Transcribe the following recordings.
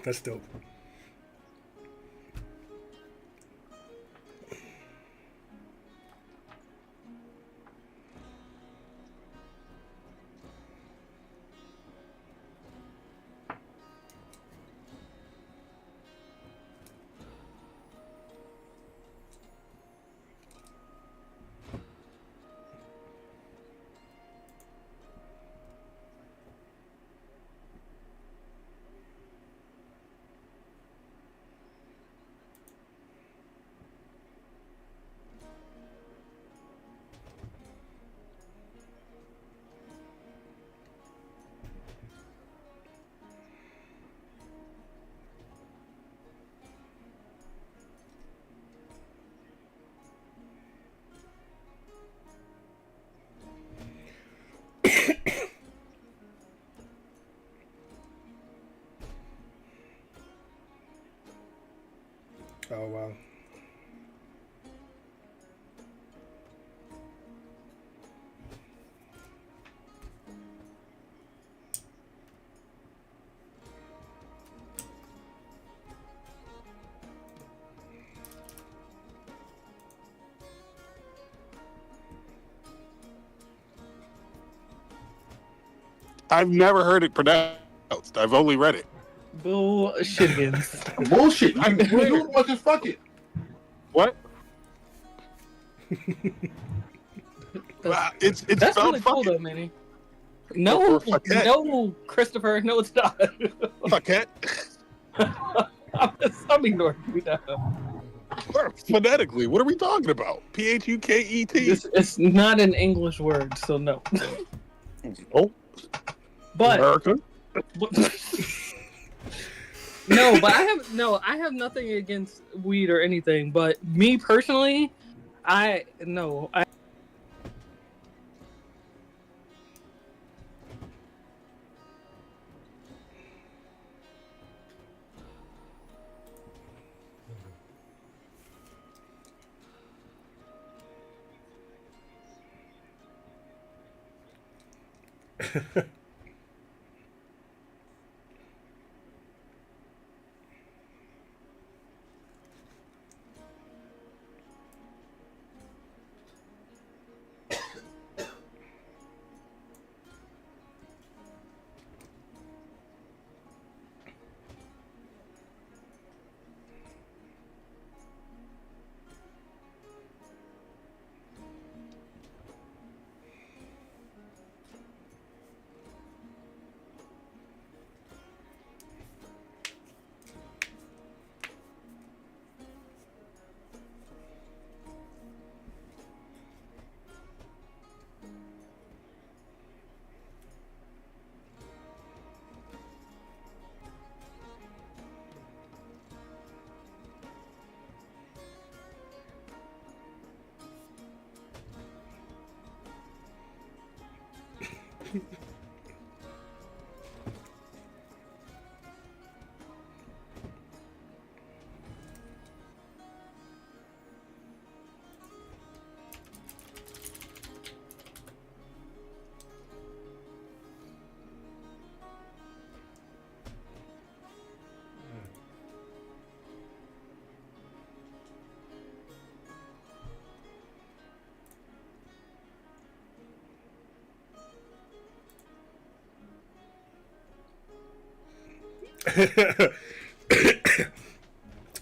That's dope. Oh wow. I've never heard it pronounced. I've only read it. Bullshittigans. Bullshit. I You ain't swear. doing much. Just fuck it. What? That's, It's that's spelled really cool fucking though, Manny. No, or fuckette. no, Christopher, no, it's not. Fuckette. I'm ignoring you now. Or phonetically, what are we talking about? Phuket. It's not an English word, so no. Oh, But America. no, but I have nothing against weed or anything. But me personally, I no, I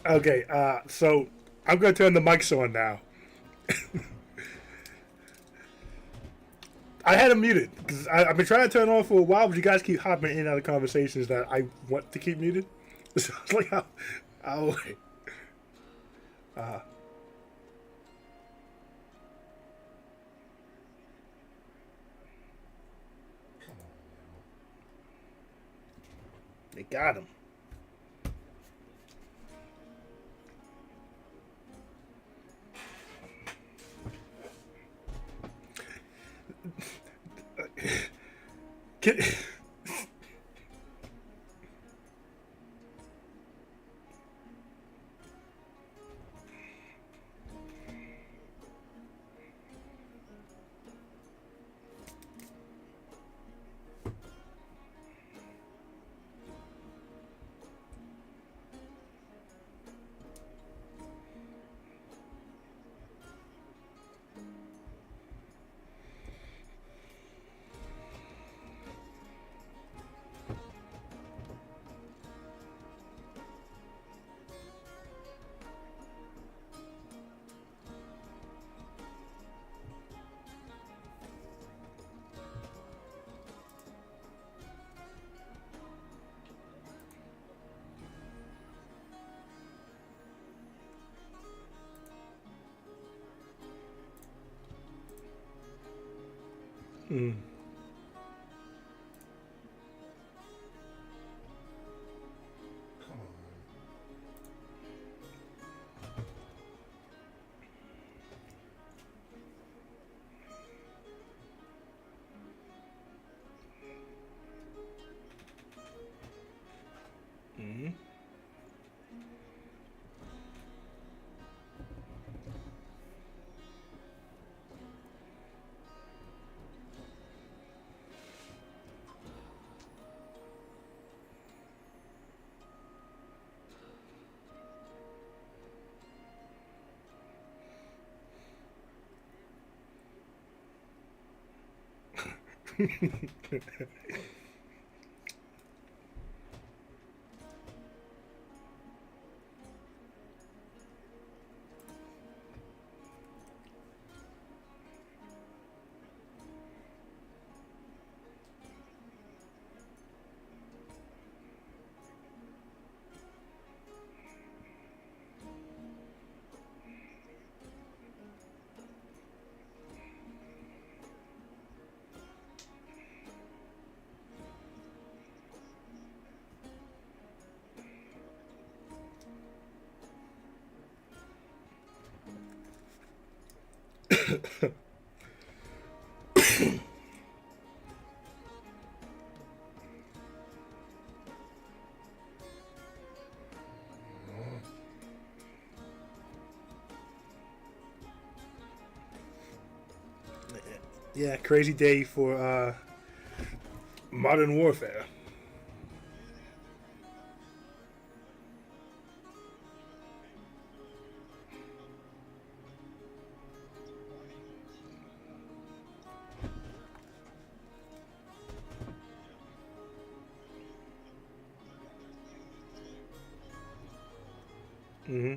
Okay, so I'm going to turn the mics on now. I had them muted because I've been trying to turn it on for a while, but you guys keep hopping in and out of conversations that I want to keep muted. So I was like, I'll wait. They got him. Can, mm. Mm. Yeah, crazy day for Modern Warfare. Mm-hmm.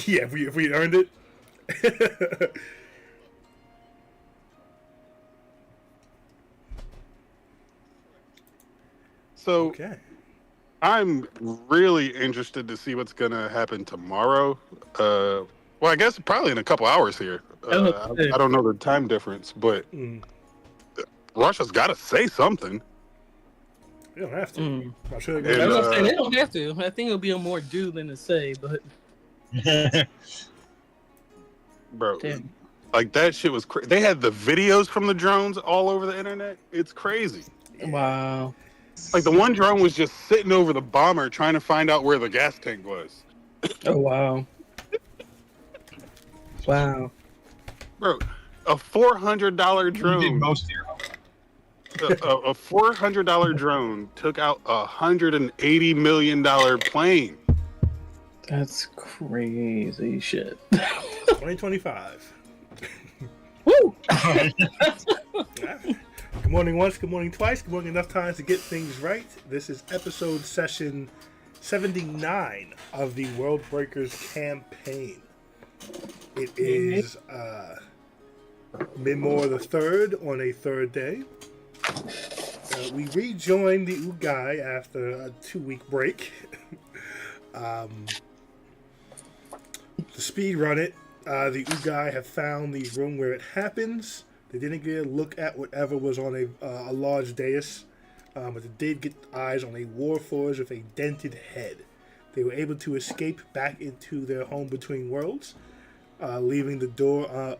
Yeah, if we earned it. So Okay. I'm really interested to see what's gonna happen tomorrow. Well, I guess probably in a couple hours here. I don't know the time difference, but Russia's got to say something. You don't have to. I'm sure And, I was gonna say they don't have to. I think it'll be a more do than a say, but bro, damn. like that shit was crazy. They had the videos from the drones all over the internet. It's crazy. Wow. Like the one drone was just sitting over the bomber trying to find out where the gas tank was. Oh wow. Wow. Bro, a $400 You did drone. most here. A $400 drone took out a $180 million plane. That's crazy shit. 2025. Woo! Yeah. Good morning once, good morning twice, good morning enough times to get things right. This is episode session 79 of the World Breakers campaign. It is Midmore the 3rd on a third day. We rejoined the Ugai after a 2-week break. To speed run it, the Ugai have found the room where it happens. They didn't get a look at whatever was on a large dais, but they did get eyes on a warforged with a dented head. They were able to escape back into their home between worlds, leaving the door,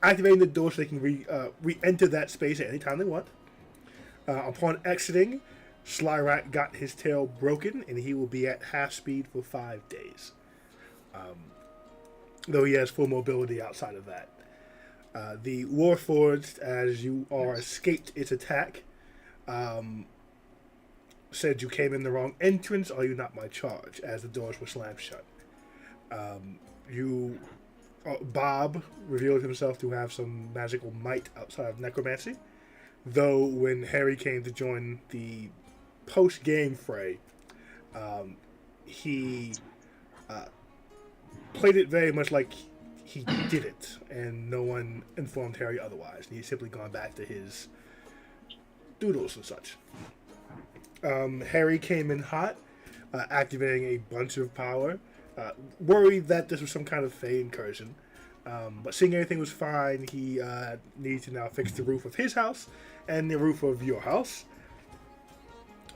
activating the door so they can re-enter that space at any time they want. Upon exiting, Slyrak got his tail broken, and he will be at half speed for 5 days. Though he has full mobility outside of that. The Warforged, as you are escaped its attack, said you came in the wrong entrance, are you not my charge, as the doors were slammed shut. Bob revealed himself to have some magical might outside of necromancy, though when Harry came to join the post-game fray, he played it very much like he did it, and no one informed Harry otherwise. He's simply gone back to his doodles and such. Harry came in hot, activating a bunch of power, worried that this was some kind of Fey incursion. But seeing everything was fine, he needed to now fix the roof of his house and the roof of your house,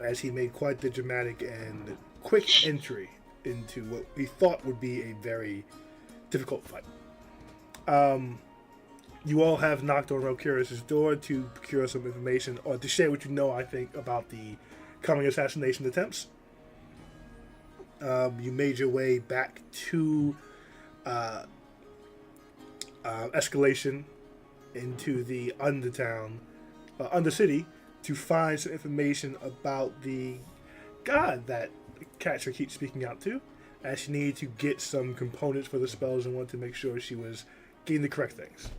as he made quite the dramatic and quick entry into what we thought would be a very difficult fight. You all have knocked on Rokirus' door to procure some information, or to share what you know, I think, about the coming assassination attempts. You made your way back to Escalation into the Undercity, to find some information about the god that Catcher keeps speaking out to, as she needed to get some components for the spells and wanted to make sure she was getting the correct things.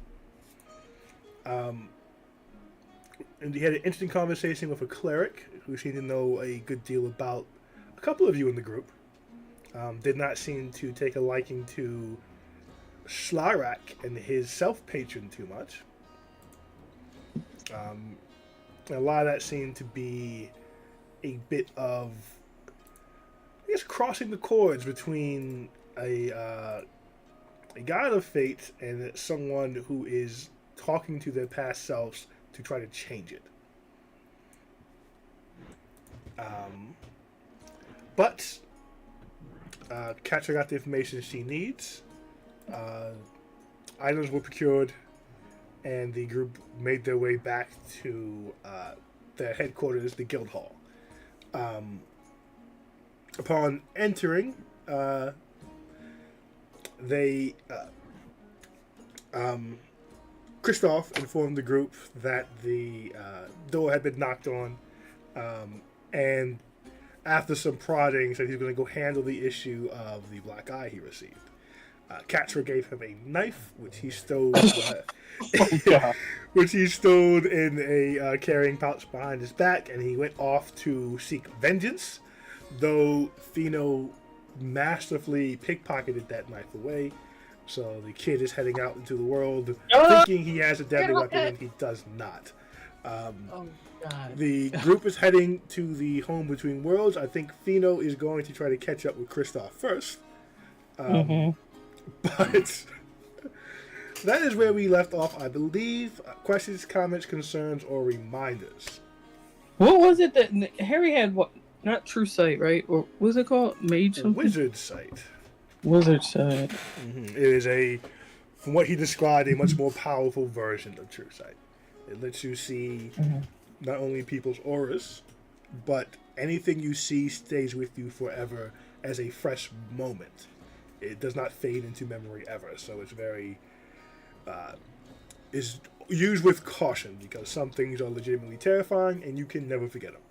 And he had an interesting conversation with a cleric who seemed to know a good deal about a couple of you in the group. Did not seem to take a liking to Slyrak and his self-patron too much. A lot of that seemed to be a bit of, I guess, crossing the chords between a god of fate and someone who is talking to their past selves to try to change it. But Catcher got the information she needs. Items were procured, and the group made their way back to their headquarters, the Guild Hall. Upon entering, Kristoff informed the group that the door had been knocked on, and after some prodding, said he was going to go handle the issue of the black eye he received. Catcher gave him a knife, which he stowed, which he stowed in a carrying pouch behind his back, and he went off to seek vengeance. Though Fino masterfully pickpocketed that knife away, so the kid is heading out into the world thinking he has a deadly weapon, and he does not. Oh God. The group is heading to the home between worlds. I think Fino is going to try to catch up with Kristoff first. But that is where we left off, I believe. Questions, comments, concerns, or reminders. What was it that Harry had? What? Not True Sight, right? Or what was it called? Mage something? Wizard Sight. Wizard Sight. It is from what he described, a much more powerful version of True Sight. It lets you see not only people's auras, but anything you see stays with you forever as a fresh moment. It does not fade into memory ever, so it's very is used with caution because some things are legitimately terrifying and you can never forget them.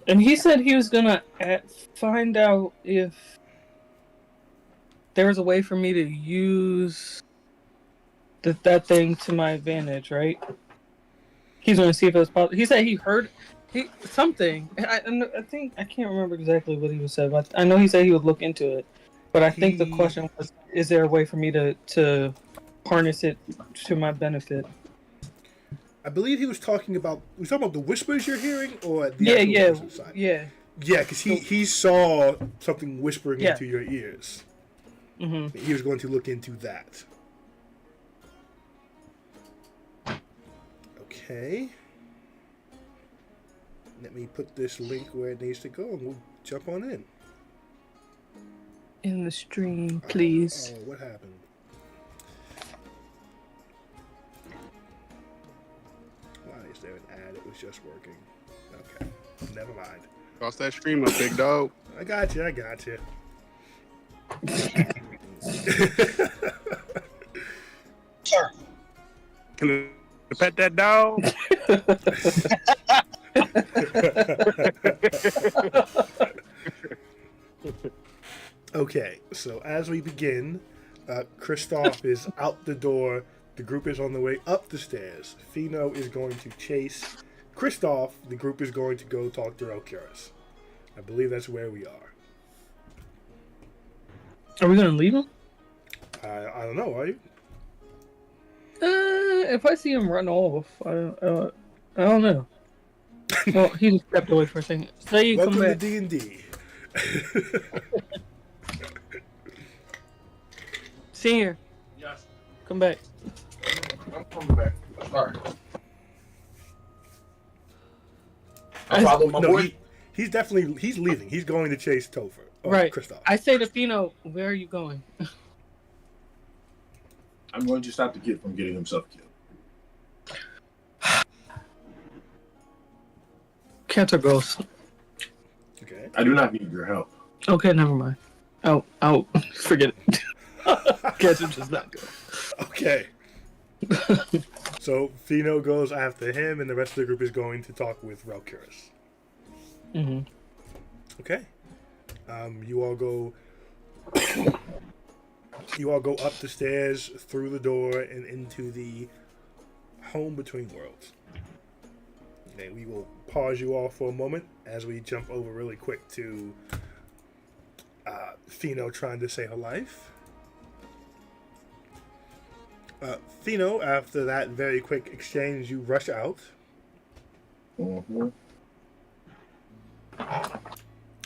And he said he was gonna find out if there was a way for me to use that thing to my advantage, right? He's gonna see if it was possible. He said he heard something. I think I can't remember exactly what he was said, but I know he said he would look into it. But I think the question was, is there a way for me to harness it to my benefit? I believe he was talking about the whispers you're hearing, or the actual side? Yeah, because he saw something whispering into your ears. Mm-hmm. He was going to look into that. Okay. Let me put this link where it needs to go, and we'll jump on in. In the stream, please. Oh, what happened? Why is there an ad? It was just working. Okay, never mind. Cross that stream up, big dog. I got you. Sir. Can I pet that dog? Okay, so as we begin, Kristoff is out the door. The group is on the way up the stairs. Fino is going to chase Kristoff. The group is going to go talk to Relcuris. I believe that's where we are. Are we going to leave him? I don't know, are you? If I see him run off, I don't know. Well, he just stepped away for a second. So you Welcome come back. to D&D. Senior. Yes. Come back. I'm coming back. Sorry. He's leaving. He's going to chase Topher. Right. Kristoff. I say to Fino, where are you going? I'm going to stop the kid from getting himself killed. Cats are ghosts. Okay. I do not need your help. Okay, never mind. Oh, forget it. Cats are just not good. Okay. So Fino goes after him, and the rest of the group is going to talk with Relcuris. Mm-hmm. Okay. You all go up the stairs, through the door, and into the home between worlds. Okay, we will pause you all for a moment as we jump over really quick to Fino trying to save her life. Fino, after that very quick exchange, you rush out. Mm-hmm.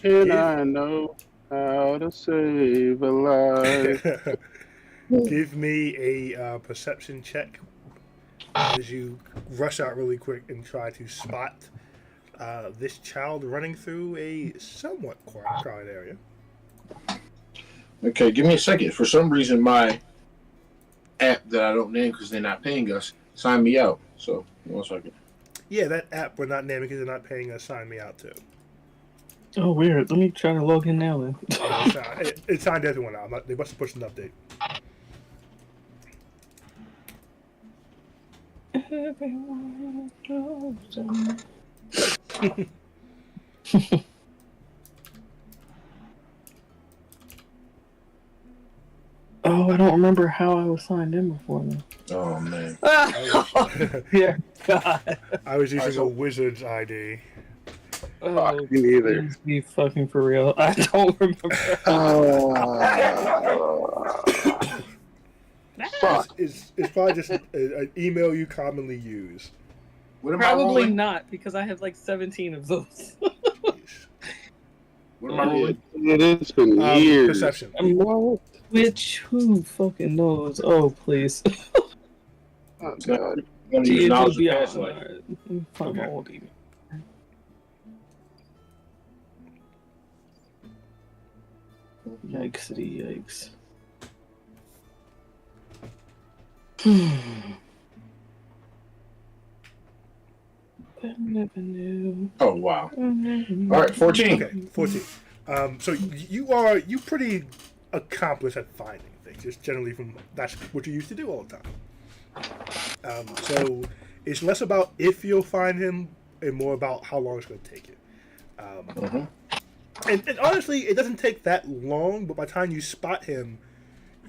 And I know how to save a life. Give me a perception check as you rush out really quick and try to spot this child running through a somewhat crowded area. Okay, give me a second. For some reason, my app that I don't name because they're not paying us signed me out. So, 1 second. Yeah, that app we're not naming because they're not paying us signed me out too. Oh, weird. Let me try to log in now then. It signed everyone out. They must have pushed an update. Everyone knows. Oh, I don't remember how I was signed in before then. Oh, man. Yeah, God. I was using a wizard's ID. Oh, me neither. please be fucking for real. I don't remember. It's probably just an email you commonly use. What am I Probably rolling? not, because I have like 17 of those. What am I rolling? It has been years. Perception. Which, who fucking knows? Oh, please. Oh, God. I'm gonna use knowledge of past Alright, life. let me find my old email. Yikes. Oh wow! All right, 14. Okay, 14. So you pretty accomplished at finding things, just generally from that's what you used to do all the time. So it's less about if you'll find him and more about how long it's going to take you. And honestly, it doesn't take that long, but by the time you spot him,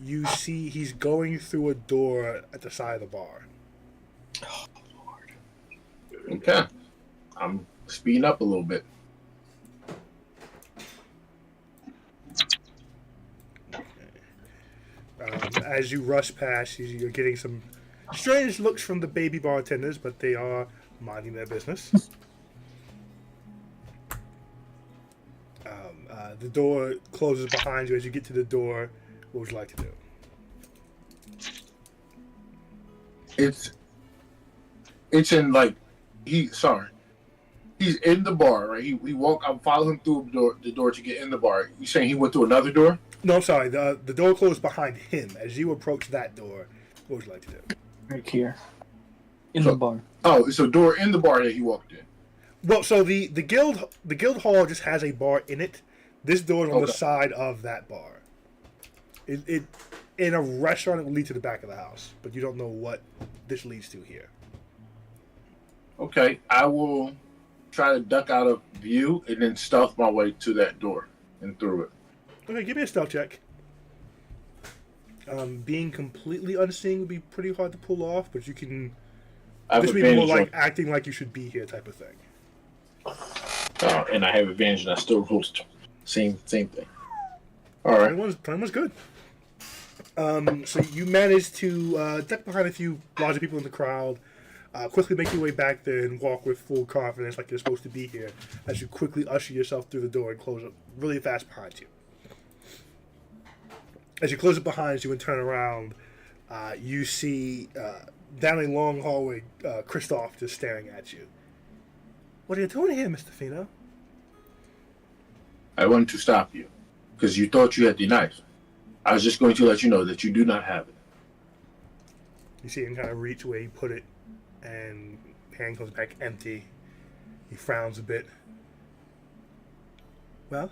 you see he's going through a door at the side of the bar. Oh, Lord. Okay, I'm speeding up a little bit. As you rush past, you're getting some strange looks from the baby bartenders, but they are minding their business. The door closes behind you. As you get to the door, what would you like to do? It's in like he's in the bar, right? He walk. I'm following him through the door to get in the bar. You saying he went through another door? No, I'm sorry. The door closed behind him. As you approach that door, what would you like to do? Right here. In the bar. Oh, it's a door in the bar that he walked in. Well, so the guild hall just has a bar in it. This door is on the side of that bar. It in a restaurant it will lead to the back of the house, but you don't know what this leads to here. Okay, I will try to duck out of view and then stealth my way to that door and through it. Okay, give me a stealth check. Being completely unseen would be pretty hard to pull off, but you can. This would be more like acting like you should be here type of thing. And I have advantage, and I still roll same thing. All right. Plan was good. So you managed to duck behind a few larger people in the crowd, quickly make your way back there and walk with full confidence like you're supposed to be here as you quickly usher yourself through the door and close it really fast behind you. As you close it behind you and turn around, you see down a long hallway Kristoff just staring at you. What are you doing here, Mr. Fino? I wanted to stop you because you thought you had the knife. I was just going to let you know that you do not have it. You see him kind of reach where he put it, and hand comes back empty. He frowns a bit. Well,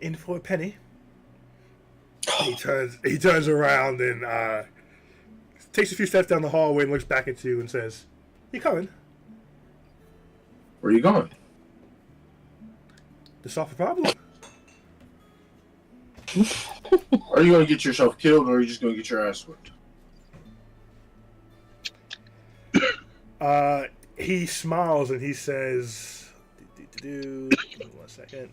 in for a penny. He turns around and takes a few steps down the hallway and looks back at you and says, "You coming? Where are you going? To solve the problem." Are you going to get yourself killed, or are you just going to get your ass whipped? He smiles and he says, Give me 1 second.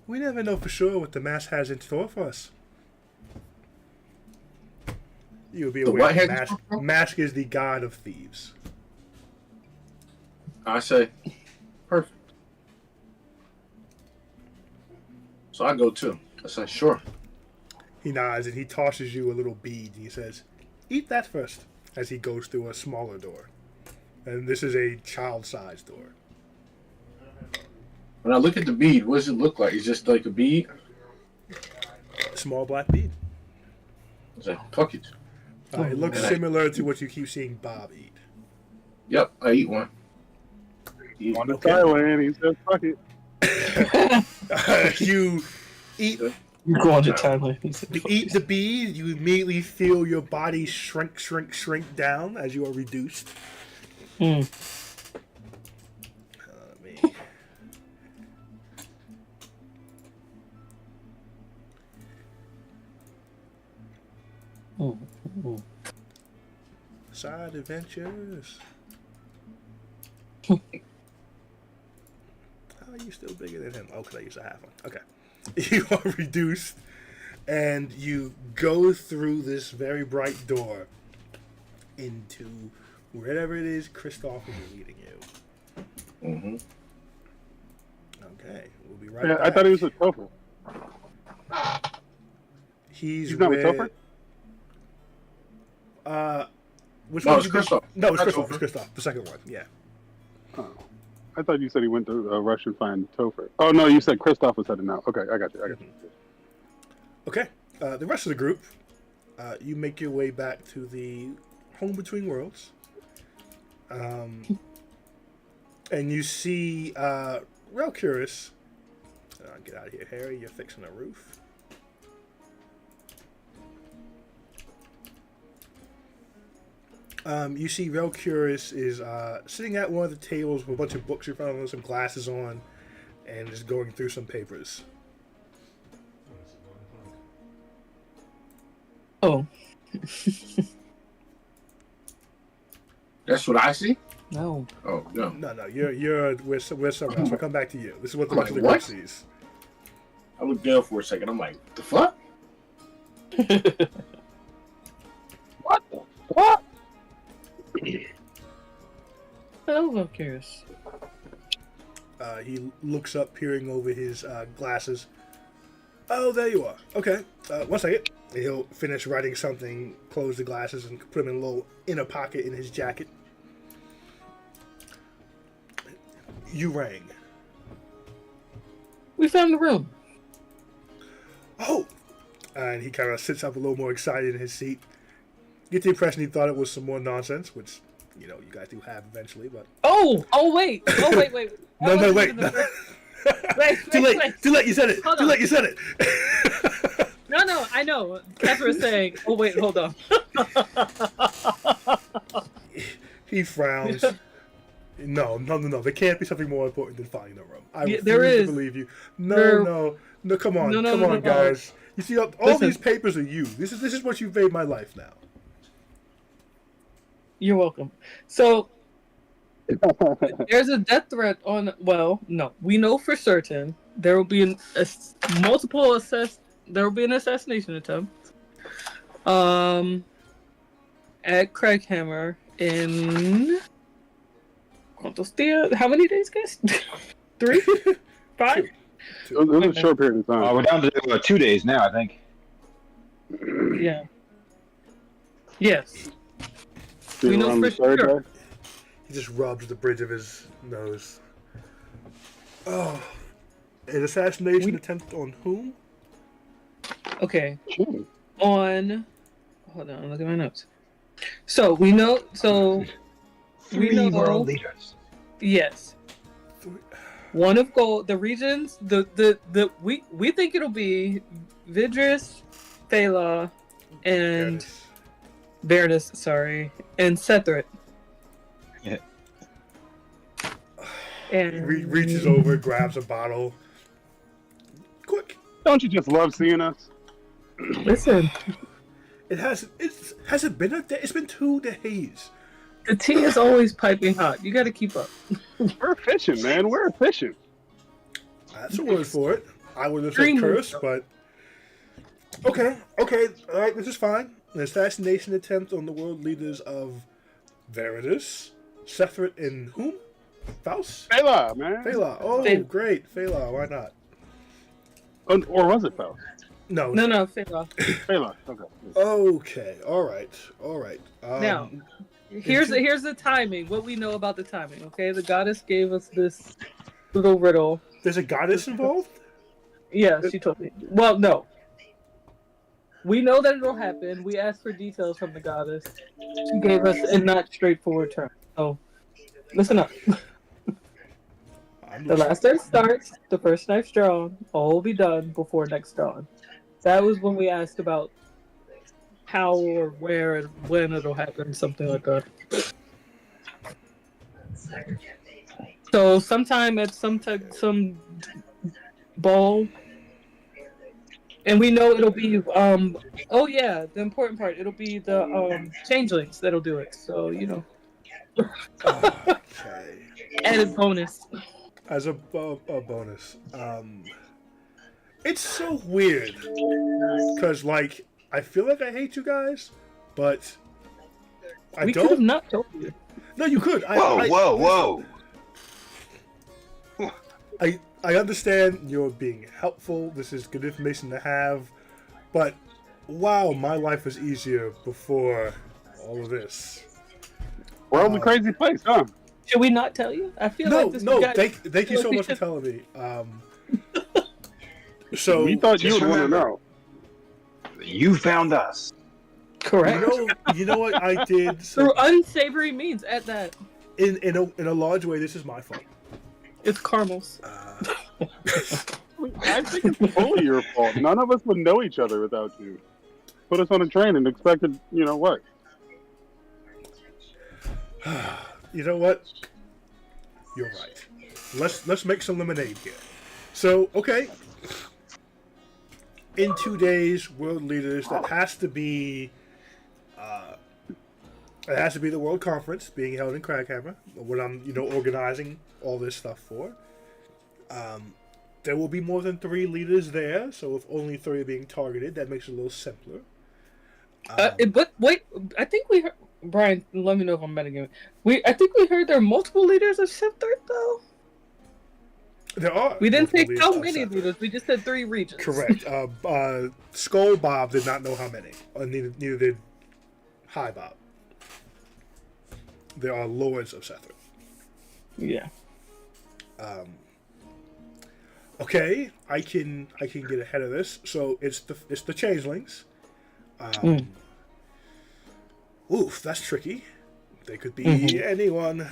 We never know for sure what the mask has in store for us. You'll be aware Mask is the god of thieves. I say, perfect. So I go too. I say, sure. He nods and he tosses you a little bead and he says, "Eat that first," as he goes through a smaller door. And this is a child-sized door. When I look at the bead, what does it look like? It's just like a bead? Small black bead. I say, fuck it. It looks similar to what you keep seeing Bob eat. Yep, I eat one. On the Thailand, he says, "Fuck it." You eat. You go on to Thailand. You eat the bead. You immediately feel your body shrink down as you are reduced. Hmm. Side adventures. How are you still bigger than him? Oh, because I used to have one. Okay. You are reduced, and you go through this very bright door into wherever it is Kristoff is leading you. Mm-hmm. Okay, we'll be right Yeah, back. I thought he was a Topher. He's not with with... which No, one it's did you- Kristoff. No, it's Not Kristoff. Topher. It's Kristoff. The second one, yeah. Oh. I thought you said he went to Rush and find Topher. Oh, no, you said Kristoff was heading out. Okay, I got you. Okay, the rest of the group, you make your way back to the Home Between Worlds. And you see real curious. Get out of here, Harry. You're fixing a roof. You see real curious is sitting at one of the tables with a bunch of books in front of him, some glasses on, and is going through some papers. Oh. That's what I see? No. Oh, no. No, we're somewhere else. We'll come back to you. This is what the I'm rest of the like, group sees. I looked down for a second. I'm like, the fuck? What? What? I'm curious. He looks up, peering over his glasses. Oh, there you are. Okay, 1 second. He'll finish writing something, close the glasses, and put them in a little inner pocket in his jacket. You rang. We found the room. Oh! And he kind of sits up a little more excited in his seat. Get the impression he thought it was some more nonsense, which, you guys do have eventually, but... Oh, wait. Wait. No, That wait. wasn't even the- Too late. Too late, you said it. Hold Too on. late, you said it. No, I know. Catherine was saying, oh, wait, hold on. He frowns. No. There can't be something more important than finding the room. I refuse there to is. believe you. There- No. Come on, No. guys. You see, all Listen. these papers are you. This is what you've made my life now. You're welcome. So, there's a death threat on, well, no. We know for certain there will be there will be an assassination attempt at Craighammer in ¿Cuántos días? How many days, guys? 3? 5? It was a short period of time. We're down to 2 days now, I think. Yeah. Yes. See, we know around the for third sure. day? He just rubs the bridge of his nose. Oh. An assassination attempt on whom? Okay. Gee. Hold on, look at my notes. So we know. So we know. world leaders. Yes. One of gold. The regions. We think it'll be Vidris, Phala, and Verdus. Sorry, and Sethrit. Yeah. And He reaches over, grabs a bottle. Quick. Don't you just love seeing us? listen, Has it been a day? It's been 2 days. the tea is always piping hot. You got to keep up. We're efficient, man. We're efficient. That's a word for it. I would have said Extremely curse, so. but okay, all right, this is fine. An assassination attempt on the world leaders of Veridus, Sethrit, and whom? Faust? Phala, man. Phala. Oh, Phala. great, Phala. Why not? Or was it Faust? No. No, Phala. Phala. Okay. Okay. All right. Now, here's the timing. What we know about the timing. Okay, the goddess gave us this little riddle. there's a goddess involved. Yeah, she told me. Well, no. We know that it'll happen. We asked for details from the goddess. She gave us a not straightforward term. So, listen up. The last day starts, the first knife's drawn, all will be done before next dawn. That was when we asked about how or where and when it'll happen, something like that. So sometime at some ball, and we know it'll be oh yeah, the important part, it'll be the changelings that'll do it. So Okay. added bonus. As a bonus, It's so weird because, like, I feel like I hate you guys, but I We could have don't. not told you. No, you could. Whoa! I understand you're being helpful. This is good information to have, but wow, my life was easier before all of this. World's a crazy place, huh? Should we not tell you? I feel No, like this. no. got- Thank you so much for telling me. So We thought you Just would want to remember. know. You found us. Correct. you know what I did. So Through unsavory means at that. in a large way, this is my fault. It's Carmel's. I think it's fully your fault. None of us would know each other without you. Put us on a train and expected, you know what? You know what? You're right. Let's make some lemonade here. So, okay. In 2 days, world leaders. That has to be. It has to be the World Conference being held in Craghammer. What I'm, organizing all this stuff for. There will be more than 3 leaders there, so if only 3 are being targeted, that makes it a little simpler. But wait, I think we heard. Brian, let me know if I'm metagaming. I think we heard there are multiple leaders of Sith though. There are. We didn't say multiple how leaders of many Seth. leaders. We just said 3 regions. Correct. Skull Bob did not know how many. Neither did High Bob. There are lords of Sethra. Yeah. Okay, I can get ahead of this. So it's the changelings. Oof, that's tricky. They could be anyone.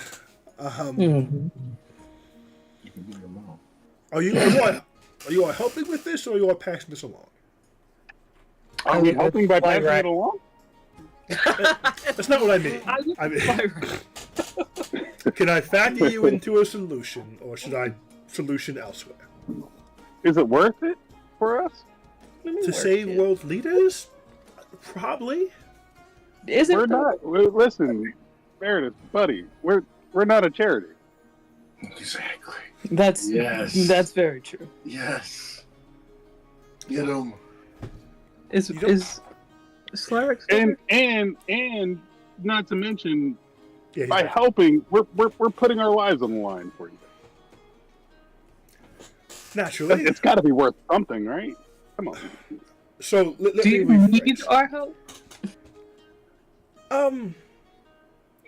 Are you all helping with this, or are you all passing this along? Are we helping by passing it along? That's not what I mean. I mean, can I factor you into a solution, or should I solution elsewhere? Is it worth it for us? To save world leaders? Probably. Is it? We're not. Listen, Meredith, buddy, we're not a charity. Exactly. That's Yes. That's very true. Yes. Get him. Is You don't- is Slarek still And not to mention, Yeah, he's by right. helping, we're putting our lives on the line for you. Naturally. It's got to be worth something, right? Come on. So let Do me you rephrase. need our help?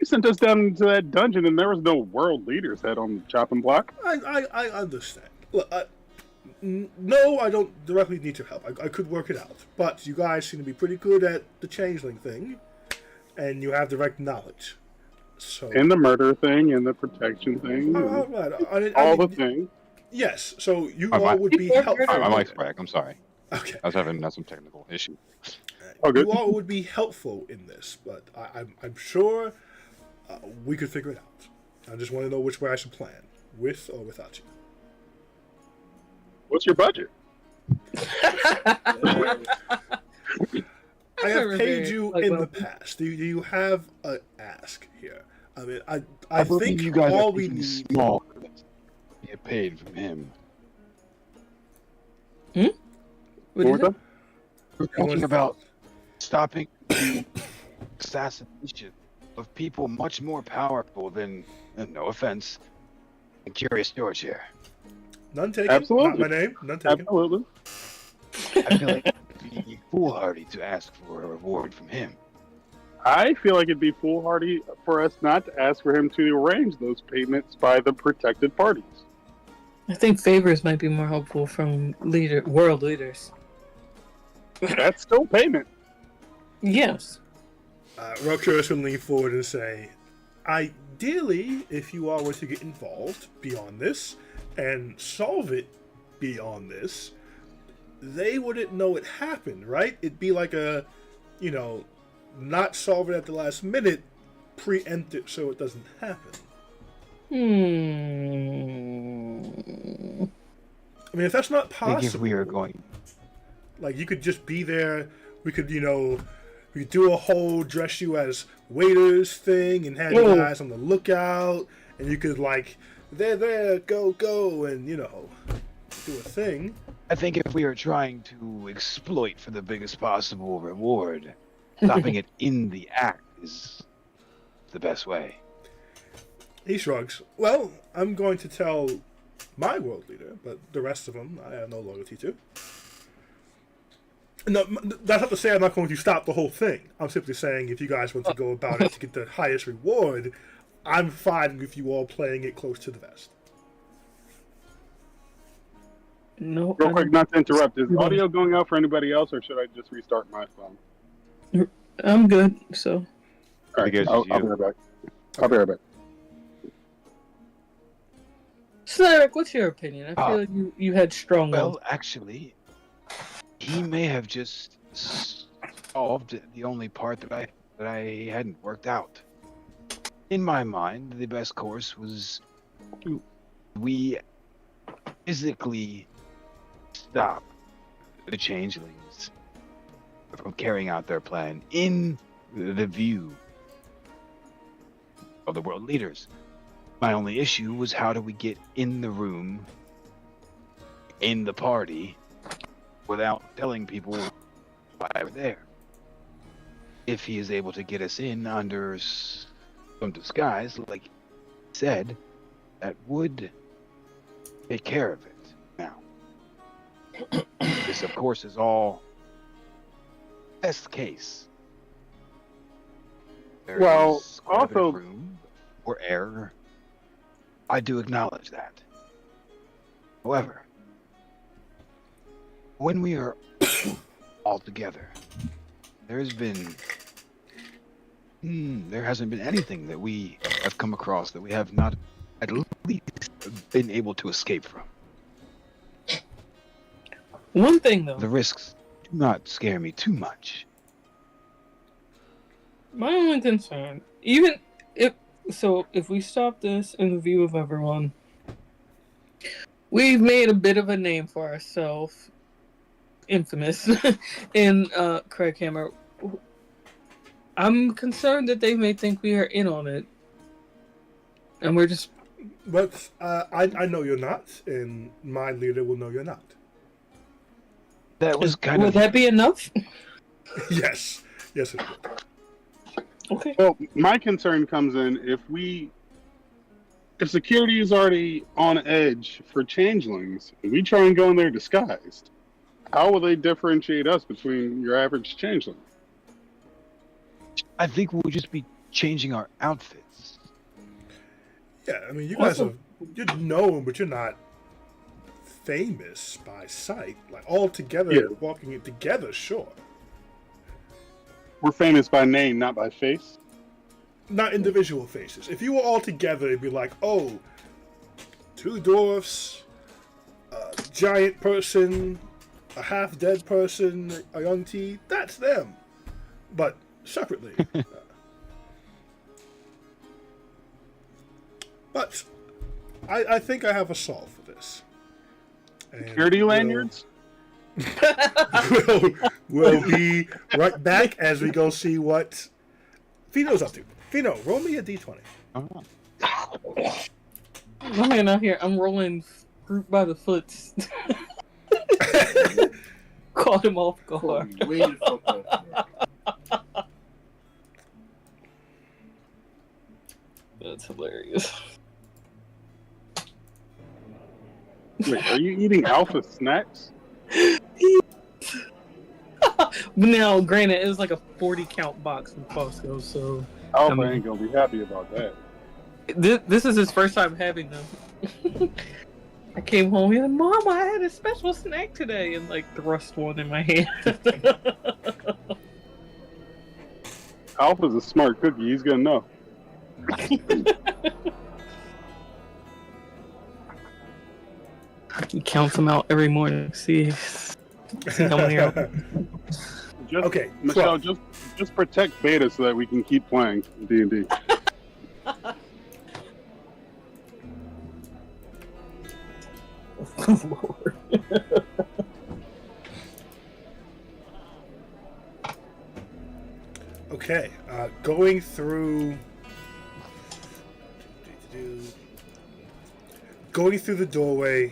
You sent us down into that dungeon, and there was no world leader's head on the chopping block. I understand. Look, no, I don't directly need your help. I could work it out. But you guys seem to be pretty good at the changeling thing, and you have direct knowledge. So And the murder thing, and the protection thing, all and right. all mean, the things. yes. So you Oh, all my- would be Hi, helpful. Hi, my mic's back. I'm sorry. Okay. I was having some technical issue. Oh, good. You all would be helpful in this, but I'm sure we could figure it out. I just want to know which way I should plan, with or without you. What's your budget? I have never paid very, you like, in well- the past. Do you have an ask here? I mean, I believe think you guys all are we thinking need. small. Get paid from him. What do What you was think? We're talking about stopping the assassination of people much more powerful than, and no offense, Curious George here. None taken. Absolutely. Not my name. None taken. Absolutely. I feel like it'd be foolhardy to ask for a reward from him. I feel like it'd be foolhardy for us not to ask for him to arrange those payments by the protected parties. I think favors might be more helpful from world leaders. That's still payment. Yes. Rokuros will lean forward and say, ideally, if you all were to get involved beyond this and solve it beyond this, they wouldn't know it happened, right? It'd be like a, not solve it at the last minute, preempt it so it doesn't happen. I mean, if that's not I think if possible, we are going, like you could just be there, we could, we could do a whole dress you as waiters thing and have you guys on the lookout, and you could like, there, go, and do a thing. I think if we are trying to exploit for the biggest possible reward, stopping it in the act is the best way. He shrugs. Well, I'm going to tell my world leader, but the rest of them I have no loyalty to. No, that's not to say I'm not going to stop the whole thing. I'm simply saying if you guys want to go about it to get the highest reward, I'm fine with you all playing it close to the vest. No. Real quick, not to interrupt. Is audio going out for anybody else, or should I just restart my phone? I'm good. So. All right, I'll be right back. I'll be right back. So, Eric, what's your opinion? I feel like you had strong. Well, actually, he may have just solved the only part that I hadn't worked out. In my mind, the best course was we physically stop the changelings from carrying out their plan in the view of the world leaders. My only issue was how do we get in the room, in the party, without telling people why we're there. If he is able to get us in under some disguise, like he said, that would take care of it. Now, this, of course, is all best case. There Well, is quite a bit of also- room for error. I do acknowledge that. However, when we are all together, there hasn't been anything that we have come across that we have not at least been able to escape from. One thing though, The risks do not scare me too much. my only concern, even if we stop this in the view of everyone, we've made a bit of a name for ourselves, infamous, in Craig Hammer. I'm concerned that they may think we are in on it, and we're just. But I know you're not, and my leader will know you're not. That was kind Would of that be enough? Yes. Yes, it would. Okay. Well, my concern comes in if security is already on edge for changelings, and we try and go in there disguised, how will they differentiate us between your average changeling? I think we'll just be changing our outfits. Yeah, I mean, you guys Also- you're known, but you're not famous by sight. Like, all together, Yeah. walking it together, sure. We're famous by name, not by face. Not individual faces. If you were all together, it'd be like, oh, two dwarfs, a giant person, a half-dead person, a young tea, that's them. But separately. But I think I have a solve for this. And Security lanyards? we'll be right back as we go see what Fino's up to. Fino, roll me a d20. My man out here, I'm rolling fruit by the foot. Caught him off guard. Way to fuck up. That's hilarious. Wait, are you eating alpha snacks? Now, granted, it was like a 40 count box from Costco, so Alpha ain't gonna be happy about that. this is his first time having them. I came home, he's like, Mom, I had a special snack today, and like thrust one in my hand. Alpha's a smart cookie. He's gonna know. He counts them out every morning. See how many are. Just, Okay, Michelle, 12. just protect Beta so that we can keep playing D&D. Lord. Okay, going through the doorway,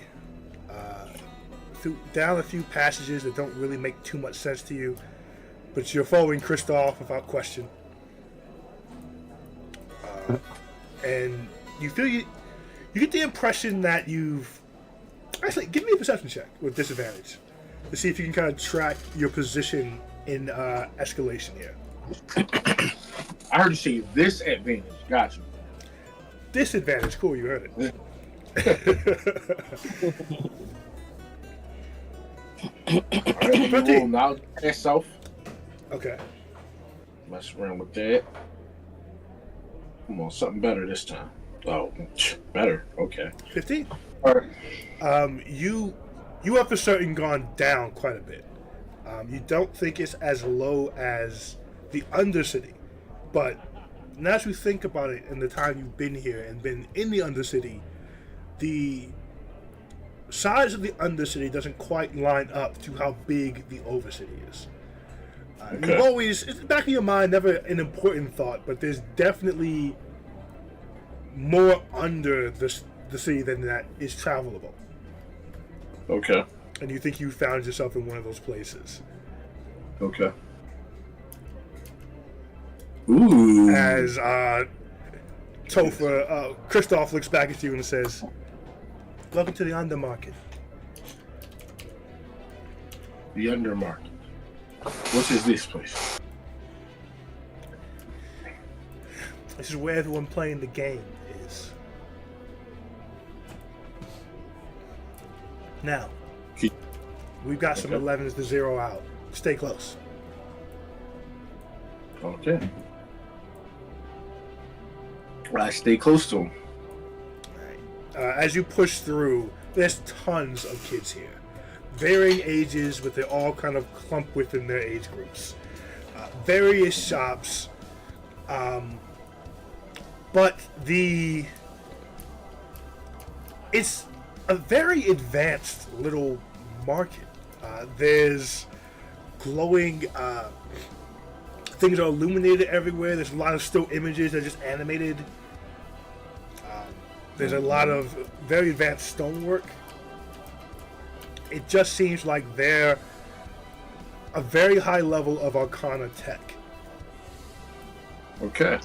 down a few passages that don't really make too much sense to you, but you're following Kristoff without question. And you feel you get the impression that you've... Actually, give me a perception check with disadvantage to see if you can kind of track your position in escalation here. I heard you say disadvantage. Got you. Disadvantage. Cool, you heard it. Roll knowledge itself. Okay. Mess around with that. Come on, something better this time. Oh, better. Okay. 15. All right. You have for certain gone down quite a bit. You don't think it's as low as the Undercity, but now as you think about it in the time you've been here and been in the Undercity, the size of the Undercity doesn't quite line up to how big the Overcity is. Okay. You've always, it's back in your mind, never an important thought, but there's definitely more under the city than that is travelable. Okay. And you think you found yourself in one of those places. Okay. Ooh. As Kristoff looks back at you and says, "Welcome to the Undermarket." The Undermarket. What is this place? This is where everyone playing the game is. Now, we've got some 11s to zero out. Stay close. Okay. I stay close to him. As you push through, there's tons of kids here. Varying ages, but they all kind of clump within their age groups. Various shops. But it's a very advanced little market. There's glowing things are illuminated everywhere. There's a lot of still images that are just animated. There's a lot of very advanced stonework. It just seems like they're a very high level of Arcana tech. Okay.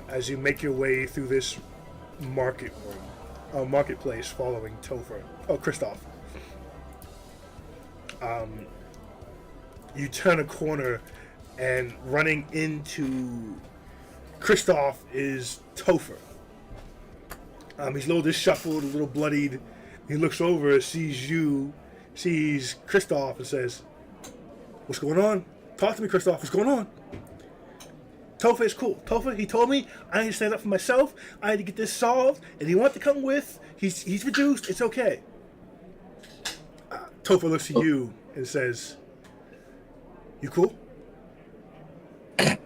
As you make your way through this marketplace following Kristoff, you turn a corner and running into Kristoff is Topher. He's a little disheveled, a little bloodied. He looks over, sees Kristoff, and says, "What's going on? Talk to me, Kristoff. What's going on?" Topher is cool. Topher, he told me I need to stand up for myself. I had to get this solved, and he wanted to come with. He's reduced. It's okay. Topher looks at you and says, "You cool?" I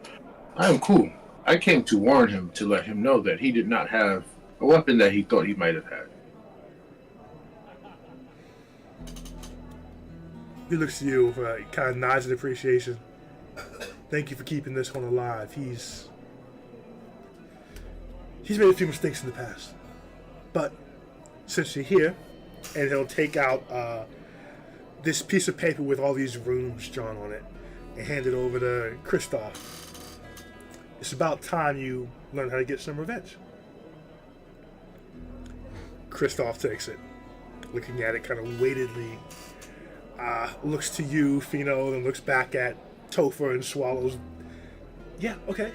am cool. I came to warn him to let him know that he did not have a weapon that he thought he might have had. He looks at you, kind of nods in appreciation. "Thank you for keeping this one alive. He's made a few mistakes in the past, but since you're here," and he'll take out this piece of paper with all these runes drawn on it and hand it over to Kristoff. "It's about time you learn how to get some revenge." Kristoff takes it, looking at it kind of weightedly. Looks to you, Fino, then looks back at Topher and swallows. "Yeah, okay.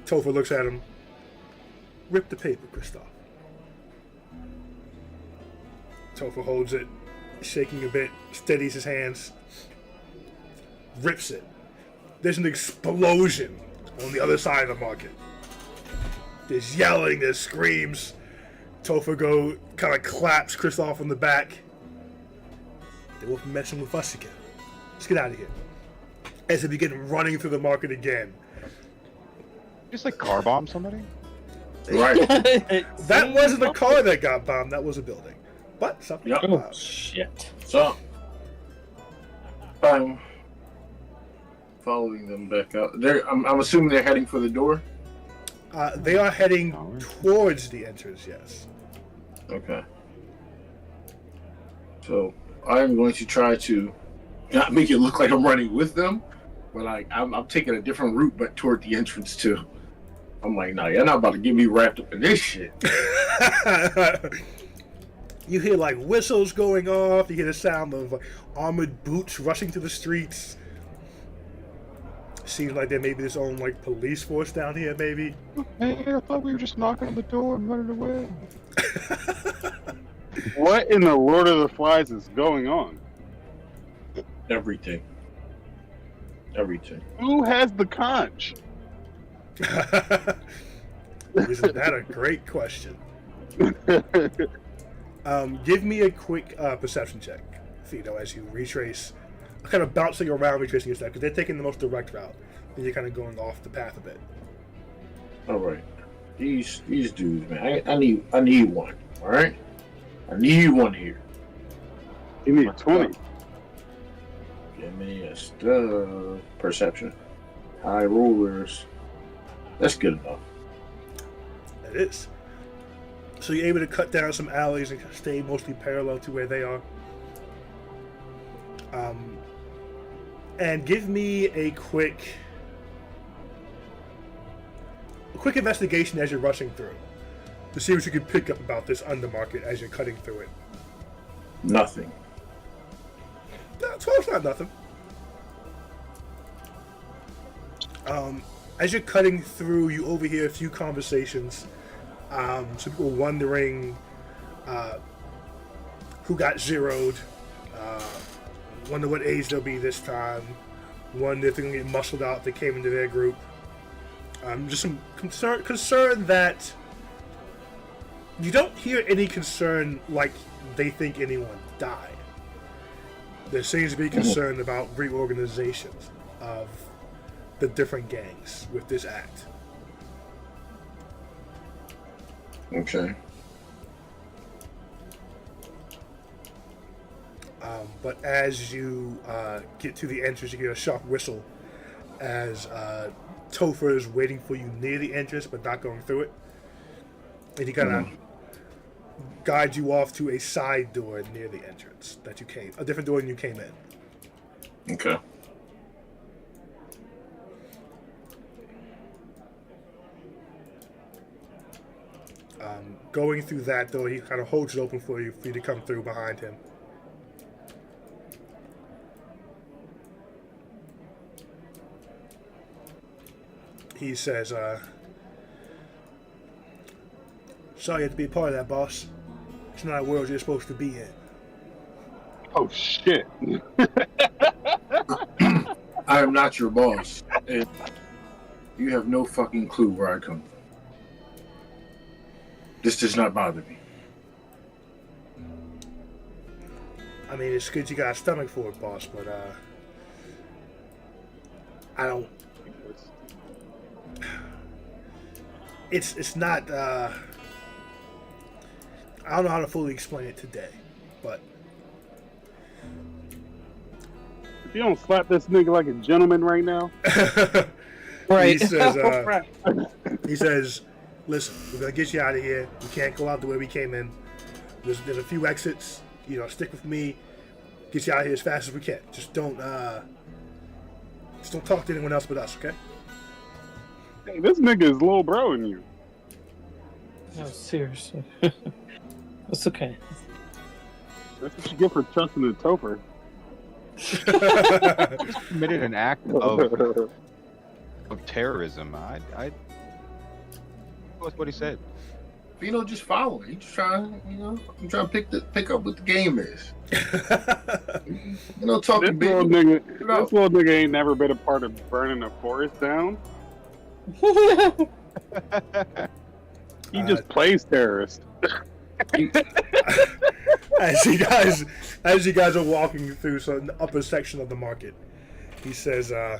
Topher looks at him. "Rip the paper, Kristoff." Topher holds it, shaking a bit, steadies his hands, rips it. There's an explosion on the other side of the market. There's yelling, there's screams. Topher kind of claps Kristoff on the back. "They won't be messing with us again. Let's get out of here." As they begin running through the market again. Just like car bomb somebody? Right. That wasn't a car that got bombed, that was a building. But something got Oh bombed. shit! So, I'm following them back out. I'm assuming they're heading for the door. They are heading towards the entrance. Yes. Okay. So I'm going to try to not make it look like I'm running with them, but I'm taking a different route, but toward the entrance too. I'm like, nah, you're not about to get me wrapped up in this shit. You hear like whistles going off. You hear the sound of armored boots rushing through the streets. Seems like there may be this own like police force down here, maybe. Hey, I thought we were just knocking on the door and running away. What in the Lord of the Flies is going on? Everything. Who has the conch? Isn't that a great question? Give me a quick perception check, Fido, as you retrace, kind of bouncing around, retracing your steps, because they're taking the most direct route, and you're kind of going off the path a bit. All right, these dudes, man. I need one. All right, I need one here. You need 20. Give me a perception. High rollers. That's good enough. It is. So you're able to cut down some alleys and stay mostly parallel to where they are. And give me a quick investigation as you're rushing through to see what you can pick up about this undermarket as you're cutting through it. Nothing. No, 12's not nothing. As you're cutting through, you overhear a few conversations. Some people wondering who got zeroed. Wonder what age they'll be this time. Wonder if they're gonna get muscled out if they came into their group. Just some concern that you don't hear any concern like they think anyone died. There seems to be concern about reorganizations of the different gangs with this act. Okay. But as you get to the entrance, you get a sharp whistle as Topher is waiting for you near the entrance, but not going through it. And he kind of guides you off to a side door near the entrance that you came, a different door than you came in. Okay. Going through that door, he kind of holds it open for you to come through behind him. He says, sorry you have to be a part of that, boss. It's not a world you're supposed to be in. Oh, shit. I am not your boss. And you have no fucking clue where I come from. This does not bother me. I mean, it's good you got a stomach for it, boss, but I don't. It's not. I don't know how to fully explain it today, but If you don't slap this nigga like a gentleman right now. Right. He says, listen, we're gonna get you out of here. We can't go out the way we came in. There's a few exits. You know, stick with me. Get you out of here as fast as we can. Just don't talk to anyone else but us, okay? Hey, this nigga is little bro in you. No, seriously. It's okay. That's what you get for trusting the Topher. Just committed an act of terrorism. What's what he said? Just follow it. He's just trying, I'm trying to pick up what the game is. Talking This little nigga ain't never been a part of burning a forest down. He just plays terrorist. As you guys are walking through the upper section of the market, he says, I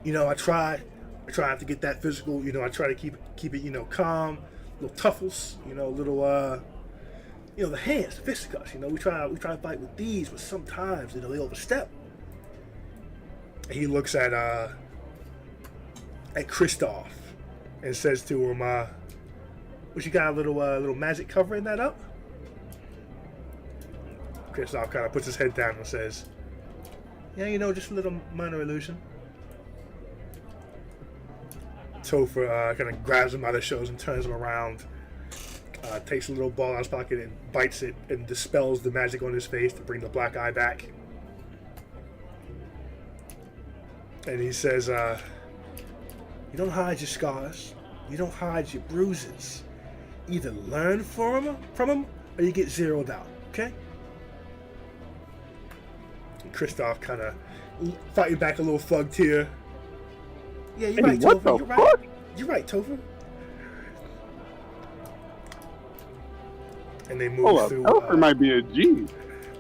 try not to get that physical. I try to keep it, calm, little tuffles, little, the hands, the fisticuffs. We try to fight with these, but sometimes they overstep. And he looks at Kristoff, and says to him, "What you got? A little magic covering that up?" Kristoff kind of puts his head down and says, "Yeah, just a little minor illusion." Topher kind of grabs him by the shoulders and turns him around. Takes a little ball out of his pocket and bites it and dispels the magic on his face to bring the black eye back. And he says, "You don't hide your scars. You don't hide your bruises. Either learn from them or you get zeroed out, okay?" And Kristoff kind of fighting back a little thug tear. "Yeah, you're right, Topher. You're right. You're right, Topher." And they move through. Topher might be a G.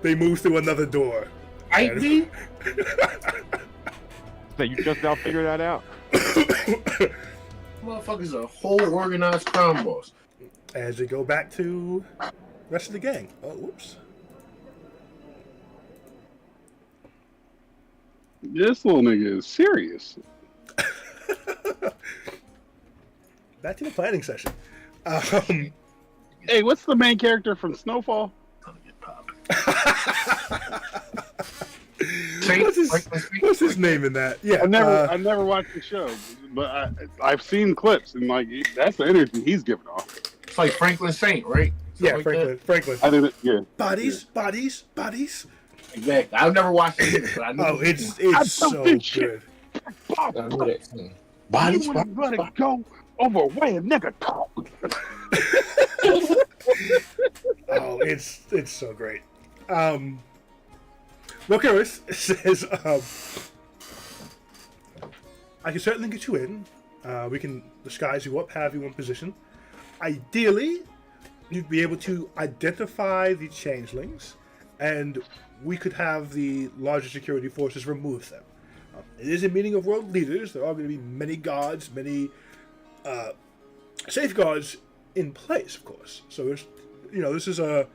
They move through another door. me? So you just now figured that out? Motherfucker's a whole organized crime boss. As they go back to the rest of the gang. Oh, whoops. This little nigga is serious. Back to the planning session. Hey, what's the main character from Snowfall? What's his name in that? Yeah, I never watched the show, but I've seen clips and like that's the energy he's giving off. It's like Franklin Saint, right? Yeah, like Franklin. I didn't. Yeah. Bodies. Exactly. I've never watched it, but I know. Oh, it's so good. I know that. Bodies. You gonna go over where a nigga talk. Oh, it's so great. Locaris says, "I can certainly get you in. We can disguise you up, have you in position. Ideally, you'd be able to identify the changelings, and we could have the larger security forces remove them. It is a meeting of world leaders. There are going to be many guards, many safeguards in place, of course. So there's, this is a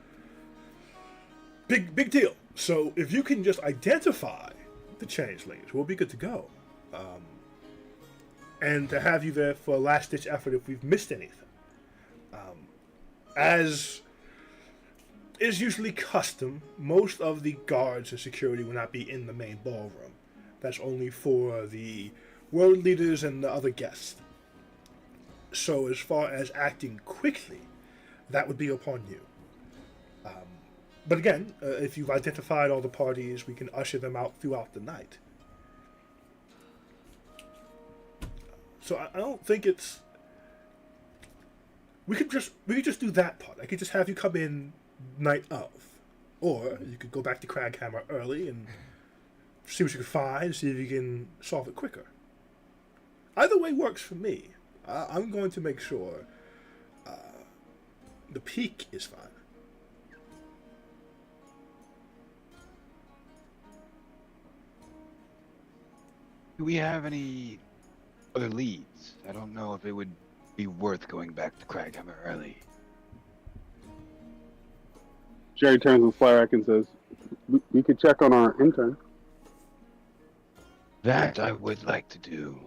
big deal. So if you can just identify the changelings, we'll be good to go. And to have you there for a last-ditch effort if we've missed anything. As is usually custom, most of the guards and security will not be in the main ballroom. That's only for the world leaders and the other guests. So as far as acting quickly, that would be upon you. But again, if you've identified all the parties, we can usher them out throughout the night. So I don't think it's... We could just do that part. I could just have you come in night of. Or you could go back to Craghammer early and see what you can find, see if you can solve it quicker. Either way works for me. I'm going to make sure the peak is fine. Do we have any other leads? I don't know if it would be worth going back to Craghammer early. Jerry turns to Slarak and says, "We could check on our intern." That I would like to do.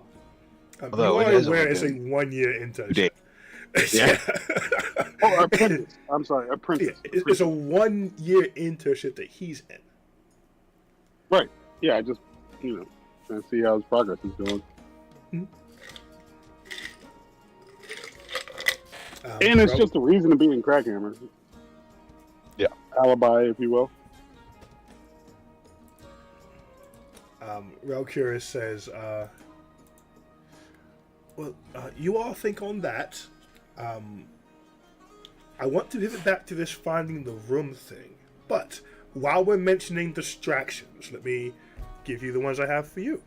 You are aware it's a 1-year internship. Yeah. Oh, apprentice. I'm sorry, apprentice. Yeah, it's a 1-year internship that he's in. Right. Yeah, I just, trying to see how his progress is doing. And it's just a reason to be in Craghammer. Yeah. Alibi, if you will. Relcurus says, you all think on that. I want to pivot back to this finding the room thing. But while we're mentioning distractions, let me give you the ones I have for you.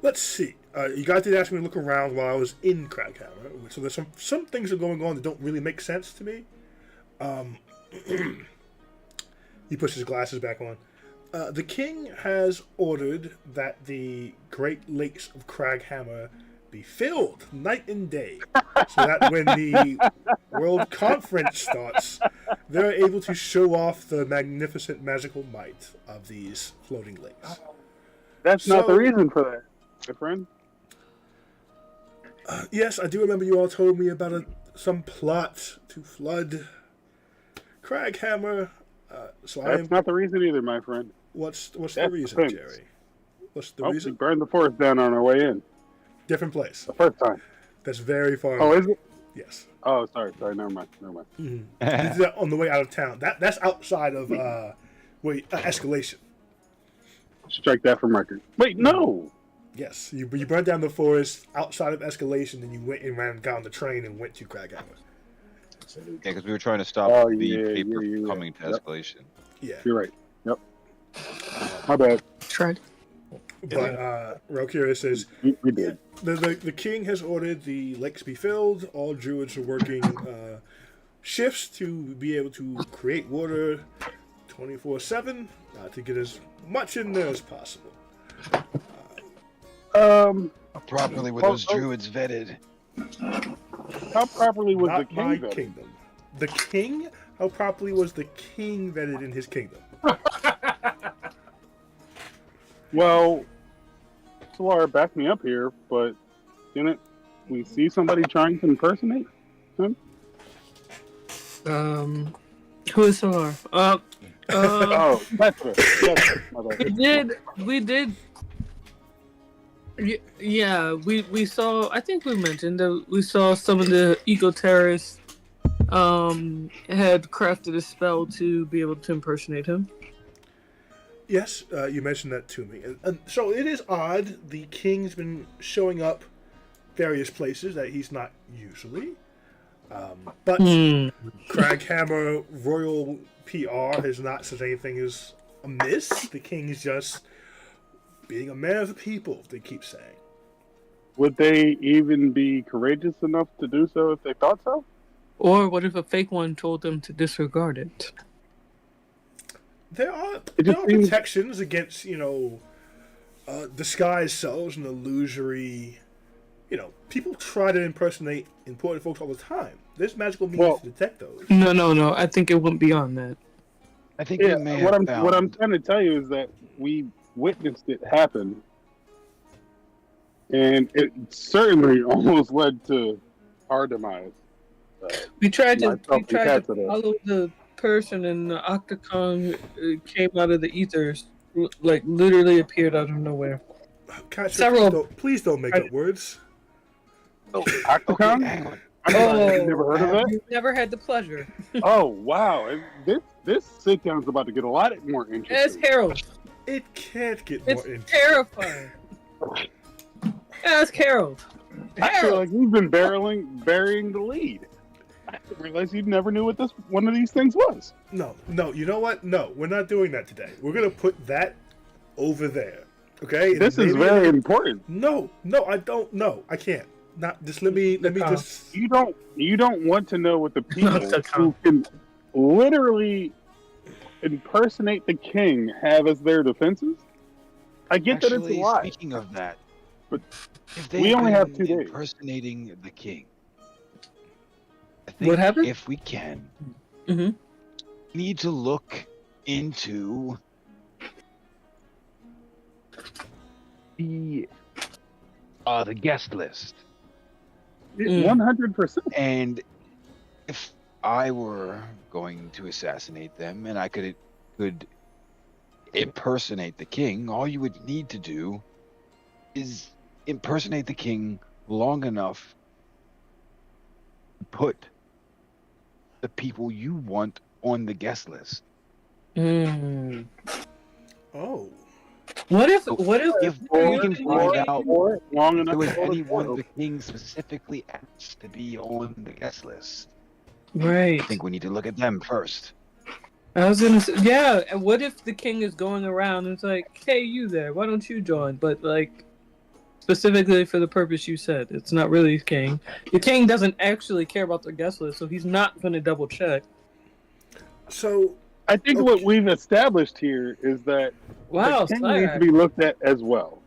Let's see. You guys did ask me to look around while I was in Craghammer. So there's some things are going on that don't really make sense to me. He puts his glasses back on. The king has ordered that the Great Lakes of Craghammer be filled night and day, so that when the World Conference starts, they're able to show off the magnificent magical might of these floating lakes. That's not the reason for that, my friend. Yes, I do remember you all told me about some plot to flood Craghammer. So I am. That's not the reason either, my friend. What's the That's reason, the fence. Jerry? What's the Oh, we reason? burned the forest down on our way in. Different place. The first time. That's very far. Oh, away. is it? Yes. Oh, sorry. Never mind. Mm-hmm. This is on the way out of town. That's outside of escalation. Strike that from record. Wait, no. Yes, you burned down the forest outside of escalation, and you went and got on the train and went to Craghammer. Yeah, because we were trying to stop Oh, the yeah, paper yeah, from yeah. coming to Yep. escalation. Yeah, You're right. Yep. My bad. Tried. but Rokira says We did. the king has ordered the lakes be filled. All druids are working shifts to be able to create water 24/7 to get as much in there as possible. Properly were those druids vetted? How properly was the Not king my vetted? kingdom. The king? How properly was the king vetted in his kingdom? Well, Solar backed me up here, but didn't we see somebody trying to impersonate him? Who is Solar? Oh, that's it. That's it. My bad. We did. Yeah, we saw. I think we mentioned that we saw some of the eco terrorists had crafted a spell to be able to impersonate him. Yes, you mentioned that to me. And so it is odd. The king's been showing up various places that he's not usually. But Craghammer Royal PR has not said anything is amiss. The king is just being a man of the people, they keep saying. Would they even be courageous enough to do so if they thought so? Or what if a fake one told them to disregard it? There are It just seems- protections against, disguised selves and illusory. People try to impersonate important folks all the time. There's magical means to detect those. No. I think it went beyond that. I think Yeah, we may what have I'm found. what I'm trying to tell you is that we witnessed it happen, and it certainly almost led to our demise. We tried to Myself and Kat today. follow the person, and the Octocon came out of the ethers, like literally appeared out of nowhere. Katya, Several- please don't make up words. Oh, Octocon? okay, hang on. I've never heard of that. You've never had the pleasure. Oh wow! And this sit down's about to get a lot more As interesting. Harold, It can't get it's more interesting. terrifying. Ask Harold. I feel like we've been burying the lead. I didn't realize you never knew what this one of these things was. No, you know what? No, we're not doing that today. We're going to put that over there. Okay? This is very important. No, I don't know. I can't. Not just let me just You don't want to know what the people the who can literally impersonate the king have as their defenses. I get that it's a Actually, lie. speaking of that, But if they we only have been 2 days. impersonating the king, I think What happened? if we can, Mhm. we need to look into the guest list. 100%. And if I were going to assassinate them and I could impersonate the king, all you would need to do is impersonate the king long enough to put the people you want on the guest list. Mm. Oh. What if If we can find out long if enough there was to hold it anyone down. the king specifically asked to be on the guest list, Right. I think we need to look at them first. I was gonna say, yeah. And what if the king is going around and it's like, "Hey, you there? Why don't you join?" But like, specifically for the purpose you said, it's not really the king. The king doesn't actually care about the guest list, so he's not going to double check. So I think what we've established here is that Wow, the king needs to Slayer. be looked at as well.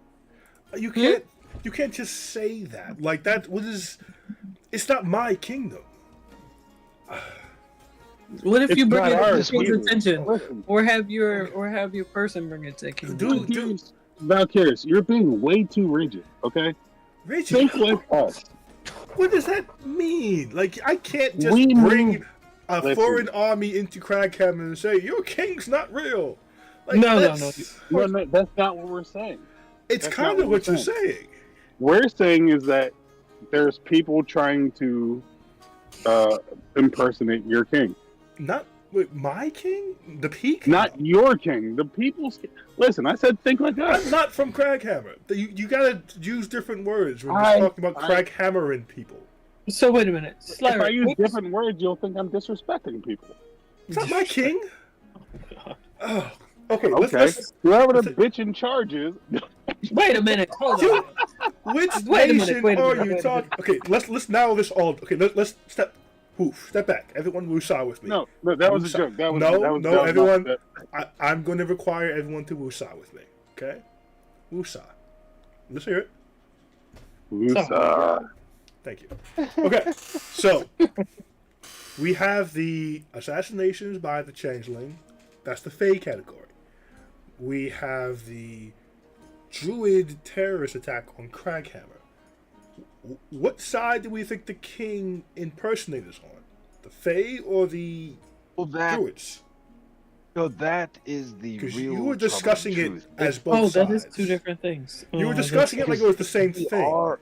you can't just say that. Like that it's not my kingdom. What if It's you bring not it to the ours king's either. attention, Listen, or have your person bring it to the king? Dude, Valkyries, you're being way too rigid, okay? Richie, Think like us. What does that mean? Like, I can't just We bring moved- a Listen. foreign army into Craghammer and say, your king's not real. Like, No. No, that's not what we're saying. It's That's kind not of what what we're you're saying. We're saying is that there's people trying to impersonate your king. Not wait, my king? The peak? Not your king. The people's king. Listen, I said think like I'm us. not from Craghammer. You gotta use different words when I- you're talking about Craghammering people. So wait a minute. If Slayer, I use what- different words, you'll think I'm disrespecting people. It's not my king. Oh, okay. Okay. Let's, Whoever the bitch in charge is. Wait a minute. Hold on. which Wait a minute, nation wait a are minute, you wait a talking? Okay, let's narrow this all. Okay, let's step back. Everyone, woosah with me. No, that was a Woosah. joke. That was No, that was, no, that was everyone. not- I'm going to require everyone to woosah with me. Okay, woosah. Let's hear it. Woosah. Thank you. Okay, so we have the assassinations by the Changeling. That's the Fey category. We have the Druid terrorist attack on Craghammer. What side do we think the king impersonators on? The Fey or the Well, Druids? that is the Because real. you were discussing it truth. as both Oh, sides. that is two different things. You were Oh, discussing it like it was the same We thing. are,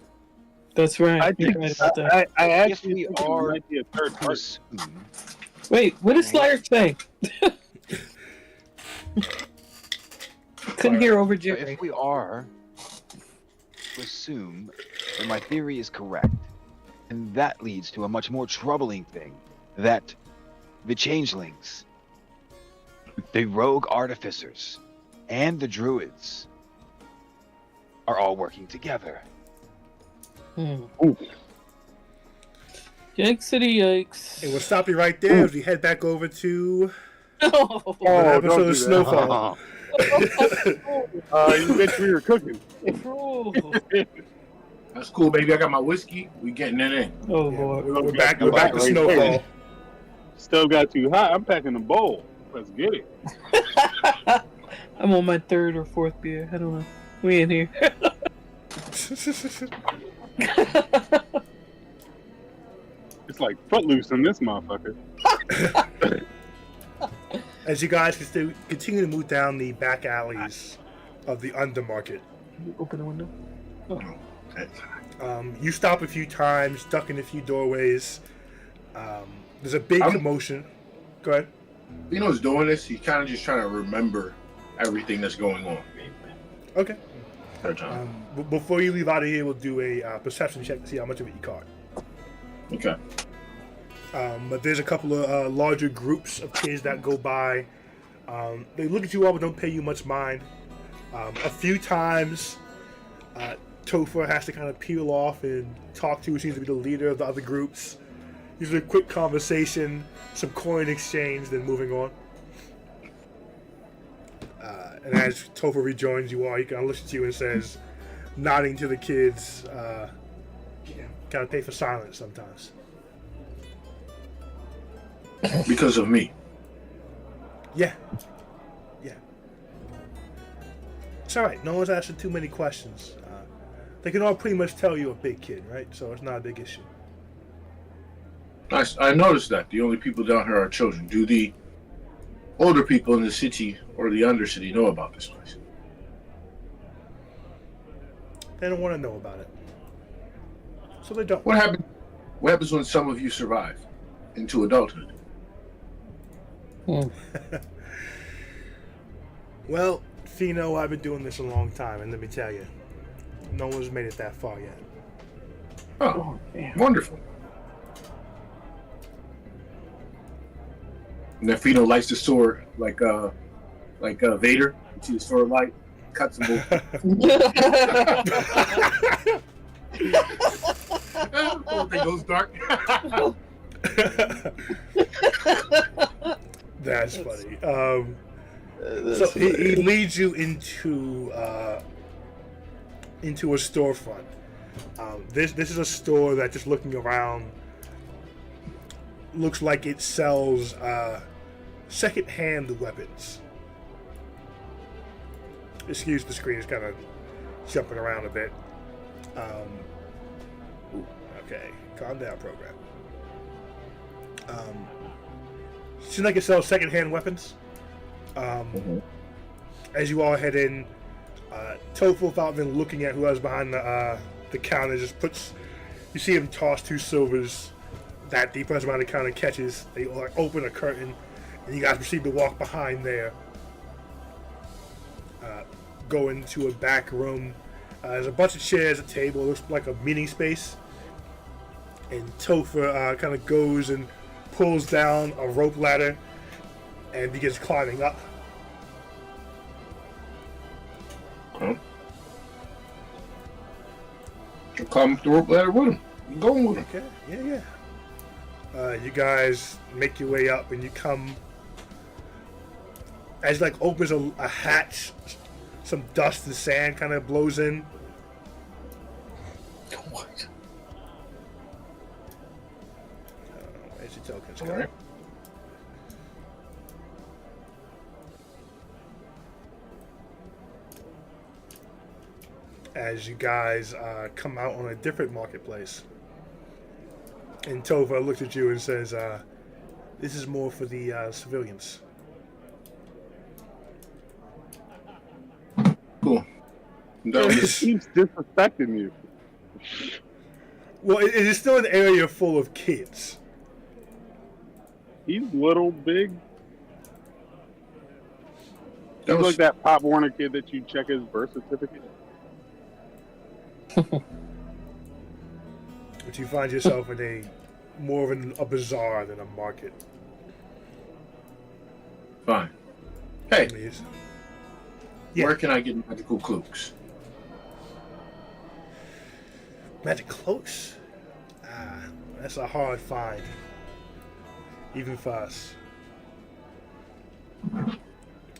That's right. I You're think right about that. I if actually we think it are might be a third to party. assume, Wait, what did Slayer say? Couldn't hear over so Jerry. if we are to assume that my theory is correct, and that leads to a much more troubling thing, that the changelings, the rogue artificers, and the druids are all working together. Oof. Yikes city yikes. And we'll stop you right there as we head back over to Oh, an episode don't do of that. Snowfall. You bitch, we were cooking. That's cool, baby. I got my whiskey. We getting it in. oh Yeah, boy. we're back to Snowfall. Still got too hot. I'm packing a bowl. Let's get it. I'm on my third or fourth beer. I don't know. We in here. It's like Footloose in this motherfucker. As you guys can still continue to move down the back alleys of the Undermarket. Open the window. You stop a few times, duck in a few doorways. There's a big commotion. Go ahead. You know who's doing this? He's kind of just trying to remember everything that's going on. Okay. Okay. Before you leave out of here, we'll do a perception check to see how much of it you caught. Okay. But there's a couple of larger groups of kids that go by. They look at you all but don't pay you much mind. A few times, Topher has to kind of peel off and talk to who seems to be the leader of the other groups. Usually a quick conversation, some coin exchange, then moving on. And as Topher rejoins you all, he kind of looks at you and says, nodding to the kids, kind of pay for silence sometimes. Because of me. Yeah. It's alright, no one's asking too many questions. They can all pretty much tell you're a big kid, right? So it's not a big issue. I noticed that the only people down here are children. Do the older people in the city or the undercity know about this place? They don't want to know about it. So they don't. What happens when some of you survive into adulthood? Well, Fino, I've been doing this a long time, and let me tell you, no one's made it that far yet. Oh, man. wonderful. Nefino lights the sword like Vader. You see the sword light, cuts him off. The whole thing goes dark. That's funny. So he leads you into a storefront. This is a store that, just looking around, looks like it sells second-hand weapons. Excuse the screen is kind of jumping around a bit. Okay, calm down, program. Seems like it sells secondhand weapons. As you all head in, Tofu, without even looking at who else behind the counter, just puts. You see him toss 2 silvers that the person behind the counter catches. They like open a curtain, and you guys proceed to walk behind there. Go into a back room. There's a bunch of chairs, a table. It looks like a meeting space. And Topher kind of goes and pulls down a rope ladder and begins climbing up. Okay. I'll climb up the rope ladder with him. I'm going with him. Okay, yeah. You guys make your way up and you come. As he, like, opens a hatch, some dust and sand kind of blows in. What? Where's your tokens? All right. As you guys come out on a different marketplace. And Tova looks at you and says, this is more for the civilians. Cool. He keeps disrespecting you. Well, it is still an area full of kids. He's little, big. That He's was like that Pop Warner kid that you check his birth certificate. But you find yourself in more of a bazaar than a market. fine. Hey, Please. Yeah. where can I get magical cloaks? Magic cloaks? That's a hard find. Even for us.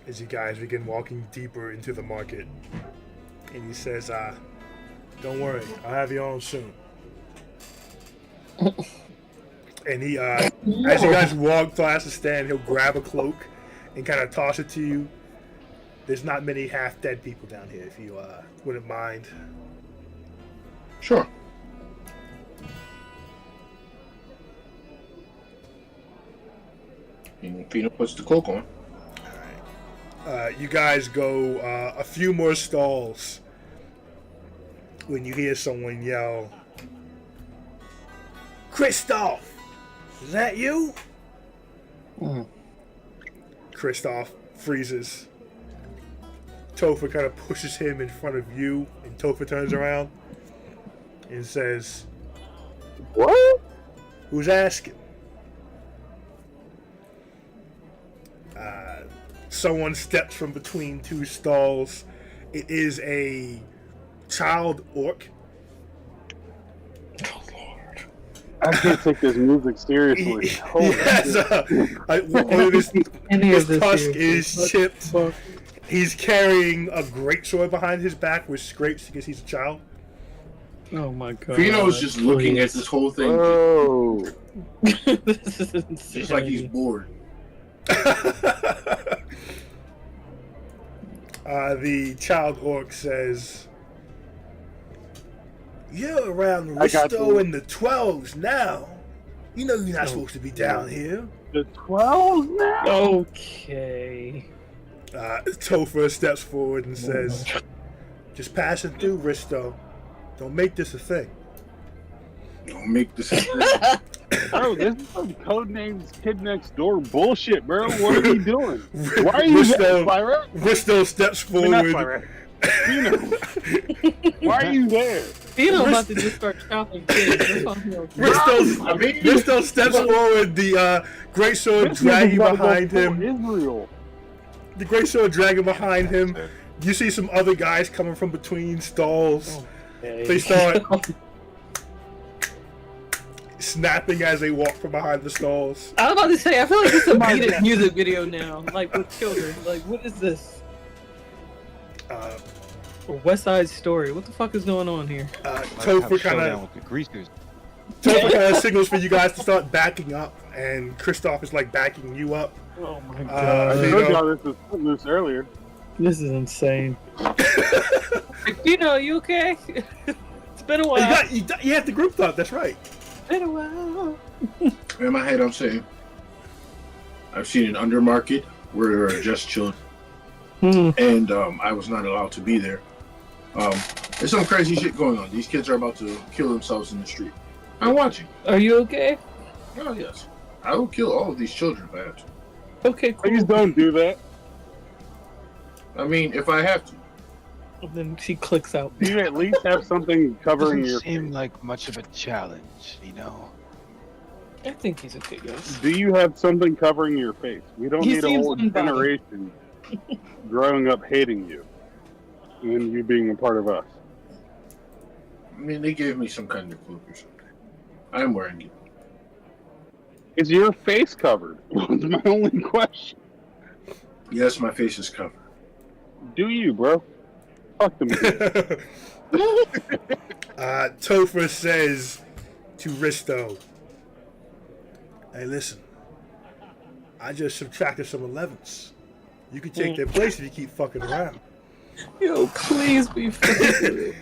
As you guys begin walking deeper into the market. And he says, don't worry, I'll have you on soon. And he, as you guys walk past the stand, he'll grab a cloak and kind of toss it to you. There's not many half-dead people down here, if you wouldn't mind. Sure. And Pino puts the cloak on. You guys go a few more stalls when you hear someone yell, Christoph! Is that you? Christoph freezes. Topher kind of pushes him in front of you, and Topher turns around and says, What? Who's asking? Someone steps from between two stalls. It is a child orc. Oh, Lord. I can't take this music seriously. Holy Yes, shit. his tusk is chipped. He's carrying a greatsword behind his back with scrapes because he's a child. Oh my god. Pino's just looking at this whole thing, Oh. This is insane. just like he's bored. The child orc says, You're around I got Risto you. in the 12s now. You know you're not supposed to be down here. The 12 now? Okay. Topher steps forward and says, Just passing through, Risto. Don't make this a thing. Don't make this. Oh, this is some Codenames Kid Next Door bullshit, bro. What are you doing? Why are you Risto, there, Spyro? Risto steps I mean, not forward. Spyro. Pino. Why are you there? Pino about to just start chopping kids. That's all he'll do. Risto steps forward, the great sword dragging behind him. Israel. The great sword dragging behind him. You see some other guys coming from between stalls. They start snapping as they walk from behind the stalls. I was about to say, I feel like it's a beat music video now, like with children. Like, what is this? Or West Side Story. What the fuck is going on here? Topher kind of with the greasers. signals for you guys to start backing up, and Christoph is like backing you up. Oh my I god. told y'all this was loose earlier. This is insane. Pino, you okay? It's been a while. You have the group thought. That's right. It's been a while. In my head, I'm saying, I've seen an undermarket where there are just children, and I was not allowed to be there. There's some crazy shit going on. These kids are about to kill themselves in the street. I'm watching. Are you okay? Oh, yes. I will kill all of these children if I have to. Okay, cool. Please don't do that. I mean, if I have to. And then she clicks out. Do you at least have something covering Doesn't your seem face? like much of a challenge, you know. I think he's okay, guys. Do you have something covering your face? We don't He need a seems whole unbothered. generation growing up hating you and you being a part of us. I mean, they gave me some kind of cloak or something. I'm wearing it. Is your face covered? That's my only question. Yes, my face is covered. Do you, bro? Fuck them. Topher says to Risto, "Hey, listen. I just subtracted some 11s. You can take their place if you keep fucking around." Yo, please be free.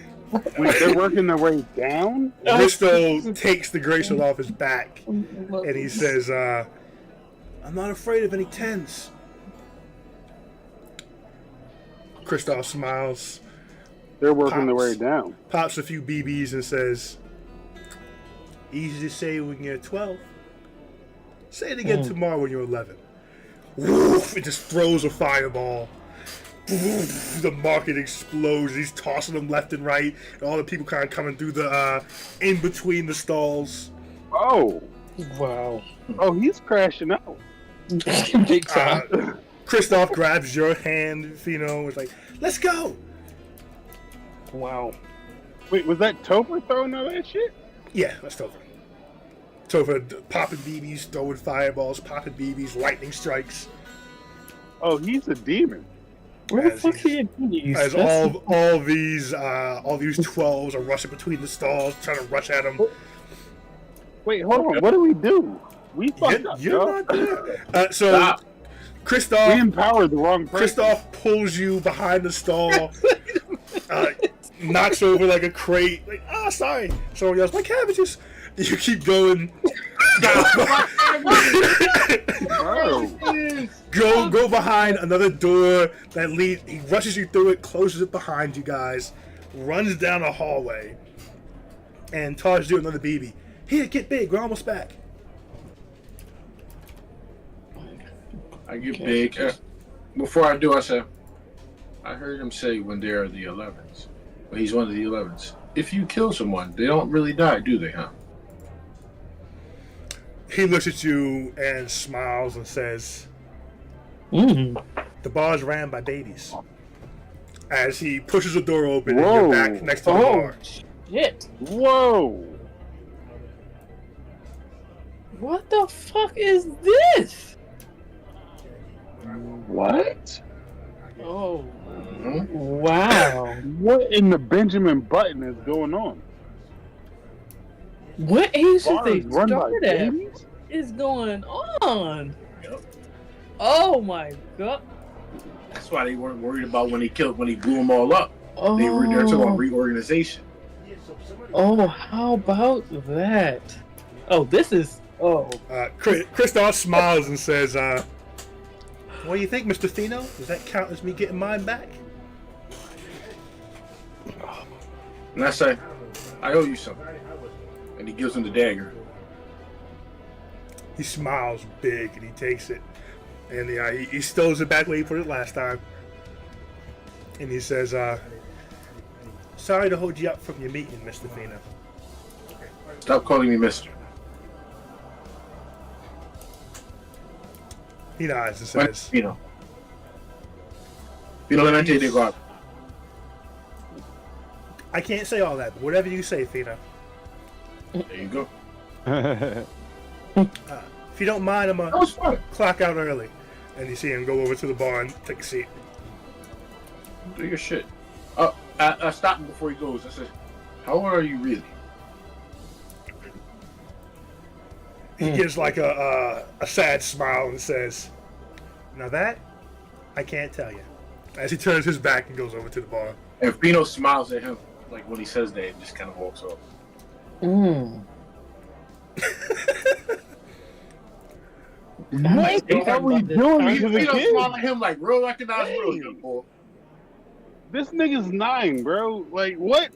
Wait, they're working their way down? Risto takes the gray shield off his back and he says, "I'm not afraid of any 10s." Kristoff smiles, They're working their Pops. way down. pops a few BBs and says, "Easy to say when you're 12. Say it again tomorrow when you're 11. Woof, it just throws a fireball. Woof, the market explodes. He's tossing them left and right. And all the people kind of coming through the, in between the stalls. Oh. Wow. Oh, he's crashing out. Big time. Kristoff grabs your hand, Fino, is like, "Let's go." Wow. Wait, was that Topher throwing all that shit? Yeah, that's Topher. Topher popping BBs, throwing fireballs, popping BBs, lightning strikes. Oh, he's a demon. Where the As fuck he's- are you? As all these 12s are rushing between the stalls, trying to rush at him. Wait, hold on. What do we do? We fucked up, You're yo. not there. So Stop. We Kristoff empowered the wrong person. Kristoff pulls you behind the stall, knocks over like a crate. Like, sorry. Someone yells, "My cabbages!" You keep going. Oh. Go behind another door that leads. He rushes you through it, closes it behind you guys, runs down a hallway, and tosses you another BB. Here, get big. We're almost back. I get big. Before I do, I said, I heard him say when they are the 11s. Well, he's one of the 11s. If you kill someone, they don't really die, do they, huh? He looks at you and smiles and says, Mm. "The bar's ran by babies." As he pushes the door open and Whoa. you're back next to the Oh, bar. shit. Whoa. What the fuck is this? What? Oh, Hmm? wow. What in the Benjamin Button is going on? What age did they Bars run by start at? babies? What is going on? Oh my god. That's why they weren't worried about when he blew them all up. Oh, They were there talking about reorganization. oh, how about that? Oh, this is. Oh, Kristoff smiles and says, "What do you think, Mr. Fino? Does that count as me getting mine back?" And I say, I owe you something. And he gives him the dagger. He smiles big and he takes it. And he stows it back where he put it last time. And he says, "Sorry to hold you up from your meeting, Mr. Fino." Stop calling me mister. He nods and says, Fino Lamente de God. "I can't say all that, but whatever you say, Fino. There you go. If you don't mind, I'm That going was to fun. clock out early." And you see him go over to the bar and take a seat. Do your shit. I stopped him before he goes. I said, how old are you really? He gives like a sad smile and says, "Now that, I can't tell you." As he turns his back and goes over to the bar. And Fino smiles at him. like when he says that, it just kind of walks off. Mm. What They are we doing He- to the He don't kid? smile at him like real recognizable. Hey. This nigga's 9, bro. Like what?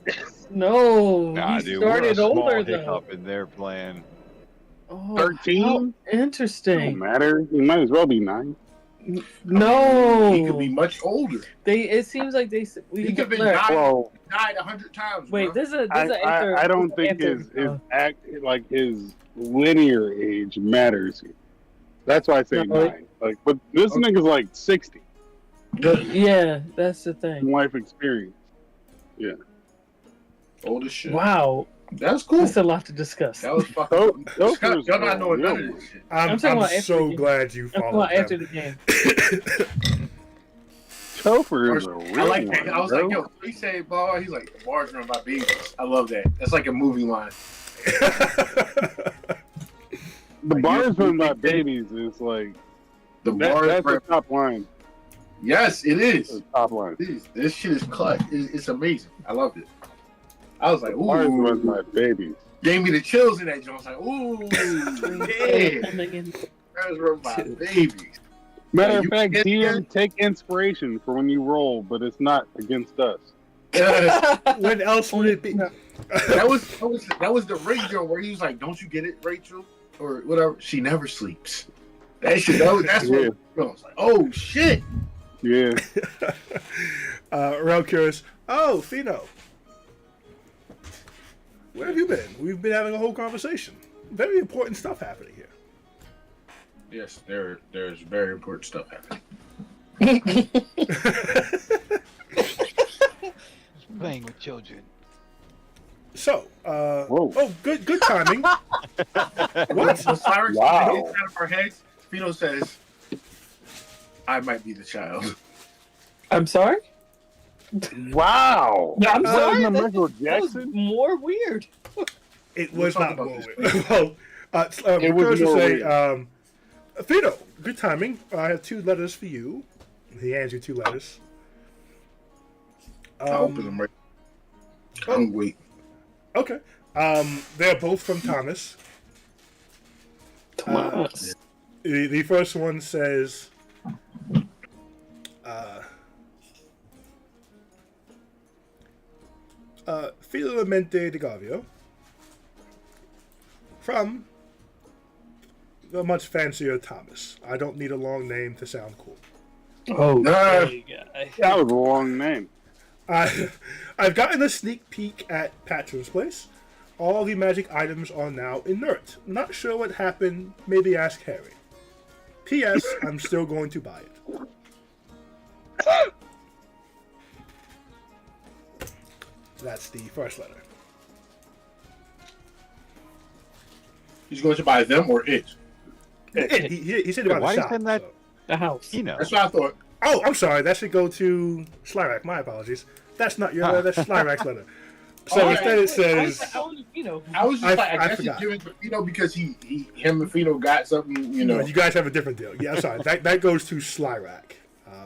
No, Nah, he dude, we're a started small older though. hiccup in their plan. Oh, 13? how Don't interesting. matter. You might as well be 9. No, He could be much older. It seems like we He could have been look, died 100 times. Wait, bro. this is an answer. I don't this is think an his answer. act like his linear age matters here. That's why I say No, 9. Like, but this nigga's like 60 Yeah, that's the in thing. life experience. Old as shit. Wow, That's cool. that's a lot to discuss. That was fucking. Those Y'all not knowing none of this shit. I'm talking about after so the- glad you That's followed why after them. the game. Topher is a real I like one, that. I was bro. like, yo, he said, "Ball." He's like, "Bars run by babies." I love that. That's like a movie line. The bars run by babies is like The bars. that's the run- top line. Yes, it is. The top line. This shit is clutch. It's amazing. I loved it. I was like, Bars run ooh. by babies. Gave me the chills in that joint. I was like, ooh, yeah. Bars run by babies. Matter Yeah, of you fact, get DM, take inspiration for when you roll, but it's not against us. When else would it be? that was the Ray joint where he was like, "Don't you get it, Rachel?" or whatever. She never sleeps. That's Yeah. what I was like. Oh shit! Yeah. Real curious. Oh, Fino. Where have you been? We've been having a whole conversation. Very important stuff happening here. Yes, there's very important stuff happening. Playing with children. So, Whoa. oh, good timing. What? So Cyrus Wow. inside of our heads, Fino says, "I might be the child." I'm sorry. Wow. I'm That sorry. wasn't That, Michael that was Jackson? more weird. It We'll was talk not about more this. weird. Well, It was Recurse will more say, weird. Fino, good timing. I have 2 letters for you. He hands you 2 letters. I open them right. I'm wait. Okay. They're both from Thomas. Thomas. The first one says, Finalmente de Gavio from the much fancier Thomas. I don't need a long name to sound cool. Oh, Nah. guy. That was a long name. I've gotten a sneak peek at Patron's place. All the magic items are now inert. Not sure what happened. Maybe ask Harry. P.S. I'm still going to buy it. That's the first letter. He's going to buy them or it. He said about Why the you shop. send that- so- The house. You know. That's what I thought. Oh, I'm sorry. That should go to Slyrak. My apologies. That's not your letter. That's Slyrak's letter. So Oh, instead it says... I was just I I guess forgot. he's giving to Fino because him and Fino got something, you know. You guys have a different deal. Yeah, I'm sorry. That goes to Slyrak.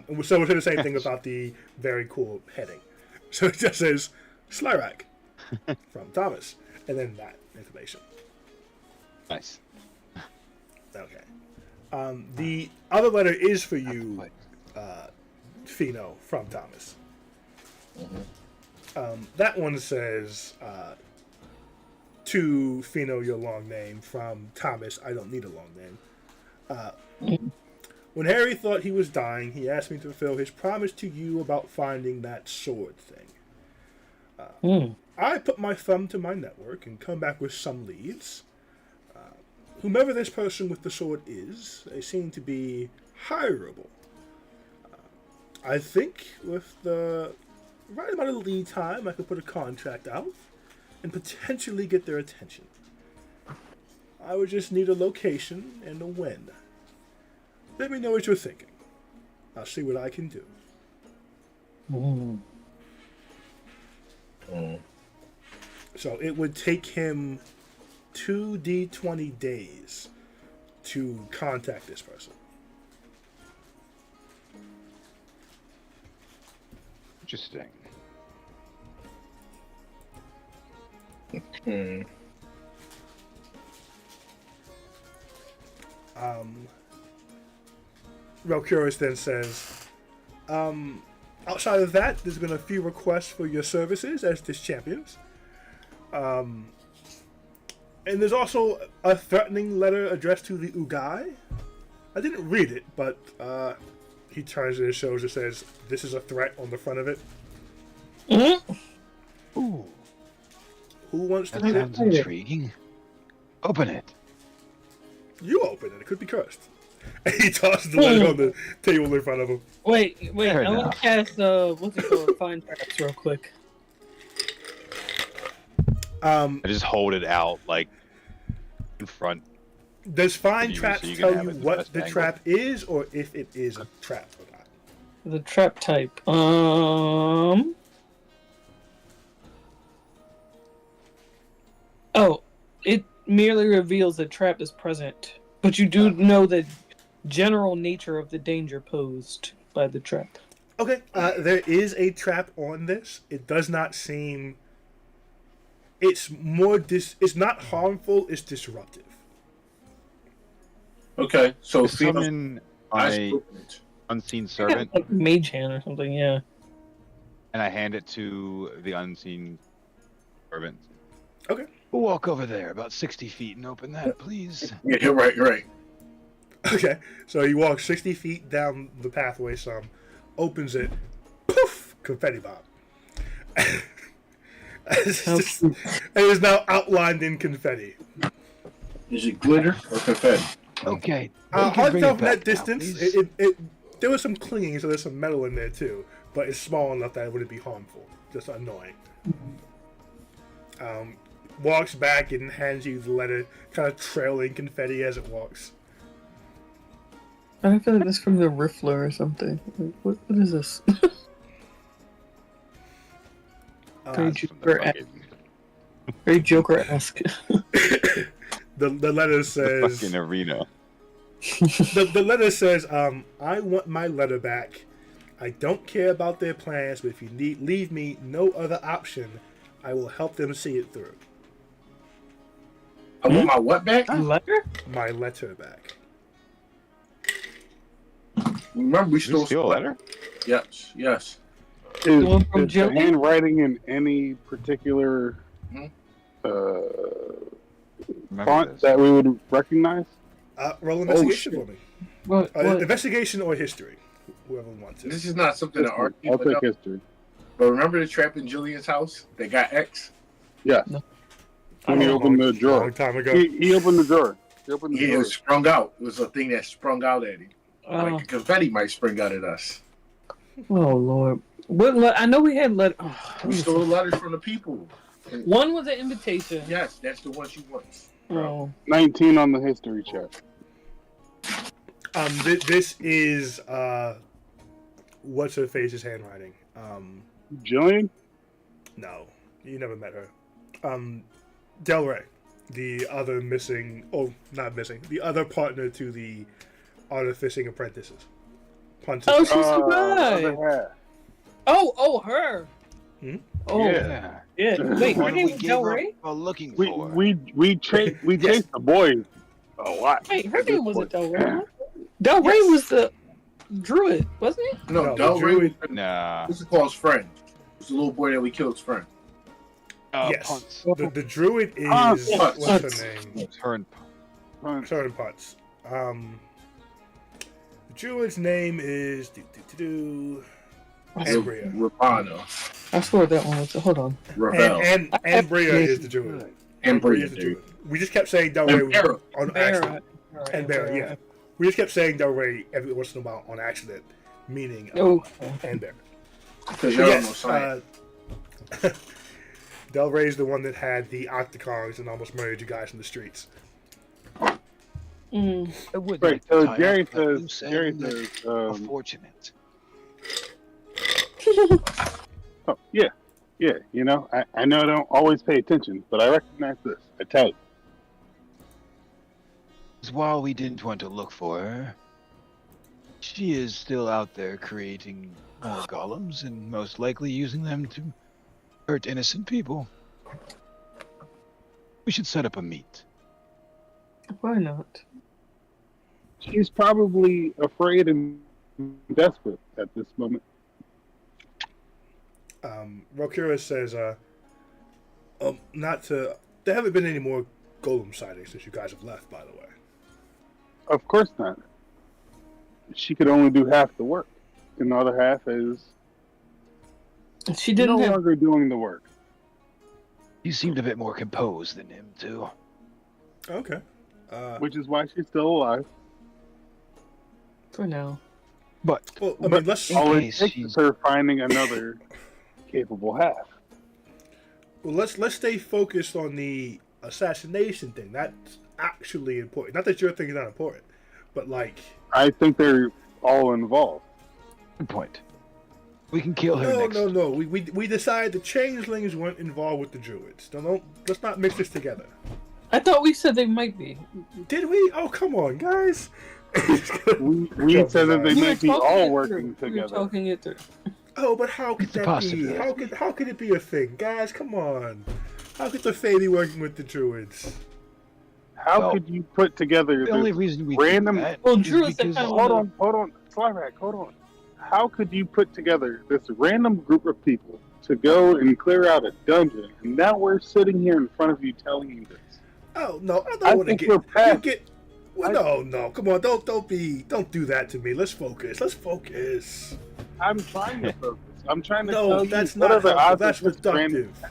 And so we'll say the same thing about the very cool heading. So it just says Slyrak from Thomas, and then that information. Nice. Okay. The other letter is for you, Fino from Thomas. That one says to Fino, your long name. From Thomas, I don't need a long name. When Harry thought he was dying, he asked me to fulfill his promise to you about finding that sword thing. I put my thumb to my network and come back with some leads. Whomever this person with the sword is, they seem to be hireable. I think with the right amount of lead time, I could put a contract out and potentially get their attention. I would just need a location and a when. Let me know what you're thinking. I'll see what I can do. So it would take him 2 D20 days to contact this person. Interesting. Hmm. Valkyris then says, outside of that, there's been a few requests for your services as dish champions. And there's also a threatening letter addressed to the Ugai. I didn't read it, but he turns and shows it says, "This is a threat" on the front of it. Mm-hmm. Ooh, Who wants to that read it? sounds intriguing. Open it. You open it. It could be cursed. And he tosses the letter on the table in front of him. Wait. Fair I want enough. to cast what's it called? Find traps real quick. I just hold it out like in front. Does Find So Traps you can tell have you it the what best the angle. trap is, or if it is a trap or not? The trap type. Oh, it merely reveals the trap is present, but you do know the general nature of the danger posed by the trap. Okay, there is a trap on this. It does not seem. It's more It's not harmful. It's disruptive. Okay, so To summon my I unseen servant, Like Mage Hand or something, yeah. and I hand it to the unseen servant. Okay. We'll walk over there about 60 feet and open that, please. Yeah, you're right. You're right. Okay, so he walks 60 feet down the pathway. Some opens it. Poof! Confetti bomb. It's just- and it is now outlined in confetti. Is it glitter or confetti? Okay. Hard you to can bring tell it from that back now, distance. please. There was some clinging, so there's some metal in there too. But it's small enough that it wouldn't be harmful. Just annoying. Walks back and hands you the letter, kind of trailing confetti as it walks. I feel like this is from the Riffler or something. Like, what is this? Very That's from the Joker-esque. Very Joker-esque. The letter The says. fucking arena. The letter says, I want my letter back. I don't care about their plans, but if you leave me no other option, I will help them see it through. I want my what back? Letter? My letter back. Remember, we Did you stole steal a letter? Yes, yes. Is, one from is the Joey? handwriting in any particular Remember font this. that we would recognize? Roll investigation shit. for me. What? Investigation or history, whoever wants it. This is not something that our I'll people take know. history. But remember the trap in Jillian's house? They got X? Yeah. No. When he opened the drawer. Long time ago. He opened the drawer. He opened the Yeah, it drawer. was sprung out. It was a thing that sprung out at him. Oh, Like confetti might spring out at us. oh Lord. I know we had letter. Oh, We stole letters from the people. one was an invitation. Yes, that's the one she wants. Oh. 19 on the history check. This is what's her face's handwriting. Jillian? No, you never met her. Del Rey, the other missing, not missing, the other partner to the artificing apprentices. Punted. Oh, she's survived. other half. Oh, her. Hmm? Oh, Yeah. yeah. Wait, her What name we was gave Del her Rey? for looking We for. chased the boys a lot. Wait, her at this name wasn't point. Del Rey. Del Rey was the druid, wasn't he? No, No, Del Rey Druid- was Nah. this is Paul's friend. It was the little boy that we killed's friend. Yes, Punts. the druid is Punts. what's Punts. her name? Turn. Turn Punts. The druid's name is Ambria. Rapano. I swear that one was. Hold on. Ravel. And Ambria is the druid. Ambria is the druid. We just kept saying Del Rey And Barra. on accident. And Barra, yeah. We just kept saying Del Rey every once in a while on accident, meaning Oh, and Barra. Because y'all don't know Yes, science. Del Rey's the one that had the octagons and almost murdered you guys in the streets. mm. I would Right, like to so tie Jerry up that loose says, end. Unfortunate. oh, yeah, you know, I know I don't always pay attention, but I recognize this. I tell you. While we didn't want to look for her, she is still out there creating more golems and most likely using them to hurt innocent people. We should set up a meet. Why not? She's probably afraid and desperate at this moment. Rokira says, not to. There haven't been any more golem sightings since you guys have left, by the way. Of course not. She could only do half the work, and the other half is She didn't no have. longer doing the work. You seemed a bit more composed than him, too. Okay. Which is why she's still alive. For now. But Well, I mean, let's All it case takes she's- is her finding another capable half. let's stay focused on the assassination thing. That's actually important. Not that your thing is not important, but like. I think they're all involved. good point. We can kill her No, next. no. We decided the changelings weren't involved with the druids. Don't let's not mix this together. I thought we said they might be. Did we? Oh, come on, guys. We said that they We were may be talking all it working through. We were together. talking it through. Oh, but how could It's a that be? possibility. How could it be a thing, guys? Come on. How could the Fae be working with the druids? How Well, could you put together The only this reason we random- do that Well, is Drew is the because kind of- Hold on, Slyrack, hold on. How could you put together this random group of people to go and clear out a dungeon, and now we're sitting here in front of you telling you this? Oh no, I I don't want to think get. we're You past- get. Well, no, come on, don't do that to me. Let's focus. I'm trying to focus. I'm trying to No, tell that's you what not are the helpful. odds That's of this random- reductive.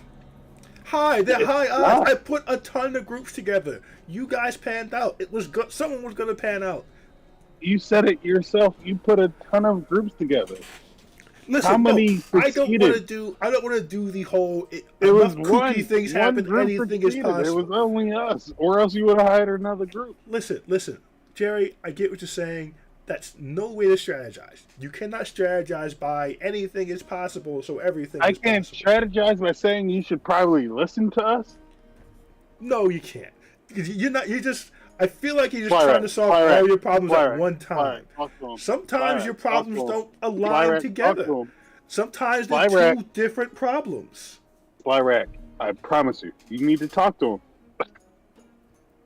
Hi, they're high It's odds. not. I put a ton of groups together. You guys panned out. It was someone was gonna pan out. You said it yourself. You put a ton of groups together. Listen, How many no, I don't succeeded? want to do the whole. It was enough one. kooky things one happen. group Anything is succeeded. possible. It was only us, or else you would have hired another group. Listen, Jerry. I get what you're saying. That's no way to strategize. You cannot strategize by anything is possible, so everything I is can't possible. strategize by saying you should probably listen to us. No, you can't. You're not. You're just. I feel like you're just Fire trying it, to solve fire all it, your problems fire at it, one fire time. it, talk to 'em. Sometimes Fire your it, problems talk to 'em. don't align Fire it, talk together. to 'em. Sometimes they're Fire two it. different problems. Slyrack, I promise you need to talk to him.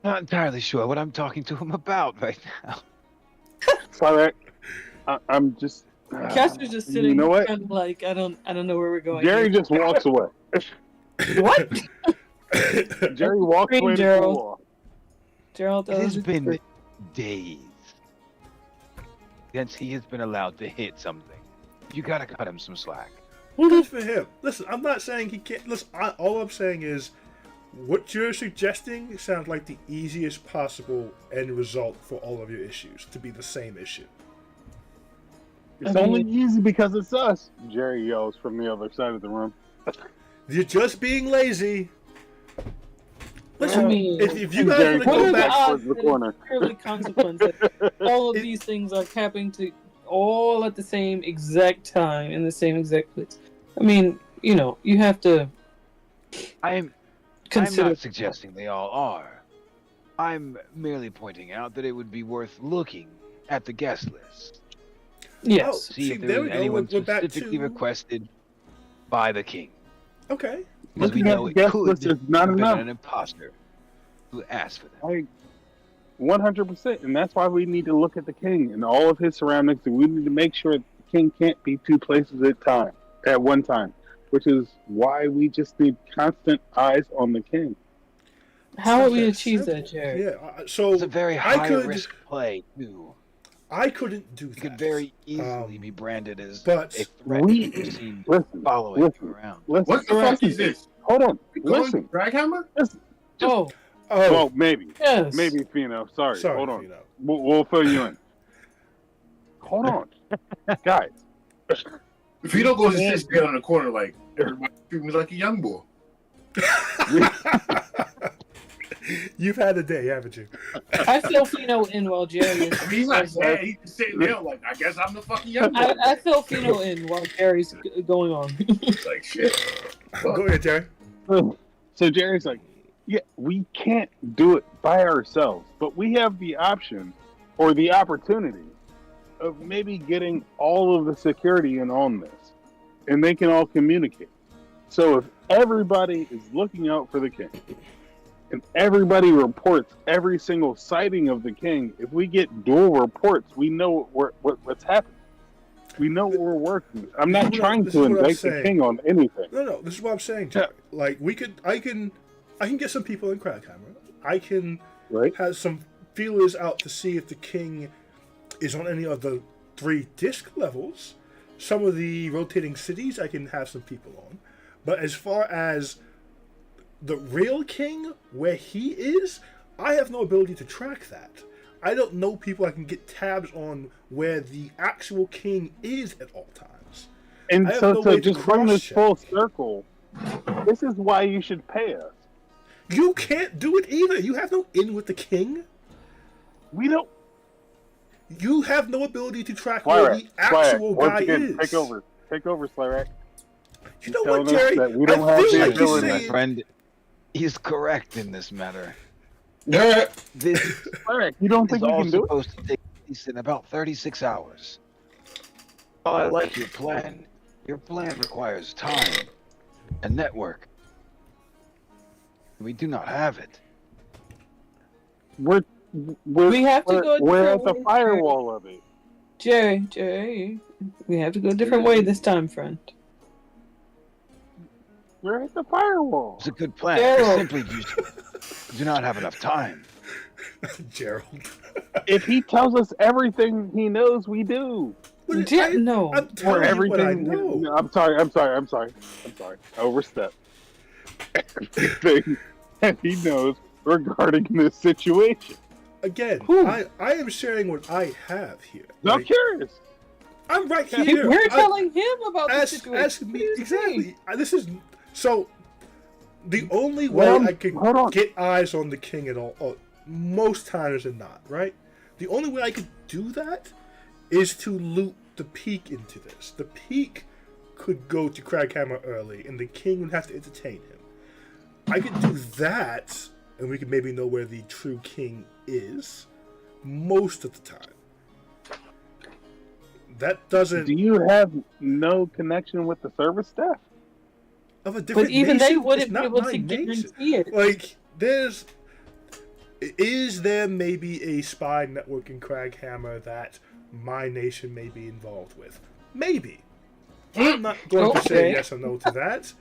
Not entirely sure what I'm talking to him about right now. Slyrack, I'm just. Casper's just sitting You know what? kind of like, I don't know where we're going. Jerry here. just walks away. What? Jerry walks away to the Gerald. wall. Gerald, It has been days since he has been allowed to hit something. You gotta cut him some slack. Good for him. Listen, I'm not saying he can't. Listen, all I'm saying is, what you're suggesting sounds like the easiest possible end result for all of your issues to be the same issue. It's I only mean- easy because it's us. Jerry yells from the other side of the room. You're just being lazy. Listen, I mean, if you guys Jerry want to what go are the back, odds towards the that corner. it's purely consequence that all of these things are happening to all at the same exact time in the same exact place? I mean, you have to I'm consider. not suggesting they all are. I'm merely pointing out that it would be worth looking at the guest list. Yes. See, See, if there there we was go. anyone We're back specifically to- requested by the king. okay. Because we Looking at know the it guest could list is not have been enough. an imposter who asked for them. I 100%, and that's why we need to look at the king and all of his surroundings, and we need to make sure the king can't be two places at one time, which is why we just need constant eyes on the king. How would we That's achieve simple. that, Jerry? Yeah. So It's a very I high could- risk play, too. I couldn't do You that. could very easily Um, be branded as but a threat we- if you're seen Listen, following listen. you around. listen. What the fuck is this? Hold on. Going Listen. Draghammer? Oh, Oh, Well, maybe. yes. Maybe, Fino. Sorry. sorry. Hold on. Fino. We'll fill you in. Hold on. Guys. If you don't go and sit still in the corner like everybody treat me like a young boy. You've had a day, haven't you? I fill Fino in while Jerry is. I mean, he's not sad. He's just sitting there like, I guess I'm the fucking young boy. I fill Fino in while Jerry's going on. Like, shit. Go ahead, Jerry. So Jerry's like, yeah, we can't do it by ourselves, but we have the option or the opportunity of maybe getting all of the security in on this, and they can all communicate. So if everybody is looking out for the king, and everybody reports every single sighting of the king, if we get dual reports, we know what's happening. We know what we're working with. I'm not trying to indict the king on anything. No, this is what I'm saying, Jerry. Like, I can get some people in Kraghammer. I can have some feelers out to see if the king is on any of the 3 disc levels. Some of the rotating cities I can have some people on. But as far as the real king, where he is, I have no ability to track that. I don't know people I can get tabs on where the actual king is at all times. And so to just bring this full circle, this is why you should pay us. You can't do it either. You have no in with the king. We don't. You have no ability to track where the actual guy is. Take over, Slyrak. You know what, Jerry? We don't have the ability, my friend. He's correct in this matter. This you don't think is we all can do it? supposed to take place in about 36 hours. Oh, I like your plan. Your plan requires time and network. We do not have it. We have to go. We're at the firewall of it. Jerry, we have to go a different way this time, friend. We're at the firewall. It's a good plan. We simply do not have enough time. Gerald. If he tells us everything he knows, we do. No. I'm telling you what I know. I'm sorry. Overstep. Everything that he knows regarding this situation. Again, I am sharing what I have here. I'm curious. I'm right here. We're telling him about the situation. Ask me exactly. This is so. The only way I can get eyes on the king at all, most times than not, right? The only way I could do that is to loop the peak into this. The peak could go to Kraghammer early, and the king would have to entertain him. I could do that, and we could maybe know where the true king is most of the time. That doesn't. Do you have no connection with the service staff? Of a different but even nation? they wouldn't be able to guarantee it. Like, is there maybe a spy network in Kraghammer that my nation may be involved with? Maybe. I'm not going to say yes or no to that.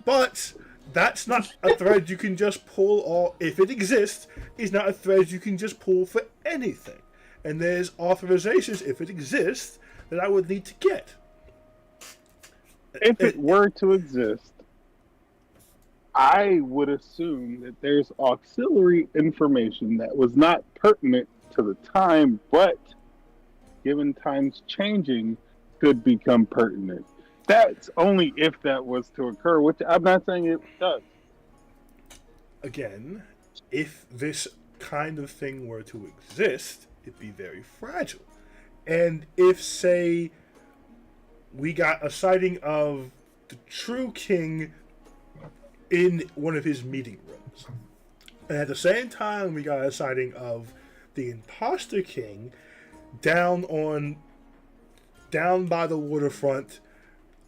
But that's not a thread you can just pull, or if it exists, is not a thread you can just pull for anything. And there's authorizations, if it exists, that I would need to get. If it were to exist, I would assume that there's auxiliary information that was not pertinent to the time, but given times changing, could become pertinent. That's only if that was to occur, which I'm not saying it does. Again, if this kind of thing were to exist, it'd be very fragile. And if, say, we got a sighting of the true king in one of his meeting rooms, and at the same time we got a sighting of the imposter king down by the waterfront,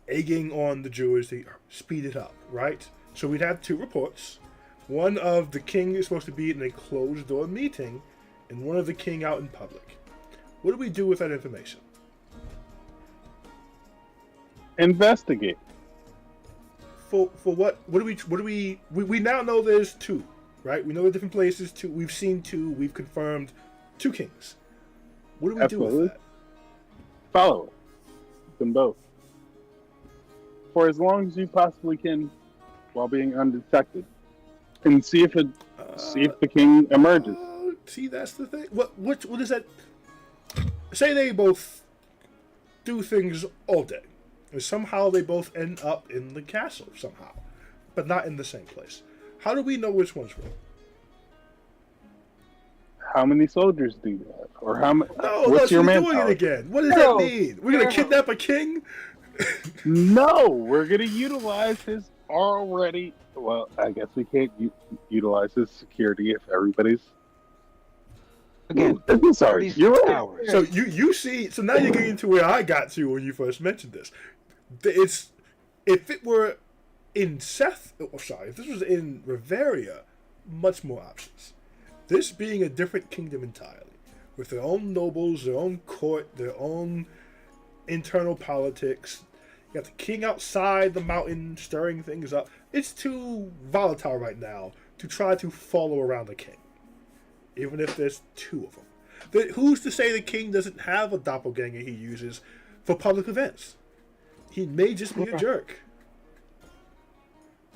egging on the Jews to speed it up, right? So we'd have 2 reports. One of the king is supposed to be in a closed door meeting, and one of the king out in public. What do we do with that information? Investigate. For what? What do we now know there's 2, right? We know the different places. 2. We've seen 2. We've confirmed 2 kings. What do we do with that? Follow it. Them both. For as long as you possibly can, while being undetected, and see if the king emerges. See, that's the thing. What is that? Say they both do things all day, and somehow they both end up in the castle somehow, but not in the same place. How do we know which one's real? How many soldiers do you have, or how many? No, what's your manpower? Doing it again. What does that mean? We're gonna kidnap a king? No, we're gonna utilize his already. Well, I guess we can't utilize his security if everybody's. Again, sorry, you're right. So you see, so now you're getting to where I got to when you first mentioned this. It's if it were in if this was in Riveria, much more options. This being a different kingdom entirely, with their own nobles, their own court, their own internal politics. You got the king outside the mountain stirring things up. It's too volatile right now to try to follow around the king, even if there's two of them. Who's to say the king doesn't have a doppelganger he uses for public events? He may just be a jerk.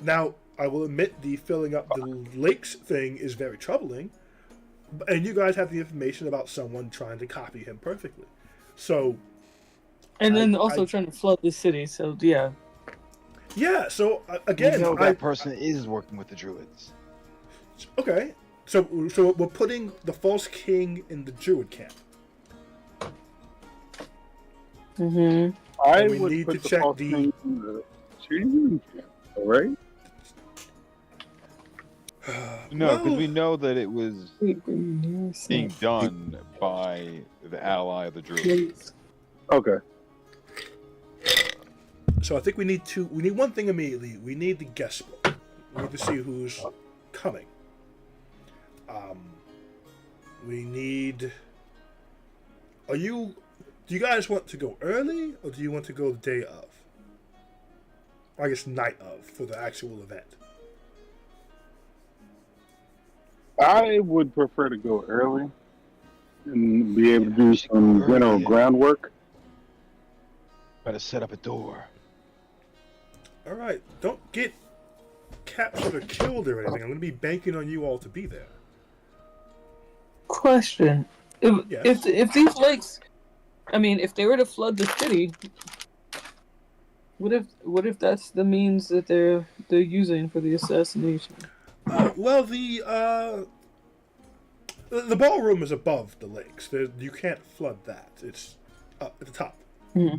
Now, I will admit the filling up the lakes thing is very troubling, and you guys have the information about someone trying to copy him perfectly. So, and then also trying to flood the city. So yeah. Yeah. So again, you know that person is working with the druids. Okay. So we're putting the false king in the druid camp. Mm-hmm. I we would need put to check false the- king in the druid camp, all right? No, because we know that it was Being being done by the ally of the druids. Okay. So I think we need one thing immediately. We need the guest book. We need to see who's coming. We need. Do you guys want to go early, or do you want to go the day of? I guess night of, for the actual event. I would prefer to go early and be able to do some general groundwork. Better set up a door. All right, don't get captured or killed or anything. I'm going to be banking on you all to be there. Question: Yes. If these lakes, I mean, if they were to flood the city, what if that's the means that they're using for the assassination? Well, the ballroom is above the lakes. You can't flood that. It's up at the top. Mm-hmm.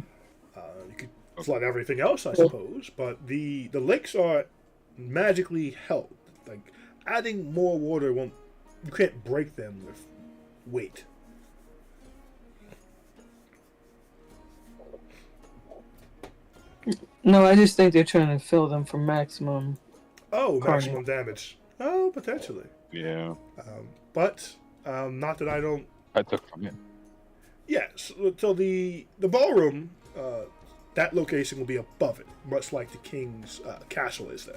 You could flood everything else, I suppose, but the lakes are magically held. Like adding more water won't. You can't break them with weight. No, I just think they're trying to fill them for maximum. Oh, Carnage. maximum damage. Oh, potentially. Yeah, But not that I don't. I took from you. Yes. So the ballroom, that location will be above it, much like the king's castle is there.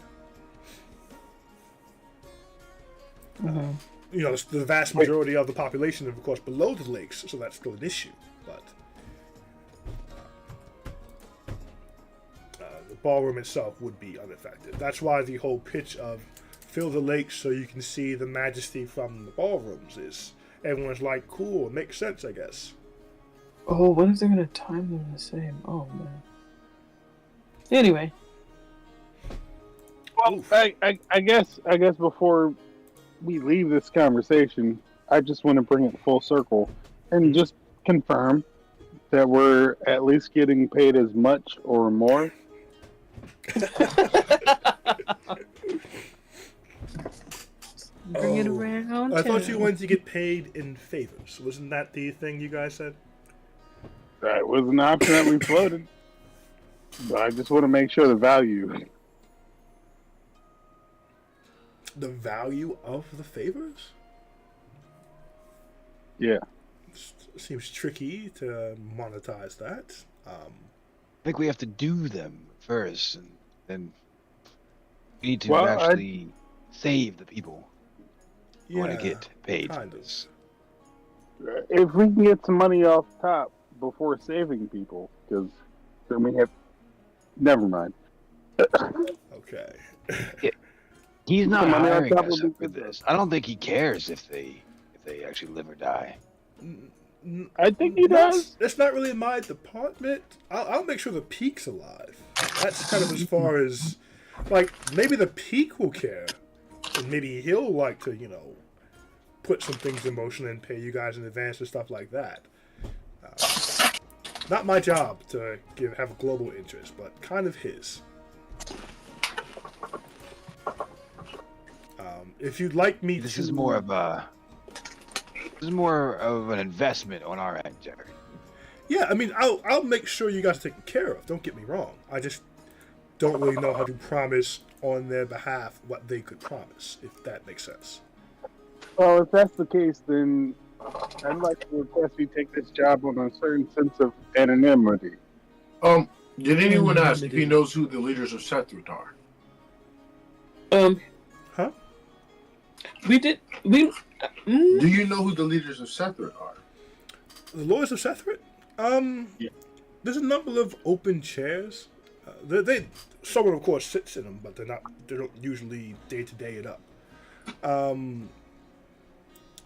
Mm-hmm. You know, the vast majority of the population, of course, below the lakes, so that's still an issue. But the ballroom itself would be unaffected. That's why the whole pitch of fill the lakes so you can see the majesty from the ballrooms is. Everyone's like, cool, it makes sense, I guess. Oh, what if they're gonna time them the same? Oh man. Anyway. Well, I guess before we leave this conversation, I just want to bring it full circle and just confirm that we're at least getting paid as much or more. Bring it around. I thought you wanted to get paid in favors. Wasn't that the thing you guys said? That was an option that we floated. But I just want to make sure the value. The value of the favors? Yeah. Seems tricky to monetize that. I think we have to do them first, and then we need to actually save the people who want to get paid. Kind of. If we can get some money off top before saving people, because then we have. Never mind. Okay. He's not Money on hiring top us would be for good. this. I don't think he cares if they actually live or die. I think he does. That's not really my department. I'll make sure the Peak's alive. That's kind of as far as, like, maybe the Peak will care, and maybe he'll like to, put some things in motion and pay you guys in advance and stuff like that. Not my job to have a global interest, but kind of his. If you'd like me This to, is more of an investment on our end, Jerry. Yeah, I mean, I'll make sure you guys are taken care of. Don't get me wrong. don't really know how to promise on their behalf what they could promise, if that makes sense. Well, if that's the case, then I'd like to request you take this job on a certain sense of anonymity. Did anyone ask if he knows who the leaders of Sethrit are? Huh? We did. Do you know who the leaders of Sethrit are? The Lords of Sethrit? Yeah. There's a number of open chairs. Someone, of course, sits in them, but they don't usually day-to-day it up.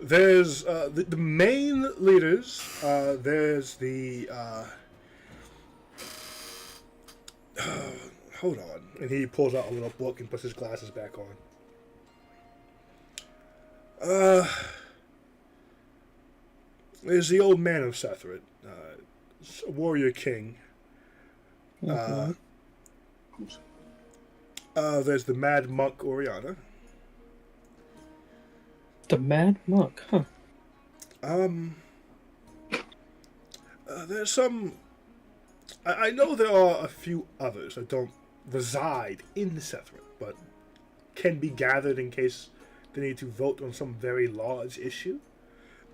There's the main leaders. There's the... hold on. And he pulls out a little book and puts his glasses back on. There's the old man of Sethrit, warrior king. There's the mad monk Oriana. The mad monk, huh? There's some... I know there are a few others that don't reside in Sethrit, but can be gathered in case they need to vote on some very large issue.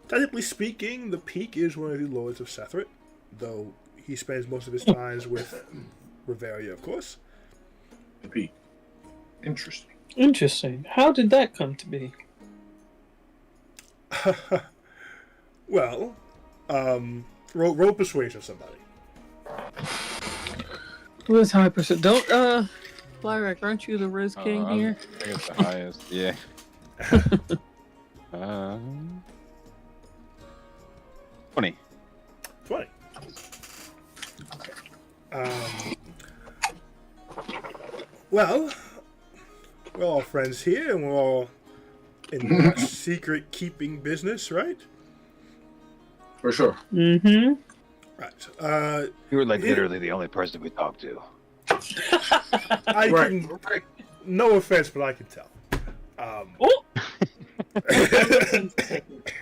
Technically speaking, the Peak is one of the Lords of Sethrit, though he spends most of his time with Reveria, of course. The Peak. Interesting. Interesting. How did that come to be? Well, roll persuasion somebody. Who's high percent? Don't, Flyrack, aren't you the Riz King here? I think it's the highest. Yeah. 20. 20. Well, we're all friends here, and we're all in secret keeping business, right? For sure. Mm-hmm. Right. You were like literally the only person we talked to. No offense, but I can tell. Oh!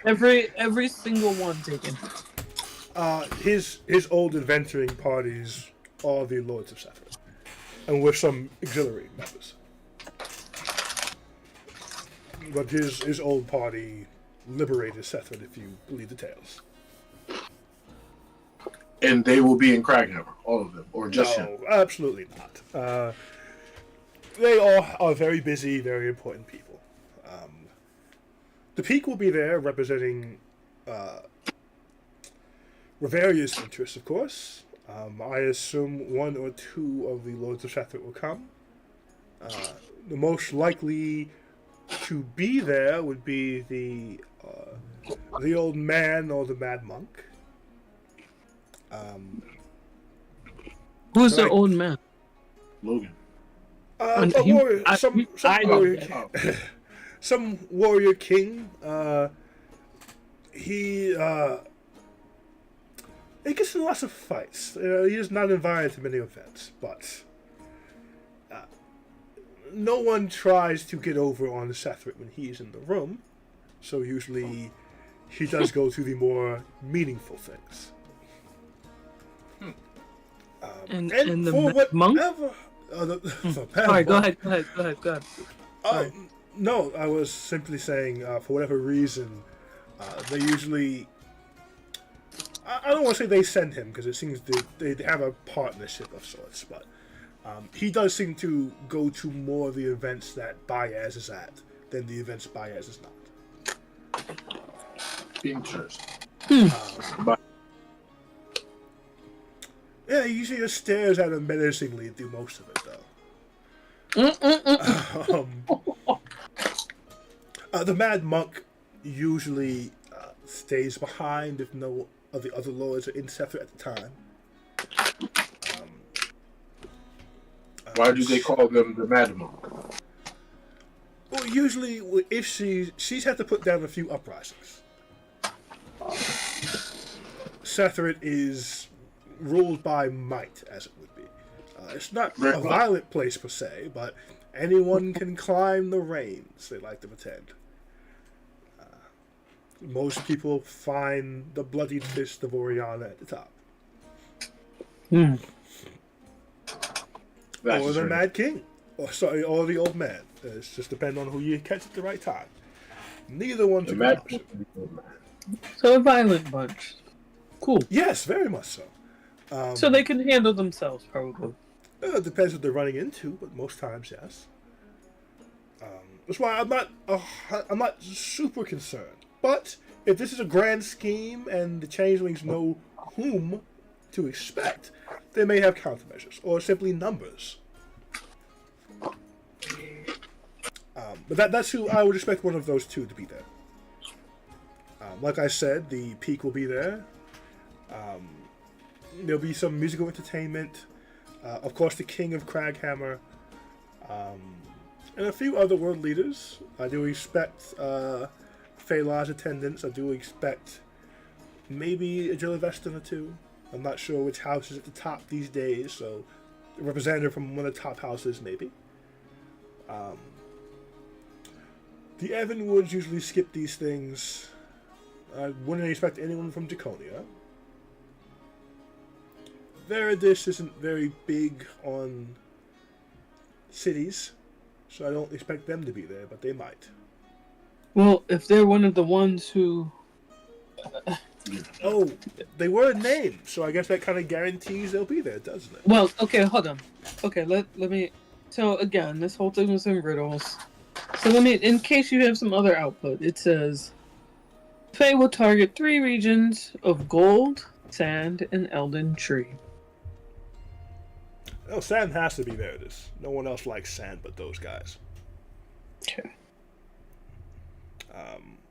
every single one taken. His old adventuring parties are the Lords of Sethrit, and with some auxiliary members. But his old party liberated Sethrit, if you believe the tales. And they will be in Craghammer, all of them, or just him? No, absolutely not. They all are very busy, very important people. The Peak will be there representing Reveria's interests, of course. I assume one or two of the Lords of Sethrit will come. The most likely to be there would be the old man or the mad monk. Who's the old man? Logan. Some warrior king. He gets in lots of fights. He is not invited to many events, but no one tries to get over on Sethrit when he's in the room. So usually he does go to the more meaningful things. And the monk? Sorry, go ahead. No, I was simply saying, for whatever reason, they usually... I don't want to say they send him, because it seems they have a partnership of sorts, but he does seem to go to more of the events that Baez is at than the events Baez is not. Interesting. Yeah, he usually just stares at him menacingly through most of it, though. The Mad Monk usually stays behind if no of the other lords are in Sethrit at the time. Why do they call them the Mad Monk? Well, usually, if she's had to put down a few uprisings. Sethrit is ruled by might, as it would be. It's not a violent place per se, but anyone can climb the reins, they like to pretend. Most people find the bloodied fist of Oriana at the top. That's or the right. Mad King, or the Old Man. It's just depending on who you catch at the right time. Neither one's The a good Mad option. So a violent bunch. Cool. Yes, very much so. So they can handle themselves, probably. It depends what they're running into, but most times, yes. That's why I'm not super concerned. But if this is a grand scheme and the changelings know whom to expect, they may have countermeasures or simply numbers. But that's who I would expect one of those two to be there. Like I said, the Peak will be there. There'll be some musical entertainment. Of course, the King of Craghammer. And a few other world leaders. I do expect Phalar's attendance. I do expect maybe a Jillaveston or two. I'm not sure which house is at the top these days, so a representative from one of the top houses, maybe. The Evanwoods usually skip these things. I wouldn't expect anyone from Draconia. Veridis isn't very big on cities, so I don't expect them to be there, but they might. Well, if they're one of the ones who... Oh, they were named, so I guess that kind of guarantees they'll be there, doesn't it? Well, okay, hold on. Okay, let me... So, again, this whole thing was in riddles. So let me... In case you have some other output, it says... Fae will target 3 regions of gold, sand, and Elden Tree. Oh, sand has to be Veridis. No one else likes sand but those guys. Okay.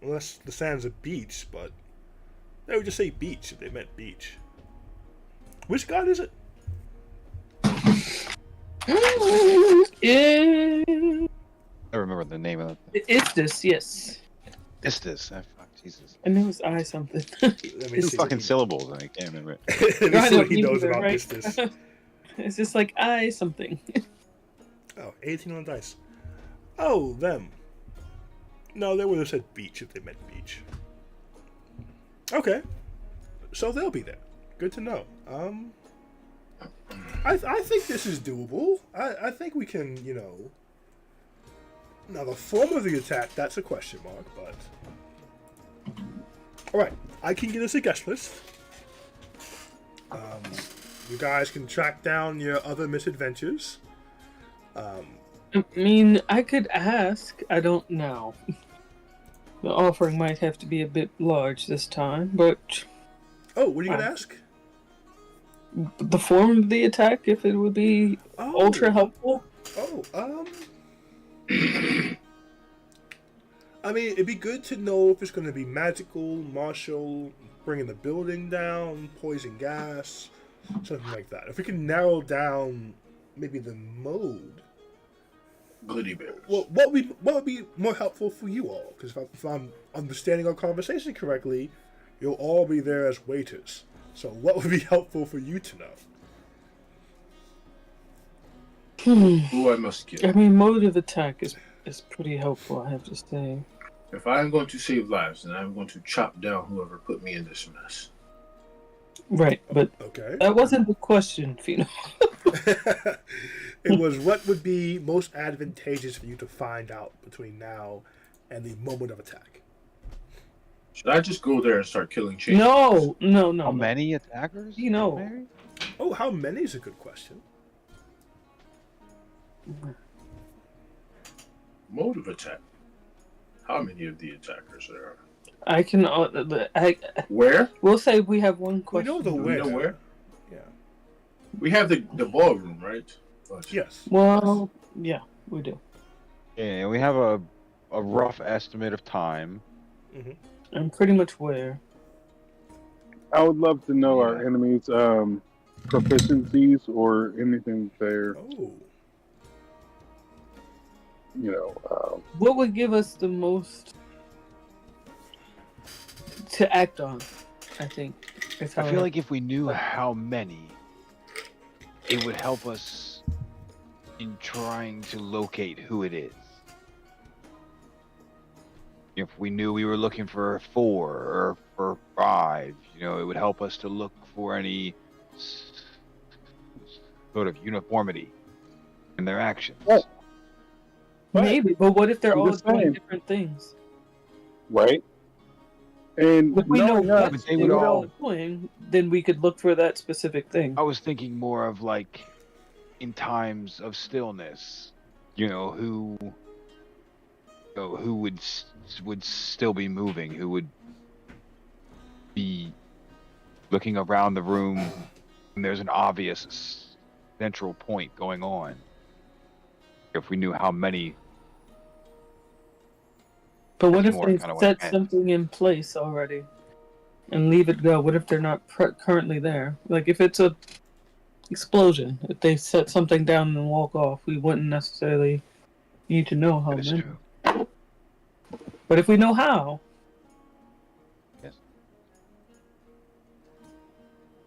Unless the sand's a beach, but they would just say beach if they meant beach. Which god is it? I remember the name of it. It's this, yes. Istis. Fuck, Jesus. I knew it was I something. Let me Two see fucking what syllables. I can't remember. he, let me I see know, what he me knows neither, about right? this. It's just like I something. Oh, 18 on the dice. Oh, them. No, they would have said beach if they meant beach. Okay. So they'll be there. Good to know. I think this is doable. I think we can, you know... Now, the form of the attack, that's a question mark, but... Alright, I can get us a guest list. You guys can track down your other misadventures. I mean, I could ask. I don't know. The offering might have to be a bit large this time, but Oh, what are you going to ask? the form of the attack, if it would be ultra helpful. I mean, it'd be good to know if it's going to be magical, martial, bringing the building down, poison gas, something like that. If we can narrow down maybe the mode. Goody bears. Well, what would be more helpful for you all? Because if I'm understanding our conversation correctly, you'll all be there as waiters. So what would be helpful for you to know? Who I must kill. I mean, mode of attack is pretty helpful, I have to say. If I am going to save lives, then I'm going to chop down whoever put me in this mess. Right, but Okay. that wasn't the question, Fino. It was what would be most advantageous for you to find out between now and the moment of attack. Should I just go there and start killing chains? No. How many attackers? You know. Mary? Oh, how many is a good question. Mode of attack. How many of the attackers there are? I can. Where? We'll say we have one We question. know the Do we know where. where? Yeah. We have the ballroom, right? But Yes. Well, yeah, we do. Yeah, we have a rough estimate of time. I'm pretty much where. I would love to know our enemies' proficiencies or anything there. Oh. You know, What would give us the most to act on? I think. Is how I feel like if we knew how many, it would help us in trying to locate who it is. If we knew we were looking for 4 or for 5, you know, it would help us to look for any sort of uniformity. in their actions. Right. Maybe, but what if they're I'm all just doing saying. different things? Right? And If we know knowing us, what they they're would all all- doing, then we could look for that specific thing. I was thinking more of like in times of stillness, who would still be moving, who would be looking around the room when there's an obvious central point going on. If we knew how many. But what That's if more they kinda what I set meant. something in place already and leave it go? What if they're not currently there? Like if it's a explosion, if they set something down and walk off, we wouldn't necessarily need to know how That is many. true. But if we know how,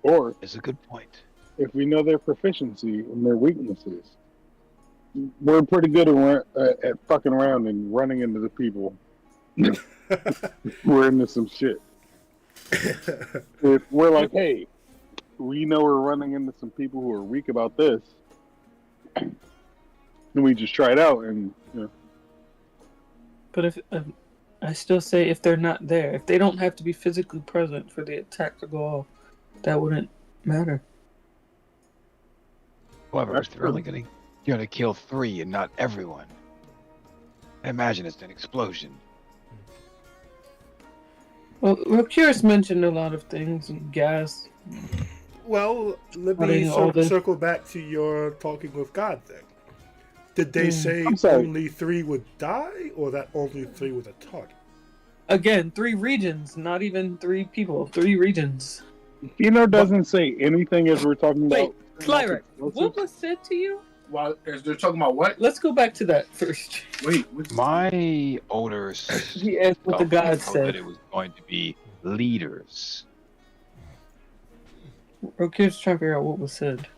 or It's a good point. if we know their proficiency and their weaknesses, we're pretty good at fucking around and running into the people. We're into some shit. If we're like, hey, we know we're running into some people who are weak about this, then we just try it out, and but if I still say if they're not there, if they don't have to be physically present for the attack to go off, that wouldn't matter. However, That's if they're only gonna kill 3 and not everyone, I imagine it's an explosion. Well, Curious mentioned a lot of things and gas. Well, let Putting me all this- circle back to your talking with God thing. Did they say I'm sorry. only 3 would die, or that only 3 was a target? Again, 3 regions, not even 3 people, 3 regions. Pheno doesn't say anything as we're talking Wait, about. Slyrek, what was said to you? While they're talking about what? Let's go back to that first. Wait, My older He asked what the self gods know that said. it was going to be leaders. Rokir's trying to figure out what was said.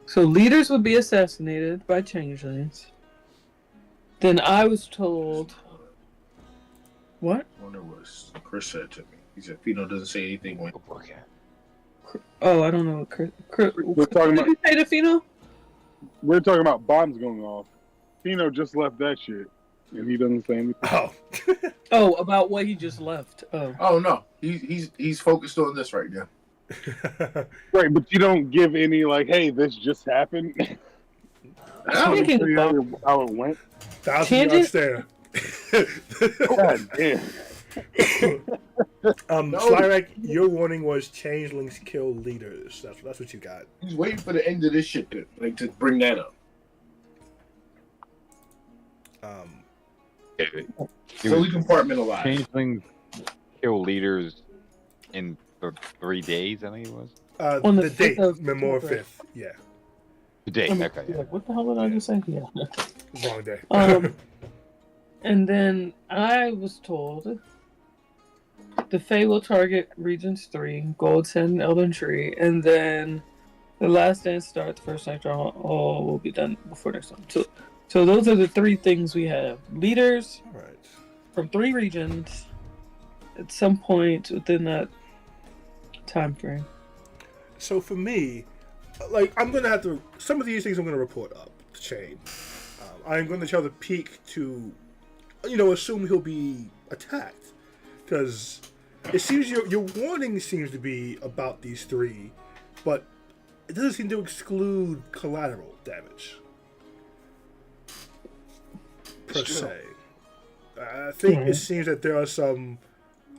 So leaders would be assassinated by changelings. Then I was told. What? I wonder what Chris said to me. He said Pheno doesn't say anything when. Oh, I don't know what Chris. We're talking What did you say to Fino? We're talking about bombs going off. Pheno just left that shit, and he doesn't say anything. Oh. Oh, about what he just left. Oh. Oh no, he's focused on this right now. Right, but you don't give any like, hey, this just happened. Thinking Tell you about- how it went. 1,000 yards there. God damn. No. Slyrek, your warning was changelings kill leaders. That's what you got. He's waiting for the end of this shit to bring that up. So we compartmentalize. Changelings kill leaders in 3 days, I think it was. On the The date, 5th of Memorial October. 5th. Yeah, Today, okay, yeah. Like, what the hell did I just say? Yeah. wrong day. And then I was told the Fae will target Regions 3, Gold's Head, and Elden Tree, and then the last dance starts, first night draw, all will be done before next time. So those are the 3 things we have. Leaders All right. from 3 regions at some point within that time frame. So for me, like, I'm gonna have to. Some of these things I'm gonna report up the chain. I'm gonna tell the peak to, assume he'll be attacked, because it seems your warning seems to be about these 3, but it doesn't seem to exclude collateral damage per se. I think it seems that there are some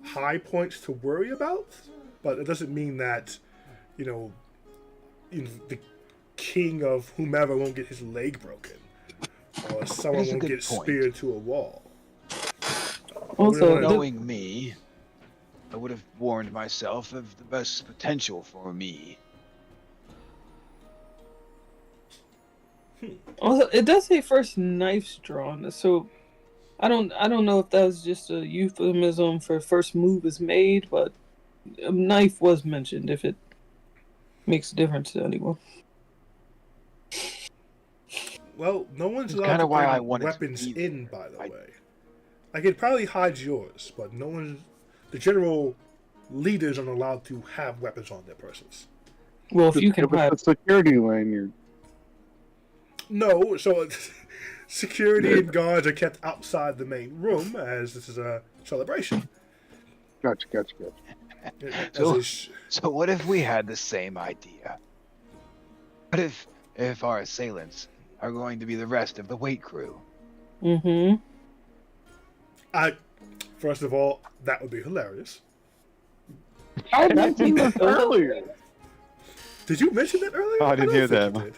high points to worry about, but it doesn't mean that the king of whomever won't get his leg broken, or someone It is a won't good get point. speared to a wall. Also, wanna- Knowing me, I would have warned myself of the best potential for me. Also, it does say first knives drawn, so I don't know if that was just a euphemism for first move is made, but a knife was mentioned if it makes a difference to anyone. Well, no one's It's allowed kinda to why I bring wanted to weapons be in, by the I- way. Like, it probably hides yours, but no one, the general leaders aren't allowed to have weapons on their persons. Well, if you can If it's hide, a security lane, you're No, so security and guards are kept outside the main room as this is a celebration. Gotcha. So what if we had the same idea? What if our assailants are going to be the rest of the wait crew? Mm-hmm. First of all, that would be hilarious. I mentioned this earlier. Did you mention that earlier? Oh, I didn't hear don't that. think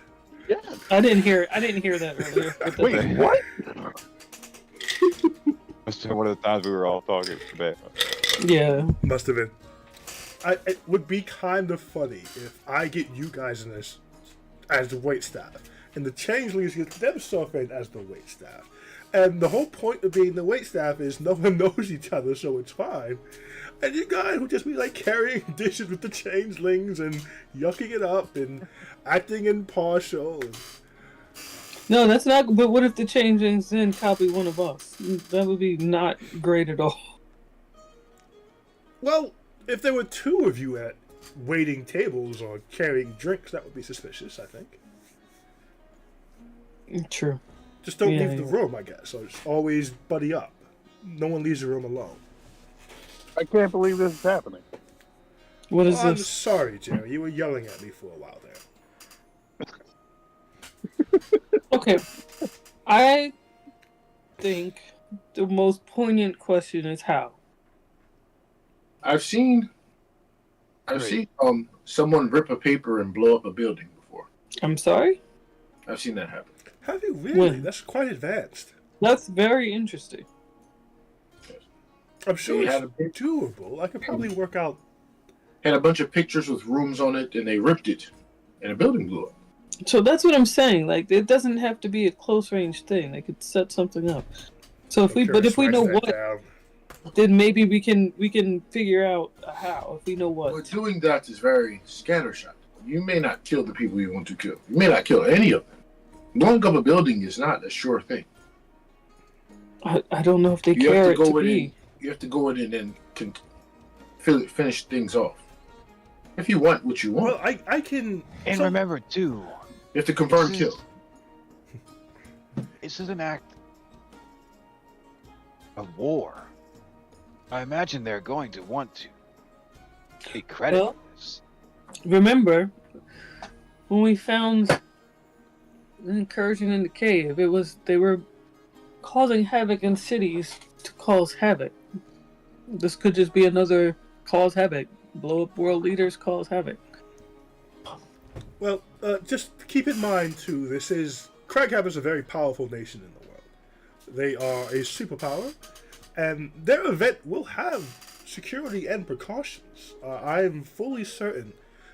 you did. I didn't hear that earlier. Wait, what? Must have been one of the times we were all talking about. Yeah. Must have been. It would be kind of funny if I get you guys in this as the wait staff, and the changelings get themselves in as the wait staff. And the whole point of being the wait staff is no one knows each other, so it's fine. And you guys would just be like carrying dishes with the changelings and yucking it up and acting impartial. No, that's not. But what if the changelings then copy one of us? That would be not great at all. Well, if there were two of you at waiting tables or carrying drinks, that would be suspicious, I think. True. Just don't leave the room, I guess. So just always buddy up. No one leaves the room alone. I can't believe this is happening. What is I'm this? sorry, Jerry. You were yelling at me for a while there. Okay. I think the most poignant question is how. I've seen someone rip a paper and blow up a building before. I'm sorry? I've seen that happen. Have you really? When? That's quite advanced. That's very interesting. I'm sure They had it's doable. I could probably work out. Had a bunch of pictures with rooms on it, and they ripped it, and a building blew up. So that's what I'm saying. Like, it doesn't have to be a close range thing. They could set something up. So if we know what, down. then maybe we can figure out how. If we know what. But doing that is very scattershot. You may not kill the people you want to kill. You may not kill any of them. Blowing up a building is not a sure thing. I don't know if they You care have it to to go in. be. You have to go in and then finish things off. If you want what you want, Well, I can. And so- remember too, you have to confirm this kill. this is an act of war. I imagine they're going to want to take credit Well- for this. Remember, when we found an incursion in the cave, they were causing havoc in cities to cause havoc. This could just be another cause havoc. Blow up world leaders cause havoc. Well, just keep in mind too. Cragcap is a very powerful nation in the world. They are a superpower, and their event will have security and precautions. I am fully certain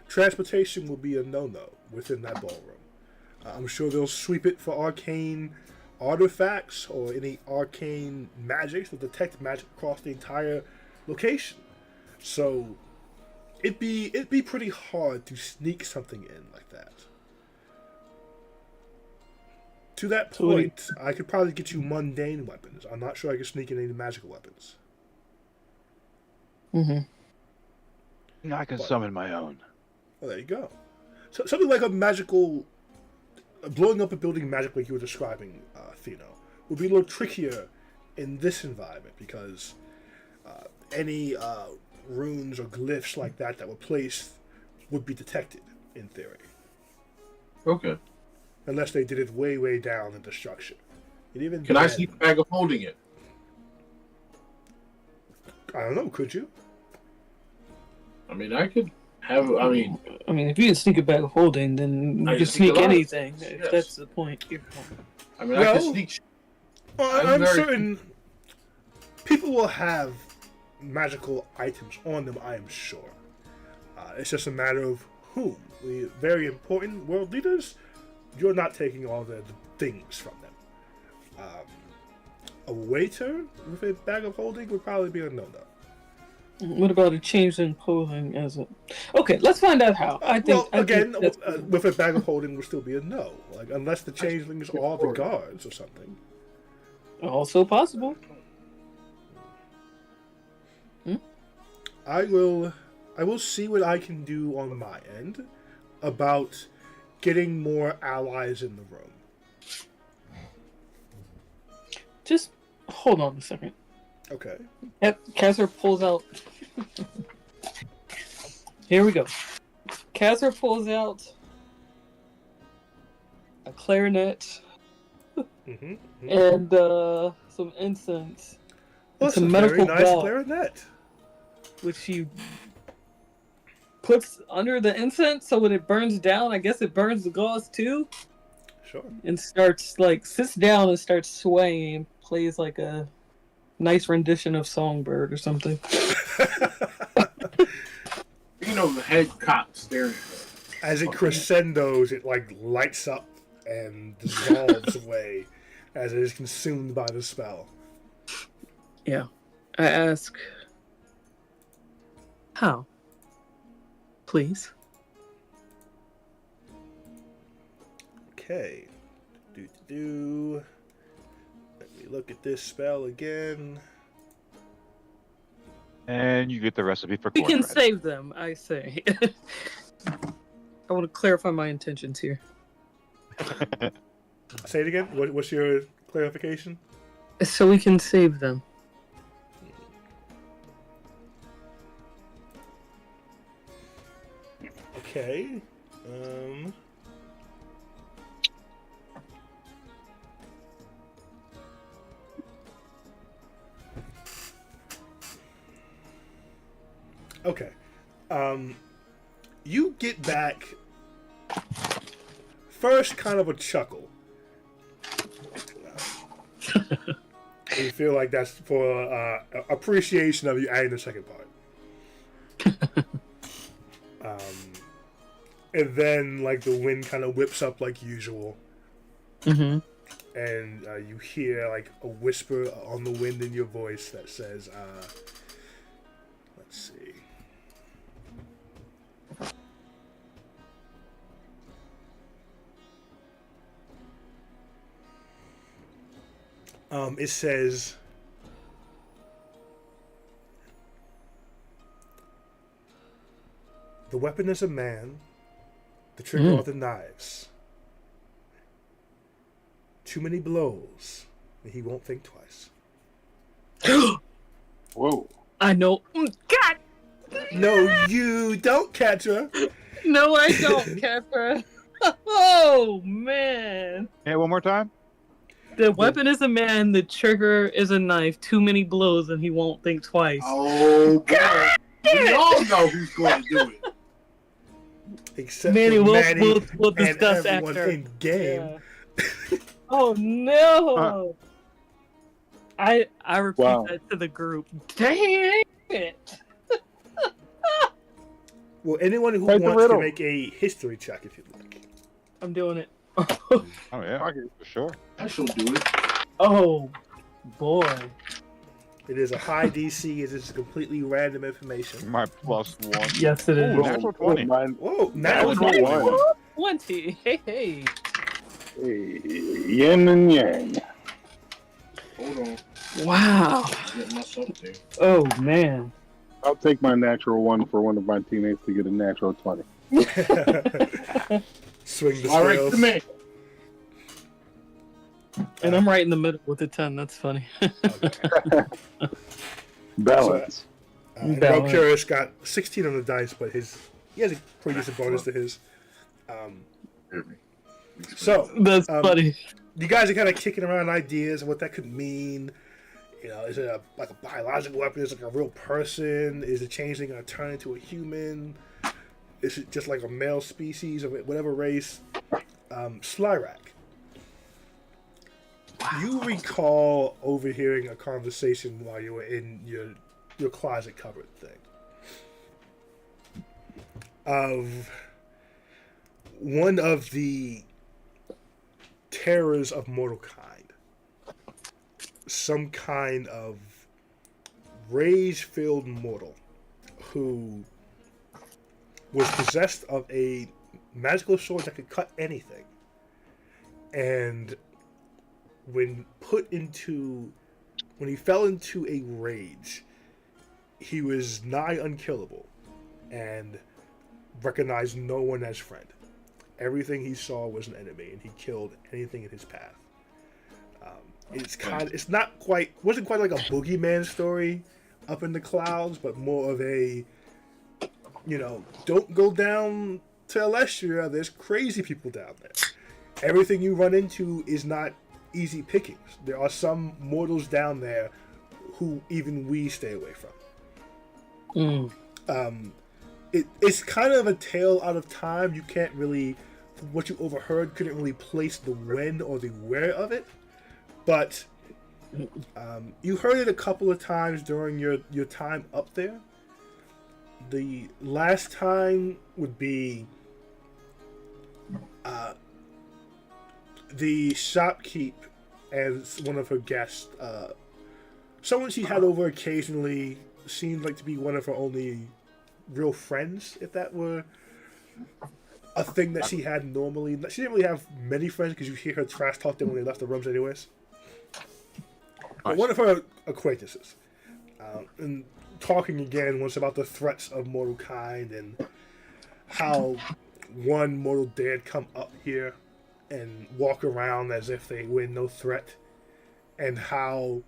transportation will be a no-no within that ballroom. I'm sure they'll sweep it for arcane artifacts or any arcane magics will detect magic across the entire location. So it'd be pretty hard to sneak something in like that. To that point, I could probably get you mundane weapons. I'm not sure I could sneak in any magical weapons. Mm-hmm. I can summon my own. Well, there you go. So something like a magical, blowing up a building magic like you were describing, Theno, would be a little trickier in this environment because any runes or glyphs like that were placed would be detected in theory, Okay. unless they did it way, way down in the structure. And even Can I then, sneak bag of holding it? I don't know. Could you? I mean, I could have. I mean, if you can sneak a bag of holding, then you I can can sneak sneak a lot. anything. If Yes. that's the point. I Well, could sneak. Well, I'm I'm very- certain people will have magical items on them, I am sure. It's just a matter of whom. The very important world leaders, you're not taking all the things from them. A waiter with a bag of holding would probably be a no-no. What about a changeling posing as a? Okay, let's find out how. I think that's- with a bag of holding would still be a no. Like unless the changelings are the guards or something. also possible. I will see what I can do on my end about getting more allies in the room. Just hold on a second. Okay. Kazra pulls out. Here we go. Kazra pulls out a clarinet and some incense. Well, It's a very medical nice ball, clarinet. which he puts under the incense, so when it burns down, I guess it burns the gauze too. Sure. And sits down and starts swaying and plays like a nice rendition of Songbird or something. You know, the head cop staring at her. As it crescendos, it like lights up and dissolves away as it is consumed by the spell. Yeah. I ask, how? Please. Okay. Do. Let me look at this spell again. And you get the recipe for We can cornbread. save them, I say. I want to clarify my intentions here. Say it again. What's your clarification? So we can save them. Okay. Okay. You get back first kind of a chuckle. You feel like that's for appreciation of you adding the second part. And then like the wind kind of whips up like usual. Mm-hmm. And you hear like a whisper on the wind in your voice that says, let's see. It says, the weapon is a man, the trigger are the knives. Too many blows, and he won't think twice. Whoa. I know. God! No, you don't catch her. No, I don't, Kefra. Oh, man. Hey, one more time. The weapon is a man, the trigger is a knife. Too many blows, and he won't think twice. Oh, God. We all know who's going to do it. Except Manny, for we'll Manny discuss and everyone after. in game. Yeah. Oh, no. I repeat Wow. that to the group. Dang it. Well, anyone who Take the wants to riddle. make a history check, if you'd like. I'm doing it. Oh yeah, for sure. I shall do it. Oh, boy. It is a high DC. It is completely random information. My +1. Yes, it is. Ooh, natural 20. Mine. Whoa, Natural natural 20. 20. Hey, hey. Hey, yin and yang. Hold on. Wow. Get myself there. Oh, man. I'll take my natural 1 for one of my teammates to get a natural 20. Swing the All right, scales. the man. And I'm right in the middle with the 10. That's funny. Balance. And Balance. Rob Curious got 16 on the dice, but he has a pretty decent bonus to his. So, That's funny. you guys are kind of kicking around ideas of what that could mean. You know, is it like a biological weapon? Is it like a real person? Is the changeling going to turn into a human? Is it just like a male species of whatever race? Slyrak, you recall overhearing a conversation while you were in your closet cupboard thing of one of the terrors of mortal kind. Some kind of rage-filled mortal who was possessed of a magical sword that could cut anything. And when he fell into a rage, he was nigh unkillable and recognized no one as friend. everything he saw was an enemy, and he killed anything in his path. It's not quite, wasn't quite like a boogeyman story up in the clouds, but more of a, don't go down to Alestria. There's crazy people down there. Everything you run into is not easy pickings. There are some mortals down there who even we stay away from. It's kind of a tale out of time. You can't really, from what you overheard, couldn't really place the when or the where of it. But you heard it a couple of times during your time up there. The last time would be the shopkeep as one of her guests. Someone she had over occasionally seemed like to be one of her only real friends, if that were a thing that she had normally. She didn't really have many friends because you hear her trash talk them when they left the rooms anyways. But one of her acquaintances. And talking again was about the threats of mortal kind and how one mortal dared come up here and walk around as if they were no threat, and how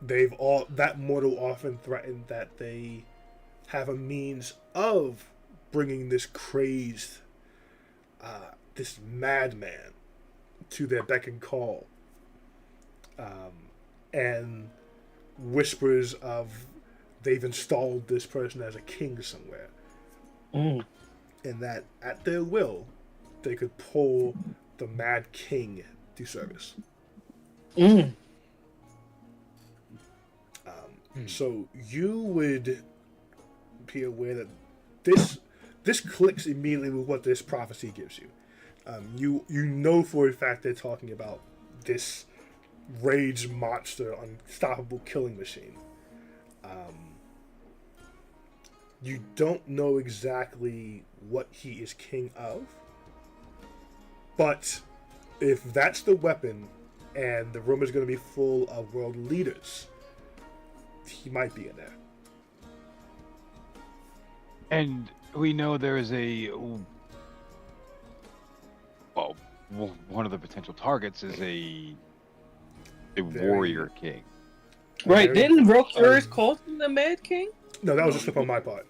that mortal often threatened that they have a means of bringing this crazed, this madman to their beck and call, and whispers of they've installed this person as a king somewhere, and that at their will they could pull the Mad King to service. So you would be aware that this clicks immediately with what this prophecy gives you. You know for a fact they're talking about this rage monster, unstoppable killing machine. You don't know exactly what he is king of, but if that's the weapon and the room is going to be full of world leaders, he might be in there. And we know there is one of the potential targets is a warrior king. Right, didn't Rokuri's call him the Mad King? No, that was a slip on my part.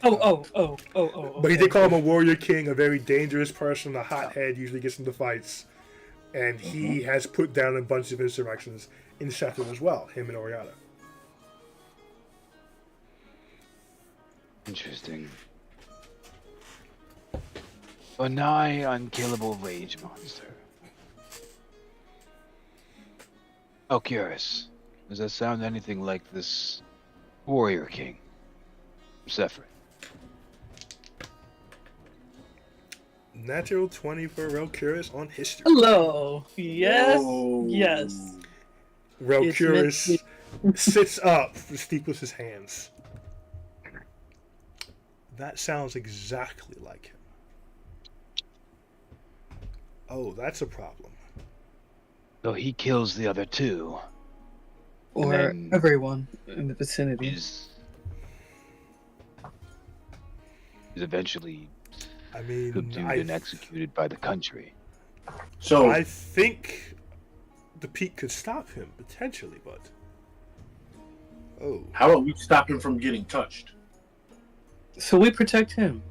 Oh. But he did call him a warrior king, a very dangerous person, a hothead, usually gets into fights. And he has put down a bunch of insurrections in Sheffield as well, him and Oriana. Interesting. A nigh unkillable rage monster. How curious. Does that sound anything like this warrior king? Sephir. Natural 20 for Real Curious on history. Hello. Yes. Whoa. Yes. Real Curious sits up, steeples his hands. That sounds exactly like him. Oh, that's a problem. So he kills the other two. Or everyone in the vicinity. Is eventually subdued and executed by the country. So I think the Peak could stop him, potentially, but... Oh. how about we stop him from getting touched? So we protect him.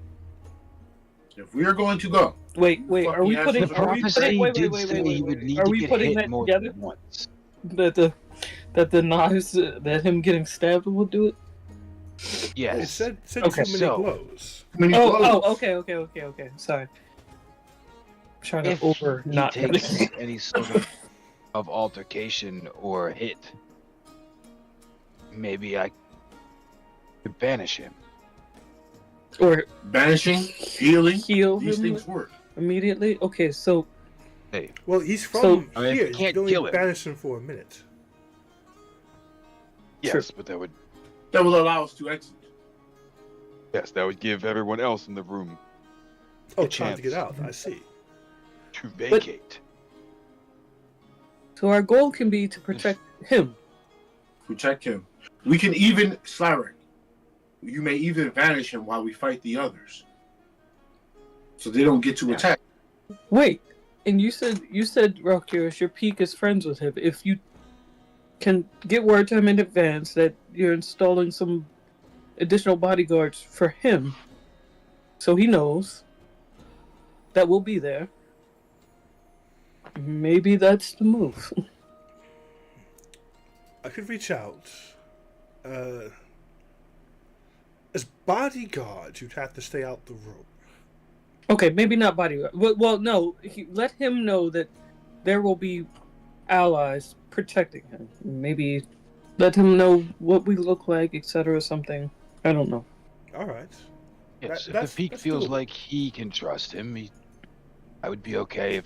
If we are going to go... Wait, are we putting... The prophecy did say he would need to get hit more than once. That the knives, that him getting stabbed will do it? It Yes. said Okay, too many blows. Okay. Sorry. I'm trying to If he not takes any sort of altercation or hit, maybe I could banish him. or Banishing, healing, heal these him things work. immediately. Okay, so Well, he's from So- I mean, here. if you can't You only kill him. banish him for a minute. Yes, but that would That will allow us to exit. give everyone else in the room Oh, A trying to get chance. out. I see. to vacate. our goal can be to protect him. Protect him. We can even, Slarek, you may even vanish him while we fight the others. So they don't get to attack. Wait, and you said Ralkyrus, your peak is friends with him. If you can get word to him in advance that you're installing some additional bodyguards for him, so he knows that we'll be there. Maybe that's the move. I could reach out. As bodyguards, you'd have to stay out the room. Okay, maybe not bodyguard. Well, no. Let him know that there will be allies protecting him. Maybe let him know what we look like, etc. Something. I don't know. All right. Yes, if That's the Peak feels doable. like he can trust him, I would be okay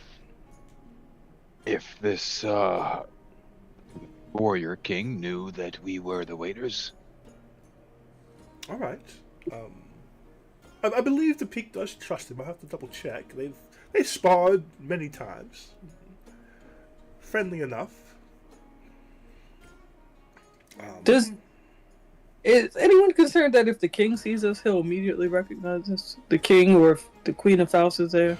if this warrior king knew that we were the waiters. All right. I believe the Peak does trust him. I have to double check. They've sparred many times. Friendly enough. Is anyone concerned that if the king sees us, he'll immediately recognize us? The king, or if the Queen of Faust is there?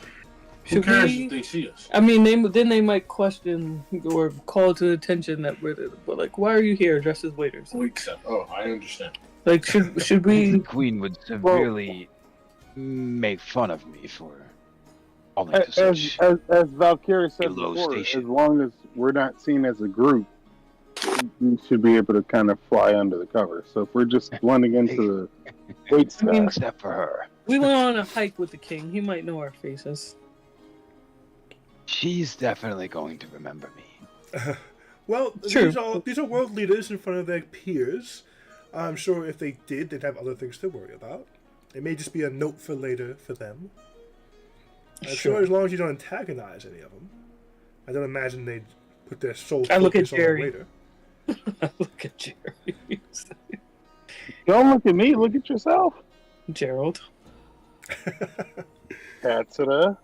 Who cares if they see us? I mean, they might question or call to attention that we're like, why are you here dressed as waiters? I understand. Like, should The we? queen would severely make fun of me for falling to As such. Valkyria said low before, station. as long as we're not seen as a group, we should be able to kind of fly under the cover. So if we're just blending into the wait staff, Except for her. We went on a hike with the king. He might know our faces. She's definitely going to remember me. Well, True. these are world leaders in front of their peers. I'm sure if they did, they'd have other things to worry about. It may just be a note for later for them. I'm sure as long as you don't antagonize any of them. I don't imagine they'd put their sole I look at focus on Jerry. later. Look at Jerry. don't look at me. Look at yourself. Gerald. Katsura.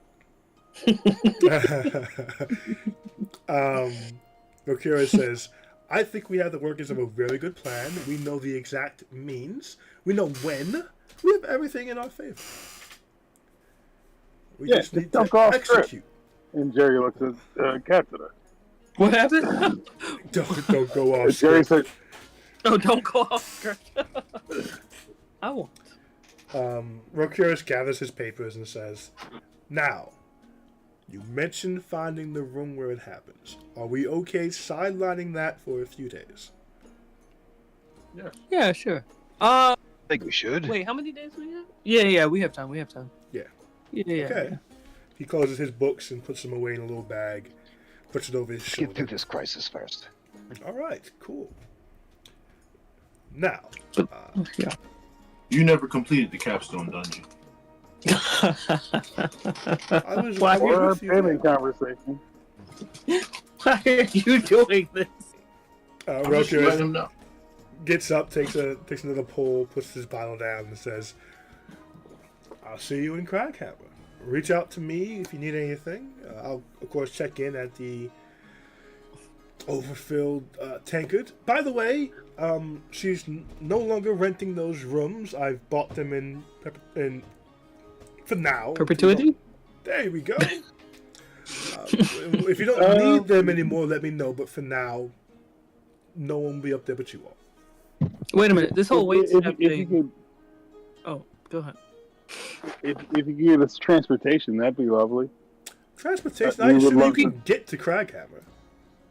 Rokira says, I think we have the workings of a very good plan. We know the exact means. We know when. We have everything in our favor. We Yeah, just need don't to go off script. execute. And Jerry looks at Katsura. What happened? Don't go off. Jerry script. said, Oh, don't go off script. I won't. Rokirus gathers his papers and says, now, you mentioned finding the room where it happens. Are we okay sidelining that for a few days? Yeah, sure. I think we should. Wait, how many days do we have? Yeah, we have time. Yeah. Yeah. Okay. He closes his books and puts them away in a little bag, puts it over his Let's get through shoulder. this crisis first. All right, cool. Now, Yeah. You never completed the capstone dungeon. I was Why walking or a with you payment there. conversation. Why are you doing this? I'm just letting Rokirus them know. gets up, takes another pull, puts his bottle down, and says, I'll see you in Craghammer. Reach out to me if you need anything. I'll, of course, check in at the overfilled tankard. By the way, she's no longer renting those rooms. I've bought them in for now. Perpetuity? There we go. If you don't need them anymore, let me know. But for now, no one will be up there but you all. Wait a minute. This whole wait step if you thing. could, Oh, go ahead. if you could give us transportation, that'd be lovely. Transportation. We I would assume you love can get to Craghammer.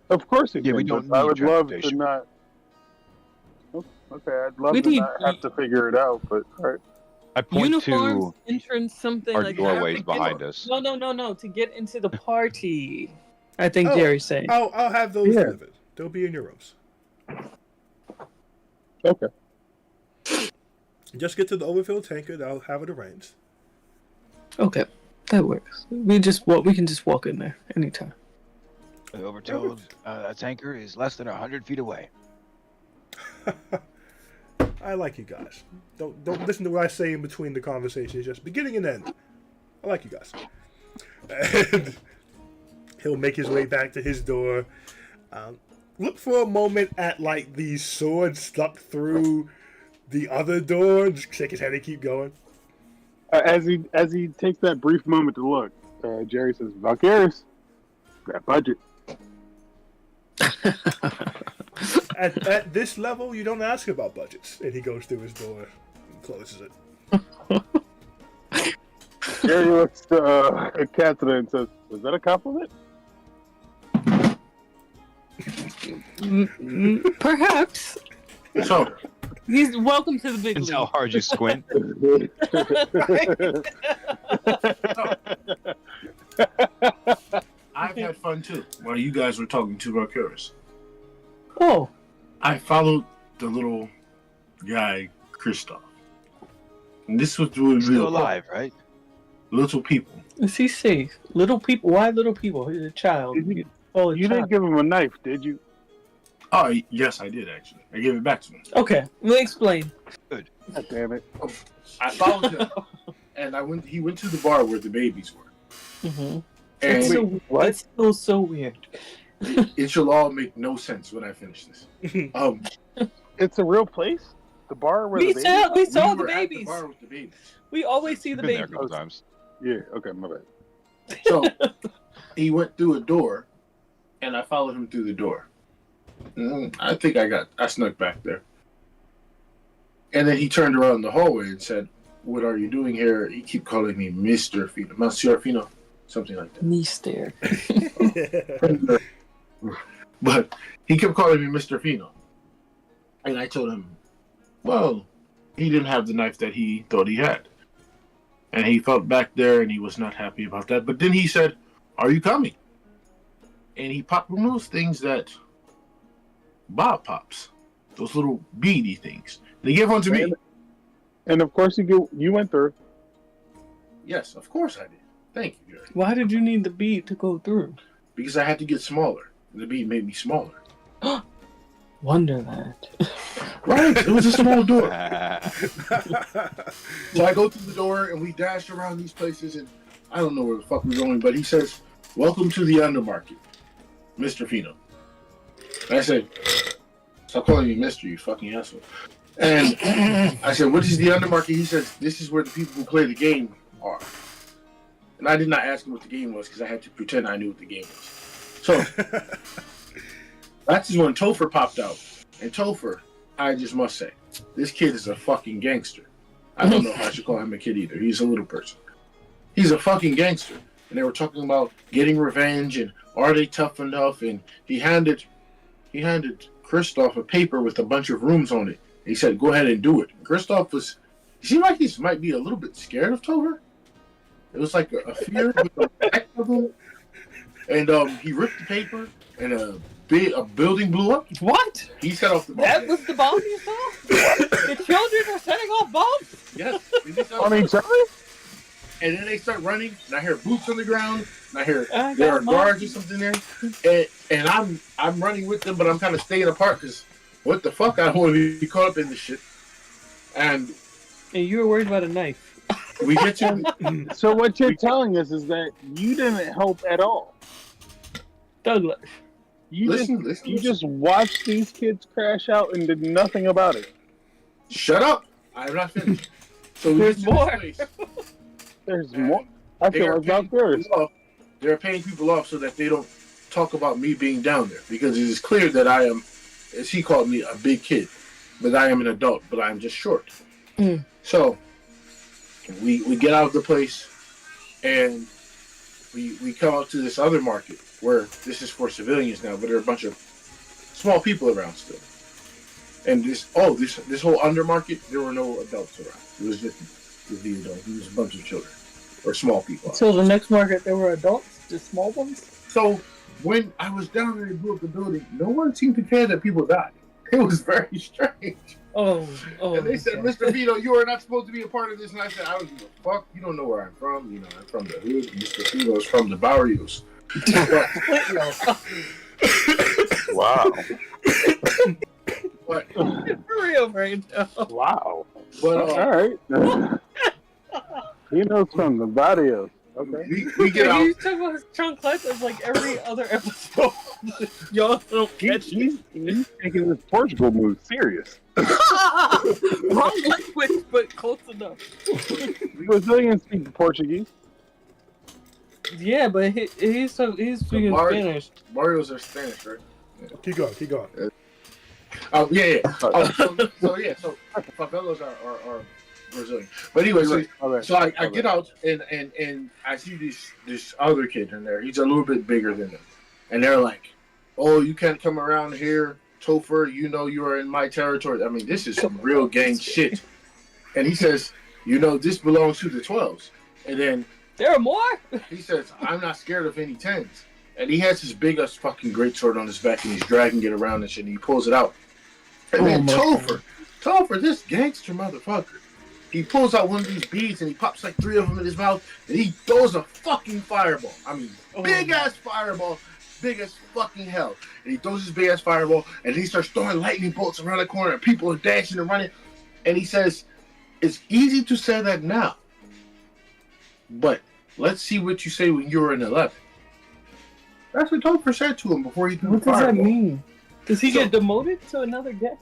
Of course you Yeah, can. we don't but I need would love to transportation. not. Oh, okay, I'd love We to need- not have to figure it out, but all right. I point Uniforms, to entrance, something our like doorways that. behind us. No. To get into the party. I think Oh. Jerry's saying. I'll have those Yeah. delivered. They'll be in your rooms. Okay. Just get to the overfilled tankard. I'll have it arranged. Okay, that works. We can just walk in there anytime. The overtold a tanker is less than 100 feet away. I like you guys. Don't listen to what I say in between the conversations. Just beginning and end. I like you guys. And he'll make his way back to his door. Look for a moment at like the sword stuck through the other door. Just shake his head and keep going. As he takes that brief moment to look, Jerry says, Valkyries, that budget. At this level, you don't ask about budgets. And he goes through his door and closes it. Jerry looks at Catherine and says, was that a compliment? Perhaps. So, He's welcome to the big Depends league. how hard you squint. I've had fun too while you guys were talking to Valkyries. Oh, I followed the little guy, Kristoff. And this was really Still real. alive, right? Little people. is he safe? Little people? Why little people? He's a child. You Oh, a didn't child. give him a knife, did you? Oh, yes, I did actually. I gave it back to him. Okay, let me explain. God damn it. I followed him, and he went to the bar where the babies were. Mm-hmm. And It's, so, what? it's still so weird. it shall all make no sense when I finish this. It's a real place? The bar where We the saw, baby? we saw we the were at the babies. bar with the babies. We always see the Been there a babies. couple times. Yeah, okay, my bad. So he went through a door, and I followed him through the door. I think I snuck back there. And then he turned around in the hallway and said, "What are you doing here?" He keep calling me Mr. Fino, Monsieur Fino, something like that. Me stare. But he kept calling me Mr. Fino. And I told him, well, he didn't have the knife that he thought he had. And he felt back there and he was not happy about that. But then he said, "Are you coming?" And he popped one of those things that Bob pops. Those little beady things. And he gave one to me. And of course you went through. Yes, of course I did. Thank you, Gary. Why did you need the bead to go through? Because I had to get smaller. The bead made me smaller. Wonderland. Right? It was a small door. Oh, So I go through the door and we dash around these places and I don't know where the fuck we're going, but he says, "Welcome to the undermarket, Mr. Fino." And I said, "Stop calling me Mr., you fucking asshole." And I said, "What is the undermarket?" He says, "This is where the people who play the game are." And I did not ask him what the game was because I had to pretend I knew what the game was. So that's when Topher popped out. And Topher, I just must say, this kid is a fucking gangster. I don't know if I should call him a kid either. He's a little person. He's a fucking gangster. And they were talking about getting revenge and are they tough enough? And he handed Kristoff a paper with a bunch of rooms on it. He said, "Go ahead and do it." And Kristoff he seemed like he might be a little bit scared of Topher. It was like a fear with the back of him. And he ripped the paper and a building blew up. What? He set off the bomb. That was the bomb you saw? The children are setting off bombs? Yes. And they set On each other? and then they start running, and I hear boots on the ground, and I hear I there got are guards or something there, and I'm running with them, but I'm kind of staying apart because what the fuck? I don't want to be caught up in this shit. And And you were worried about a knife. we get to So what you're telling us is that you didn't help at all. Douglas. You listen. just watched these kids crash out and did nothing about it. Shut up! I'm not finished. So we There's get to this more. place. There's more. I They feel are like paying Valkyries. people off. They're paying people off so that they don't talk about me being down there because it is clear that I am, as he called me, a big kid, but I am an adult, but I'm just short. Mm. So we get out of the place and we come out to this other market where this is for civilians now, but there are a bunch of small people around still. And this whole undermarket, there were no adults around. It was just the adults. It was a bunch of children or small people. So the next market, there were adults, just small ones? So when I was down there and blew up the building, no one seemed to care that people died. It was very strange. Oh. And they said, okay. "Mr. Vito, you are not supposed to be a part of this." And I said, "I don't give a fuck. You don't know where I'm from. You know, I'm from the hood. Mr. Vito is from the barrios." Wow. But For real right now. Wow. but All right. He knows from the barrios. Okay. we get out. You talk about his chancletas as like every other episode. Y'all don't catch He's taking this Portugal move serious. Wrong language, but close enough. Brazilians speak Portuguese. Yeah, but he's speaking Spanish. Mario's are Spanish, right? Yeah. Keep going. Yeah. So favelas are Brazilian. But anyway, so I get out and I see this other kid in there. He's a little bit bigger than them, and they're like, "Oh, you can't come around here, Topher. You know you are in my territory." I mean, this is some real gang shit. And he says, "You know, this belongs to the 12s." And then there are more. He says, "I'm not scared of any 10s." And he has this big ass fucking greatsword on his back, and he's dragging it around and shit. And he pulls it out, and then Topher, this gangster motherfucker, he pulls out one of these beads and he pops like 3 of them in his mouth, and he throws a fucking fireball. I mean, big ass fireball, big as fucking hell. And he throws his big ass fireball, and he starts throwing lightning bolts around the corner, and people are dashing and running. And he says, "It's easy to say that now, but let's see what you say when you're in 11." That's what Topher said to him before he threw the fireball. What does that mean? Does he get demoted to another gang?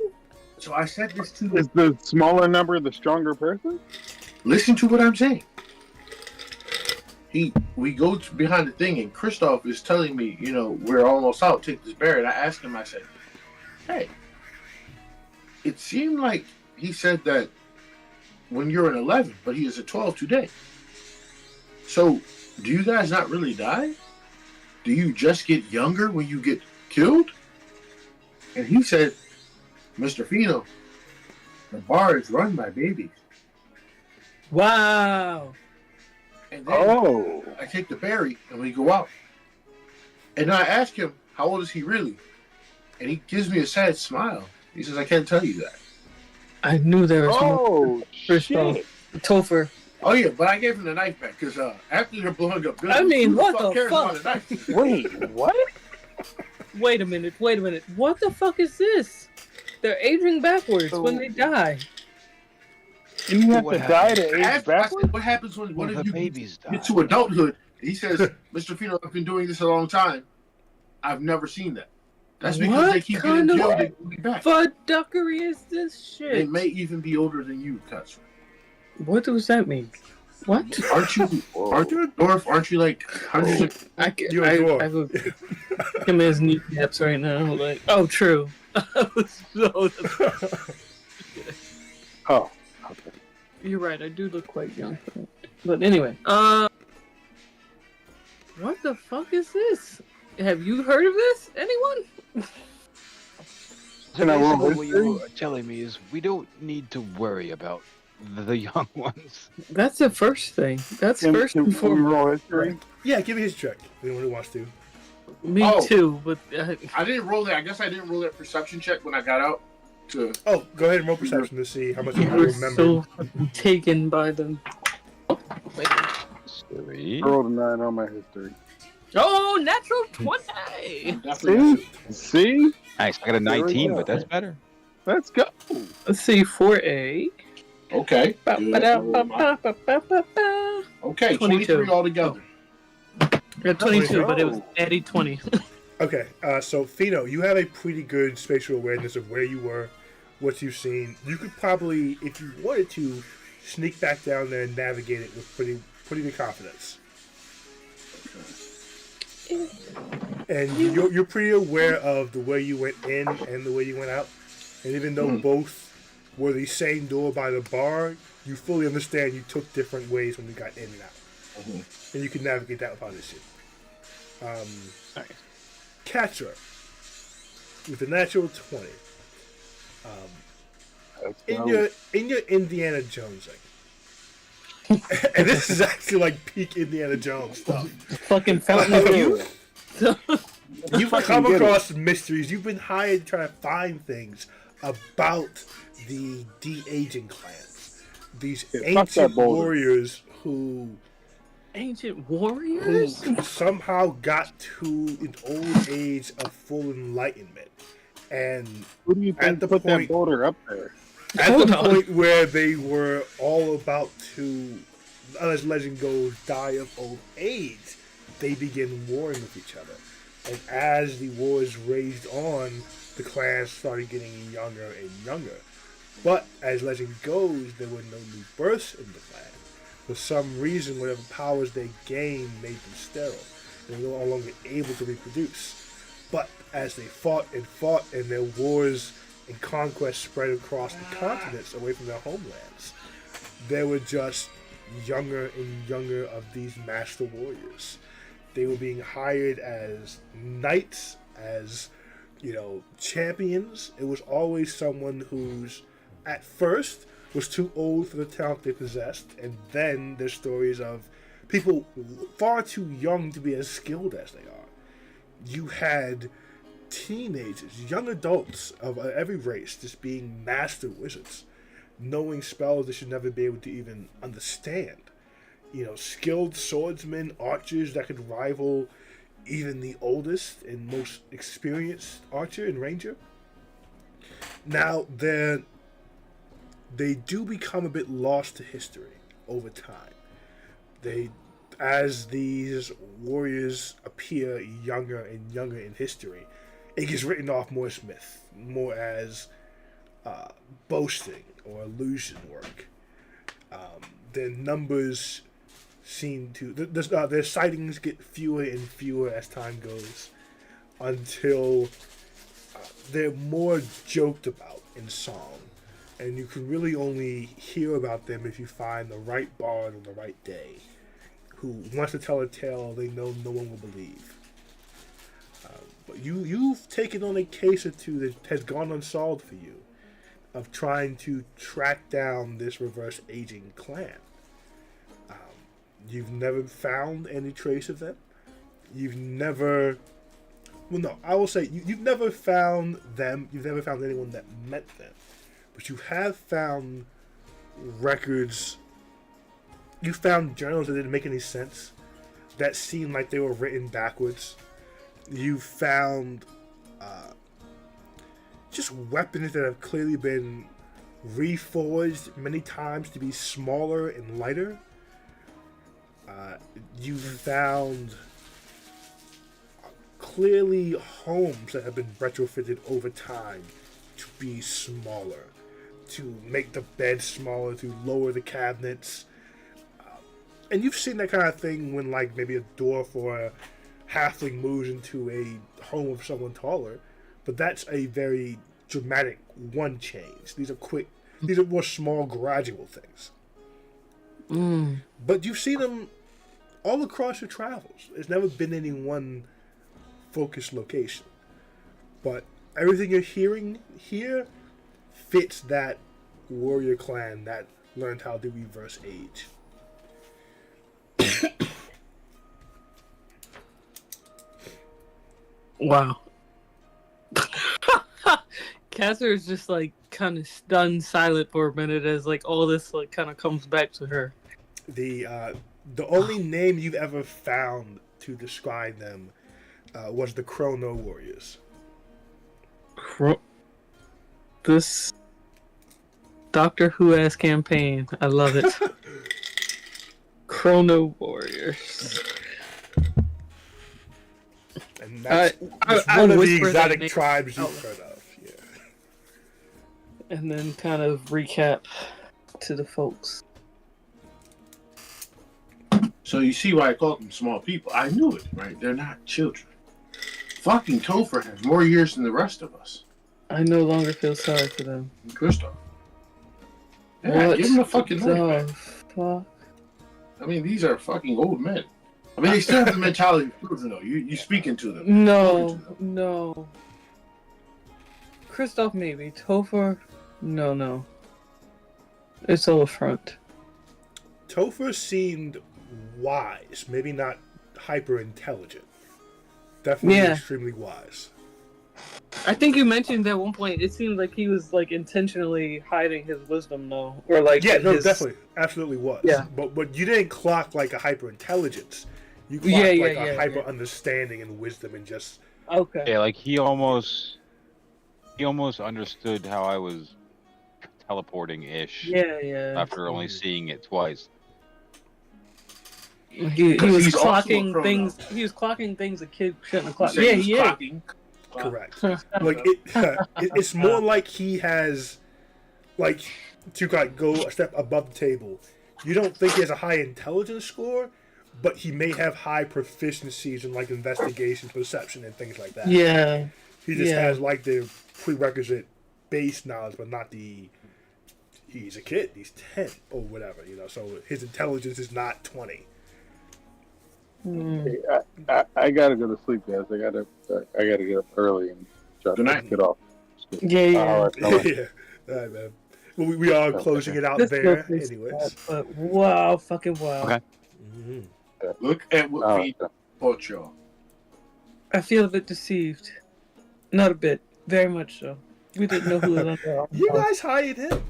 So I said this to Is the smaller number the stronger person? Listen to what I'm saying. We go behind the thing, and Kristoff is telling me, you know, we're almost out. Take this bear. And I asked him. I said, "Hey, it seemed like he said that when you're an 11, but he is a 12 today. So do you guys not really die? Do you just get younger when you get killed?" And he said, "Mr. Fino, the bar is run by babies." Wow. And then I take the berry and we go out. And I ask him, how old is he really? And he gives me a sad smile. He says, "I can't tell you that." I knew there was more. Shit. Topher. Oh, yeah, but I gave him the knife back because after they're blowing up buildings, I mean, who what the cares fuck? about a knife? Wait, what? Wait a minute. What the fuck is this? They're aging backwards when they die. You have to die to age I said, backwards? what happens when one of you babies die? get to adulthood? He says, "Mr. Fino, I've been doing this a long time. I've never seen that." That's because What they keep getting kind of killed and coming back. Fuckery is this They shit? may even be older than you, Katsu. What does that mean? What? Aren't you a dwarf? Aren't you like hundreds of... You're a dwarf. I him his kneecaps right now. Like, oh, true. Oh, okay. You're right. I do look quite young. But anyway, what the fuck is this? Have you heard of this? Anyone? So Can I roll basically what history? you are telling me is we don't need to worry about the young ones. That's the first thing. That's Can, first can, and can we foremost. roll history? Yeah, give me his check. Anyone who wants to. Me Oh. too, but I didn't roll that. I guess I didn't roll that perception check when I got out. Oh, go ahead and roll perception to see how much you you were remember. so taken by them. History. I rolled a 9 on my history. Oh, natural 20! Definitely. See? Nice. I got a There we 19, go. but that's better. Let's go. Let's see, 4A. Okay. Ba-ba-da-ba-ba-ba-ba-ba. Okay, 22. 23 altogether. Yeah, 22, but it was Eddie 20. Okay, so Fino, you have a pretty good spatial awareness of where you were, what you've seen. You could probably, if you wanted to, sneak back down there and navigate it with pretty good confidence. And you're pretty aware of the way you went in and the way you went out. And even though both were the same door by the bar, you fully understand you took different ways when you got in and out. And you can navigate that without issue. Catcher with a natural 20. Let's In go. your Indiana Jonesing. And this is actually like peak Indiana Jones stuff. Fucking Fountain of Youth. You've fucking come get it. across mysteries. You've been hired trying to find things about the de-aging clans. These Yeah, fuck that ancient boulder. warriors who Ancient warriors? somehow got to an old age of full enlightenment. And Who do you at think the put point- that boulder up there? at Hold the on. point where they were all about to, as legend goes, die of old age, they begin warring with each other. And as the wars raged on, the clans started getting younger and younger. But as legend goes, there were no new births in the clan. for some reason, whatever powers they gained made them sterile, and they were no longer able to reproduce. But as they fought, and their wars and conquests spread across the continents away from their homelands, there were just younger and younger of these master warriors. They were being hired as knights, as, champions. It was always someone who's, at first, was too old for the talent they possessed, and then there's stories of people far too young to be as skilled as they are. You had teenagers, young adults of every race, just being master wizards, knowing spells they should never be able to even understand. Skilled swordsmen, archers that could rival even the oldest and most experienced archer and ranger. Now, they do become a bit lost to history over time. As these warriors appear younger and younger in history, it gets written off more as myth, more as boasting or illusion work. Their numbers seem to... their sightings get fewer and fewer as time goes, until they're more joked about in song. And you can really only hear about them if you find the right bard on the right day, who wants to tell a tale they know no one will believe. But you've taken on a case or two that has gone unsolved for you, of trying to track down this reverse aging clan. You've never found any trace of them. You've never... Well, no, I will say, you've never found them. You've never found anyone that met them. But you have found records. You found journals that didn't make any sense, that seemed like they were written backwards. You found just weapons that have clearly been reforged many times to be smaller and lighter. You found clearly homes that have been retrofitted over time to be smaller, to make the bed smaller, to lower the cabinets. And you've seen that kind of thing when, like, maybe a dwarf or a halfling moves into a home of someone taller. But that's a very dramatic one change. These are more small, gradual things. But you've seen them all across your travels. There's never been any one focused location. But everything you're hearing here fits that warrior clan that learned how to reverse age. Wow. Casser is just like kind of stunned silent for a minute as like all this like kind of comes back to her. The only name you've ever found to describe them was the Chrono Warriors. This Doctor Who-ass campaign. I love it. Chrono Warriors. And that's one of the exotic tribes you've heard of. Yeah. And then kind of recap to the folks. So you see why I called them small people. I knew it, right? They're not children. Fucking Topher has more years than the rest of us. I no longer feel sorry for them. Kristoff. Yeah, What give them a fucking the money back. fuck? I mean, these are fucking old men. I mean, they still have the mentality of children, though. You speaking to them. No. Kristoff maybe. Topher, no. It's all a front. Topher seemed wise, maybe not hyper intelligent. Definitely extremely wise. I think you mentioned at one point it seemed like he was like intentionally hiding his wisdom, though, or like definitely, absolutely was. Yeah, but you didn't clock like a hyper intelligence. You clocked a hyper understanding and wisdom and just okay. Yeah, like he almost understood how I was teleporting ish. Yeah. After only seeing it twice. He was clocking things. He was clocking things a kid shouldn't have clocked. Yeah, he is. Correct. Like it's more like he has, like, to like go a step above the table. you don't think he has a high intelligence score, but he may have high proficiencies in like investigation, perception, and things like that. Yeah. He just has like the prerequisite base knowledge, but not the. He's a kid. He's 10 or whatever, you know. So his intelligence is not 20. Hey, I gotta go to sleep, guys. I gotta get up early and try Good to night. get off. Yeah. All right, fella. Yeah. All right, man. Well, we are closing it out Let's there, go through anyways. stuff, but wow, fucking wow. Okay. Mm-hmm. Look at what All we right. taught y'all. I feel a bit deceived. Not a bit. Very much so. We didn't know who was under our You house. guys hired him.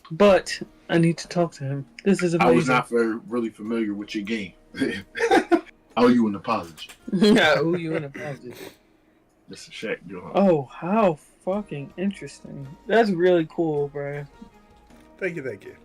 But I need to talk to him. This is amazing. I was not really familiar with your game. I owe you an apology. I owe you an apology. Just a check, Johan. Oh, how fucking interesting. That's really cool, bro. Thank you, thank you.